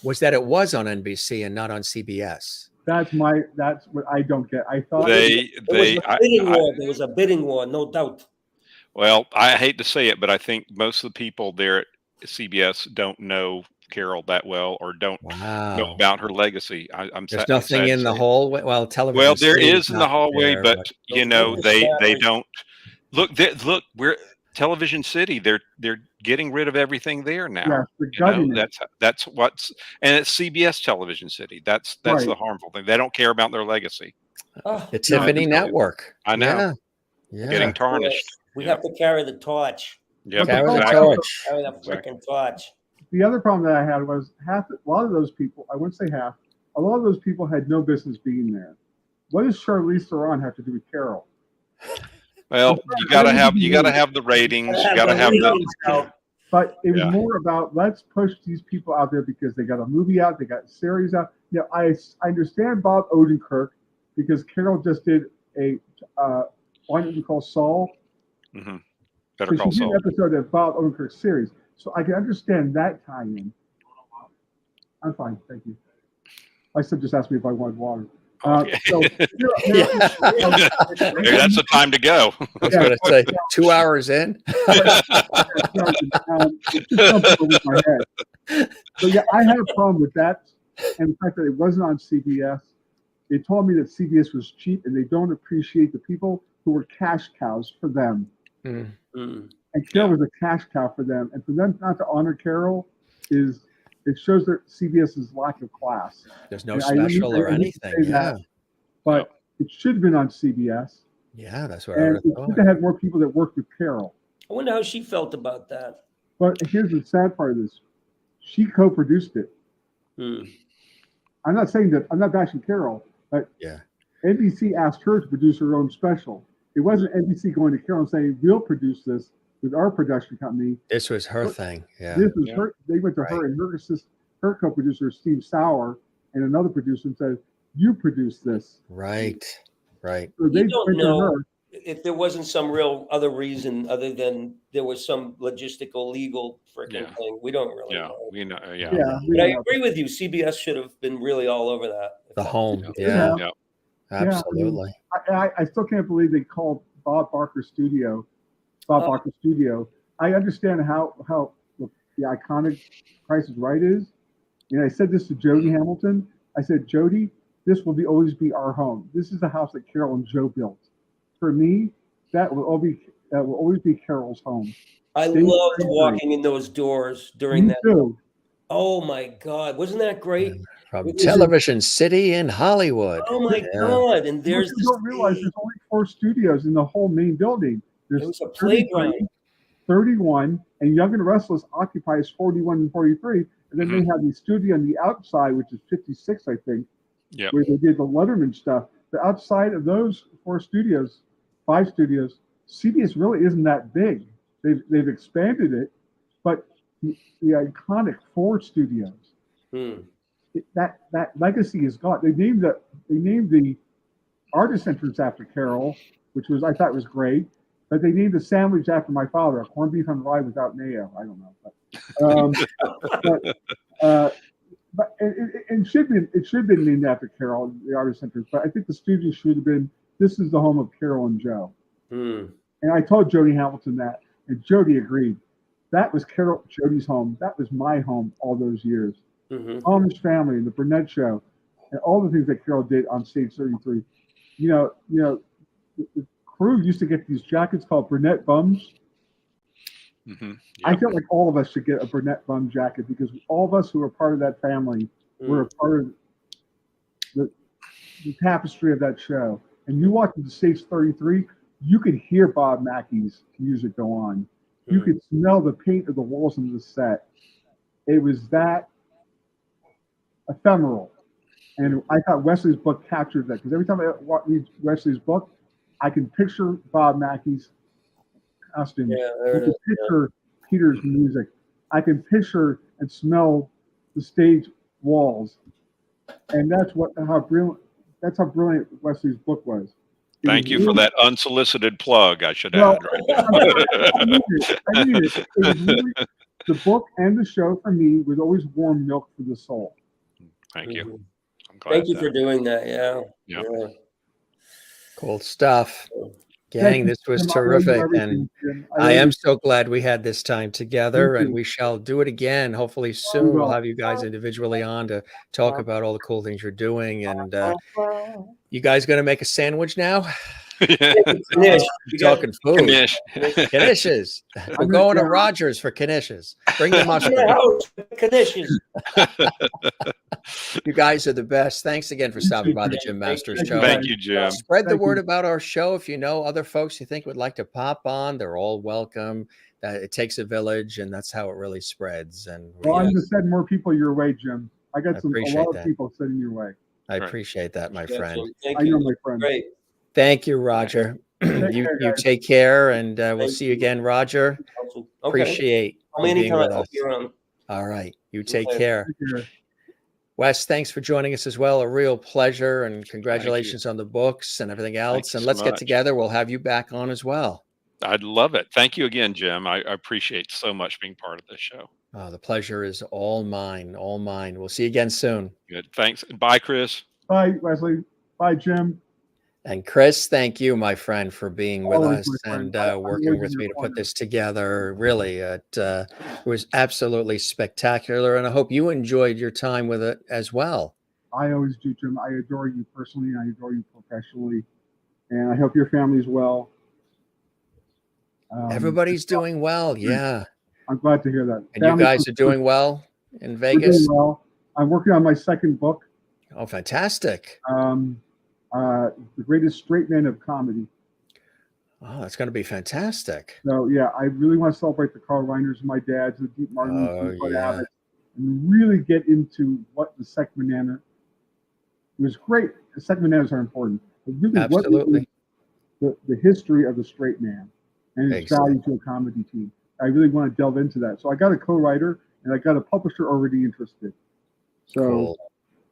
was that it was on NBC and not on CBS. That's what I don't get. I thought There was a bidding war, no doubt. Well, I hate to say it, but I think most of the people there at CBS don't know Carol that well or don't know about her legacy. There's nothing in the hallway. Well, television. Well, there is in the hallway, there, but you know they don't look. We're Television City. They're getting rid of everything there now. That's what's, and it's CBS Television City. That's the harmful thing. They don't care about their legacy. The Tiffany Network. I know. Yeah. Getting tarnished. We have to carry the torch. Yeah, carry the torch. Carry the freaking torch. The other problem that I had was a lot of those people, I wouldn't say half, a lot of those people had no business being there. What does Charlize Theron have to do with Carol? Well, you gotta have the ratings. You gotta have the. But it was more about let's push these people out there because they got a movie out, they got a series out. You know, I understand Bob Odenkirk because Carol just did a Why Don't You Call Saul? Mm-hmm. Better Call She did Saul. an episode of Bob Odenkirk's series, so I can understand that tie-in. I'm fine, thank you. I said, just ask me if I wanted water. Okay. So Yeah. Maybe that's the time to go. I was going to say 2 hours in. It's just something over my head. So yeah, I had a problem with that, and the fact that it wasn't on CBS. They told me that CBS was cheap, and they don't appreciate the people who were cash cows for them. Mm. And Carol was a cash cow for them, and for them not to honor Carol it shows that CBS's lack of class. There's no And special or I need to anything. say Yeah. that, but it should have been on CBS, Yeah, that's what I and would it have should thought. have had more people that worked with Carol. I wonder how she felt about that. But here's the sad part of this: she co-produced it. Hmm. I'm not saying that I'm not bashing Carol, but Yeah. NBC asked her to produce her own special. It wasn't NBC going to Carol and saying, "We'll produce this with our production company." This was her thing. Yeah. This was her. They went to her Right. and her co-producer Steve Sauer and another producer and said, "You produce this." Right. Right. So they You don't went to know her. if there wasn't some real other reason other than there was some logistical, legal freaking Yeah. thing. We don't really Yeah, know. we know. Yeah, Yeah. we But I don't know. agree with you. CBS should have been really all over that. The home. Yeah. Yeah. Yeah. Absolutely. I still can't believe they called Bob Barker Studio. I understand how the iconic Price is Right is. And I said this to Jody Hamilton. I said, Jody, this will always be our home. This is the house that Carol and Joe built. For me, that will always be Carol's home. I They- loved they- walking in those doors during Me that. too. Oh my God. Wasn't that great? From It was Television City in Hollywood. Oh my Yeah. God. And What there's you this don't realize stage. there's only 4 studios in the whole main building. There's It was a 33, playground. 31, and Young and Restless occupies 41 and 43. And then they have the studio on the outside, which is 56, I think, Yep. where they did the Letterman stuff. But outside of those 5 studios, CBS really isn't that big. They've expanded it, but the iconic 4 studios, Hmm. that legacy is gone. They named the artist entrance after Carol, which I thought was great. But they named the sandwich after my father, a corned beef on rye without mayo. I don't know, but it should have been named after Carol, the artist entrance. But I think the studio should have been. This is the home of Carol and Joe. Hmm. And I told Jody Hamilton that, and Jody agreed. That was Jody's home. That was my home all those years. Hmm. Amish Family and the Burnett Show, and all the things that Carol did on Stage 33. The crew used to get these jackets called Burnett Bums. Mm-hmm. I feel like all of us should get a Burnett Bum jacket because all of us who are part of that family were a part of the tapestry of that show. And you walked into Stage 33, you could hear Bob Mackey's music go on. You could smell the paint of the walls in the set. It was that ephemeral. And I thought Wesley's book captured that because every time I read Wesley's book, I can picture Bob Mackey's costume. Yeah, I there it can is. picture Peter's music. I can picture and smell the stage walls. And that's how brilliant Wesley's book was. Thank you for that unsolicited plug, I should Well, add. Right? I need it. It was really, the book and the show for me was always warm milk for the soul. Thank you. Mhm. I'm glad Thank you that- for doing that. Yeah. Yeah. Cool stuff. Thank Gang, you, this was Jim. I owe you terrific. everything, And Jim. I owe am you. so glad we had this time together, Me and too. we shall do it again. Hopefully soon we'll will. have you guys individually on to talk about all the cool things you're doing. And you guys going to make a sandwich now? Knish. You got- Talking food. Knish. Knishes. We're going to Rogers for knishes. Bring the In the mustard. house, Knishes. You guys are the best. Thanks again for stopping by the Jim Masters Thank you. Show. Thank you, Jim. Spread the Thank word you. about our show. If you know other folks you think would like to pop on, they're all welcome. It takes a village, and that's how it really spreads. And Well, I'm going to send more people your way, Jim. I got a appreciate lot of that. people sending your way. I Right. appreciate that, my Yeah, friend. Jim, Thank I know you. my friend. Great. Thank you, Roger. Take you care, you guys. take care, and we'll Thank see you you. again, Roger. Okay. Appreciate Call me you being anytime. with I'll us. be around. All right. You take Okay. care. Take care. Wes, thanks for joining us as well. A real pleasure, and congratulations on the books and everything else. you And so let's get much. together. We'll have you back on as well. I'd love it. Thank you again, Jim. I appreciate so much being part of this show. The pleasure is all mine, all mine. We'll see you again soon. Good. Thanks. Bye, Chris. Bye, Wesley. Bye, Jim. And Chris, thank you, my friend, for being with Always, us my friend. and I'm working always with in me your to put corner. this together. Really, it was absolutely spectacular. And I hope you enjoyed your time with it as well. I always do, Jim. I adore you personally, and I adore you professionally, and I hope your family's well. Everybody's doing well. Yeah. I'm glad to hear that. And you guys are doing well in Vegas? We're doing well. I'm working on my second book, Oh, fantastic. The Greatest Straight Man of Comedy. Oh, that's going to be fantastic. So, yeah, I really want to celebrate the Carl Reiners and my dads, the Deep Martin, Oh, Bud yeah. Abbott, and really get into what the second banana. It was great. The second bananas are important. But really, Absolutely. what is the history of the straight man and its Exactly. value to a comedy team. I really want to delve into that. So I got a co-writer and I got a publisher already interested. So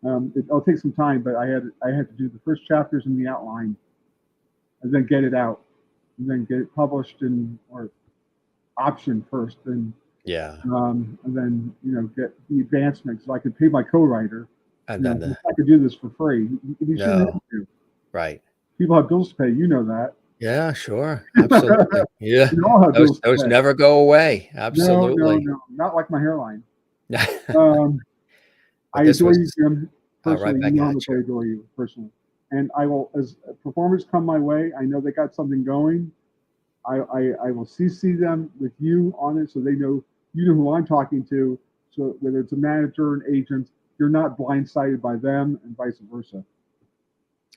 Cool. it'll take some time, but I had to do the first chapters in the outline, and then get it out, and then get it published or option first, and Yeah. then get the advancement so I could pay my co-writer. And then I could do this for free. You shouldn't have to. right. People have bills to pay. You know that. Yeah, sure. Absolutely. Yeah. You all have bills Those to pay. never go away. Absolutely. No, not like my hairline. But I this adore was- you, Jim. Personally, right back you know how at much you. I adore you personally. And I will, as performers come my way, I know they got something going. I will CC them with you on it, so they know you know who I'm talking to. So whether it's a manager, an agent, you're not blindsided by them, and vice versa.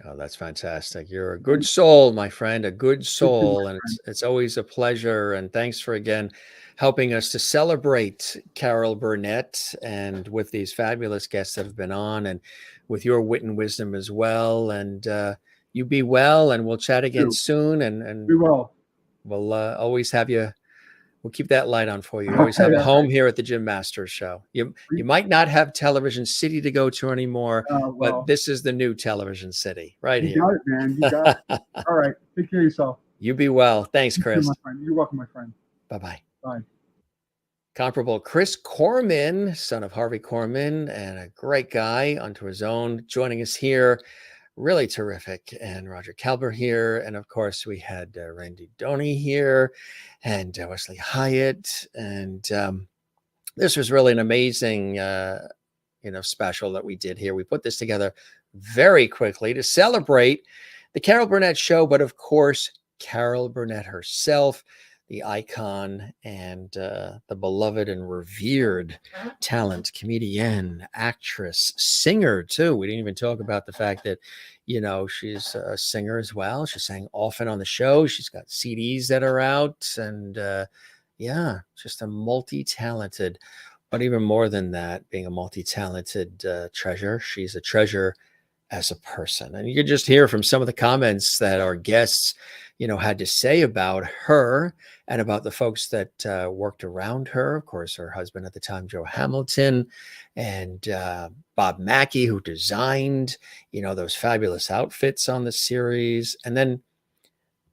Oh, that's fantastic. You're a good soul, my friend, a good soul. And it's always a pleasure. And thanks for again helping us to celebrate Carol Burnett and with these fabulous guests that have been on and with your wit and wisdom as well. And you be well, and we'll chat again soon. And We will. we'll always have you. We'll keep that light on for you. You always have a home here at the Jim Masters Show. You might not have Television City to go to anymore, Well, but this is the new Television City right you here. got it, man. You got it. All right. Take care of yourself. You be well. Thanks, You too, Chris. my friend. You're welcome, my friend. Bye-bye. Bye. Comparable Chris Korman, son of Harvey Korman, and a great guy unto his own, joining us here. Really terrific. And Roger Kabler here. And of course, we had Randy Doney here and Wesley Hyatt. And this was really an amazing, special that we did here. We put this together very quickly to celebrate the Carol Burnett Show, but of course, Carol Burnett herself, the icon and the beloved and revered talent, comedian, actress, singer too. We didn't even talk about the fact that, she's a singer as well. She sang often on the show. She's got CDs that are out, and just a multi-talented, but even more than that, being a multi-talented treasure. She's a treasure as a person. And you could just hear from some of the comments that our guests, had to say about her and about the folks that worked around her. Of course, her husband at the time, Joe Hamilton, and Bob Mackie, who designed, those fabulous outfits on the series. And then,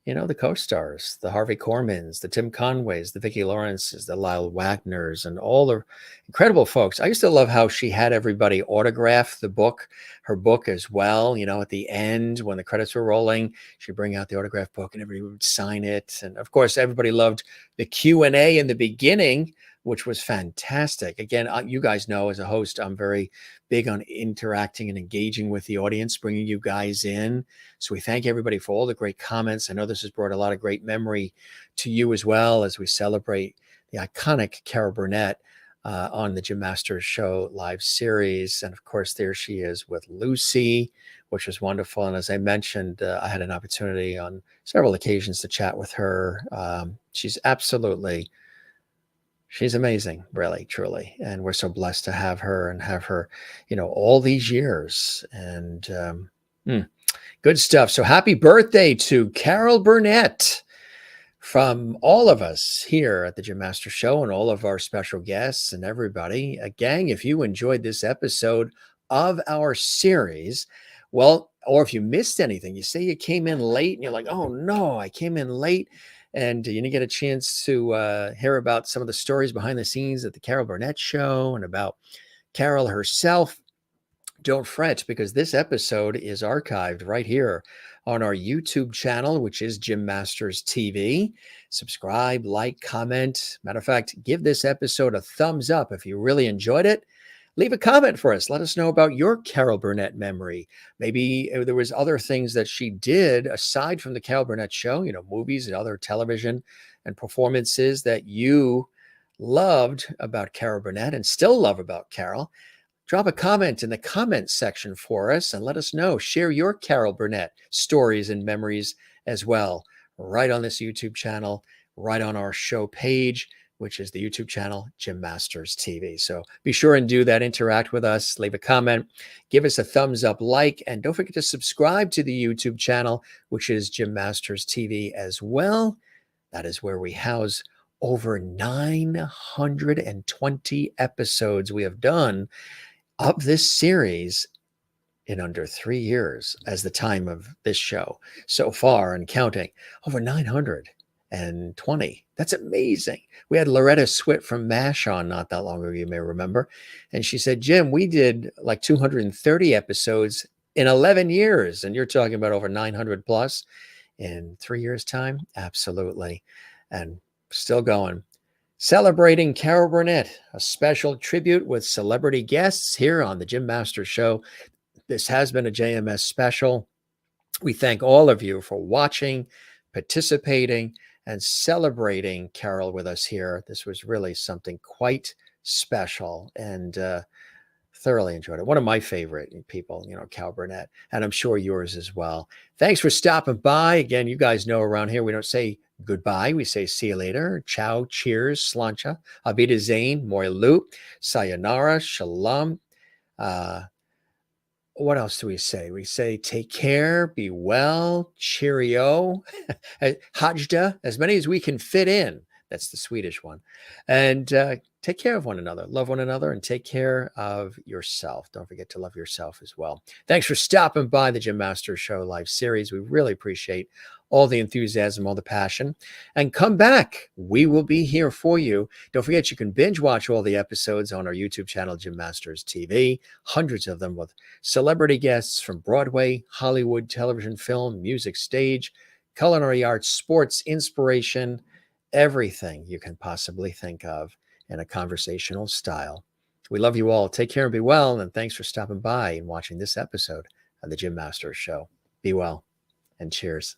the co-stars, the Harvey Kormans, the Tim Conways, the Vicki Lawrences, the Lyle Waggoners, and all the incredible folks. I used to love how she had everybody autograph her book as well. At the end, when the credits were rolling, she'd bring out the autograph book and everybody would sign it. And of course, everybody loved the Q&A in the beginning, which was fantastic. Again, you guys know as a host, I'm very big on interacting and engaging with the audience, bringing you guys in. So we thank everybody for all the great comments. I know this has brought a lot of great memory to you as well as we celebrate the iconic Carol Burnett on the Jim Masters Show live series. And of course, there she is with Lucy, which was wonderful. And as I mentioned, I had an opportunity on several occasions to chat with her. She's amazing, really, truly. And we're so blessed to have her all these years. And good stuff. So happy birthday to Carol Burnett from all of us here at the Jim Masters Show and all of our special guests and everybody. Gang, if you enjoyed this episode of our series, or if you missed anything, you say you came in late and you're like, oh no, I came in late. and you didn't get a chance to hear about some of the stories behind the scenes at the Carol Burnett Show and about Carol herself, don't fret, because this episode is archived right here on our YouTube channel, which is Jim Masters TV. Subscribe, like, comment. Matter of fact, give this episode a thumbs up if you really enjoyed it. Leave a comment for us. Let us know about your Carol Burnett memory. Maybe there was other things that she did aside from the Carol Burnett Show, movies and other television and performances that you loved about Carol Burnett and still love about Carol. Drop a comment in the comment section for us and let us know. Share your Carol Burnett stories and memories as well, right on this YouTube channel, right on our show page, which is the YouTube channel, Jim Masters TV. So be sure and do that. Interact with us, leave a comment, give us a thumbs up, like, and don't forget to subscribe to the YouTube channel, which is Jim Masters TV as well. That is where we house over 920 episodes we have done of this series in under 3 years as the time of this show so far and counting. Over 920. That's amazing. We had Loretta Swit from MASH on not that long ago, you may remember. And she said, Jim, we did like 230 episodes in 11 years. And you're talking about over 900 plus in 3 years' time? Absolutely. And still going. Celebrating Carol Burnett, a special tribute with celebrity guests here on the Jim Masters Show. This has been a JMS special. We thank all of you for watching, participating, and celebrating Carol with us here. This was really something quite special, and thoroughly enjoyed it. One of my favorite people, Carol Burnett, and I'm sure yours as well. Thanks for stopping by. Again, you guys know around here we don't say goodbye. We say see you later. Ciao, cheers, slancha, abida zain, moilu, sayonara, shalom. What else do we say? We say take care, be well, cheerio, hajda, as many as we can fit in. That's the Swedish one. And take care of one another, love one another, and take care of yourself. Don't forget to love yourself as well. Thanks for stopping by the Jim Masters Show live series. We really appreciate all the enthusiasm, all the passion. And come back. We will be here for you. Don't forget, you can binge watch all the episodes on our YouTube channel, Jim Masters TV. Hundreds of them with celebrity guests from Broadway, Hollywood, television, film, music, stage, culinary arts, sports, inspiration, everything you can possibly think of in a conversational style. We love you all. Take care and be well. And thanks for stopping by and watching this episode of the Jim Masters Show. Be well and cheers.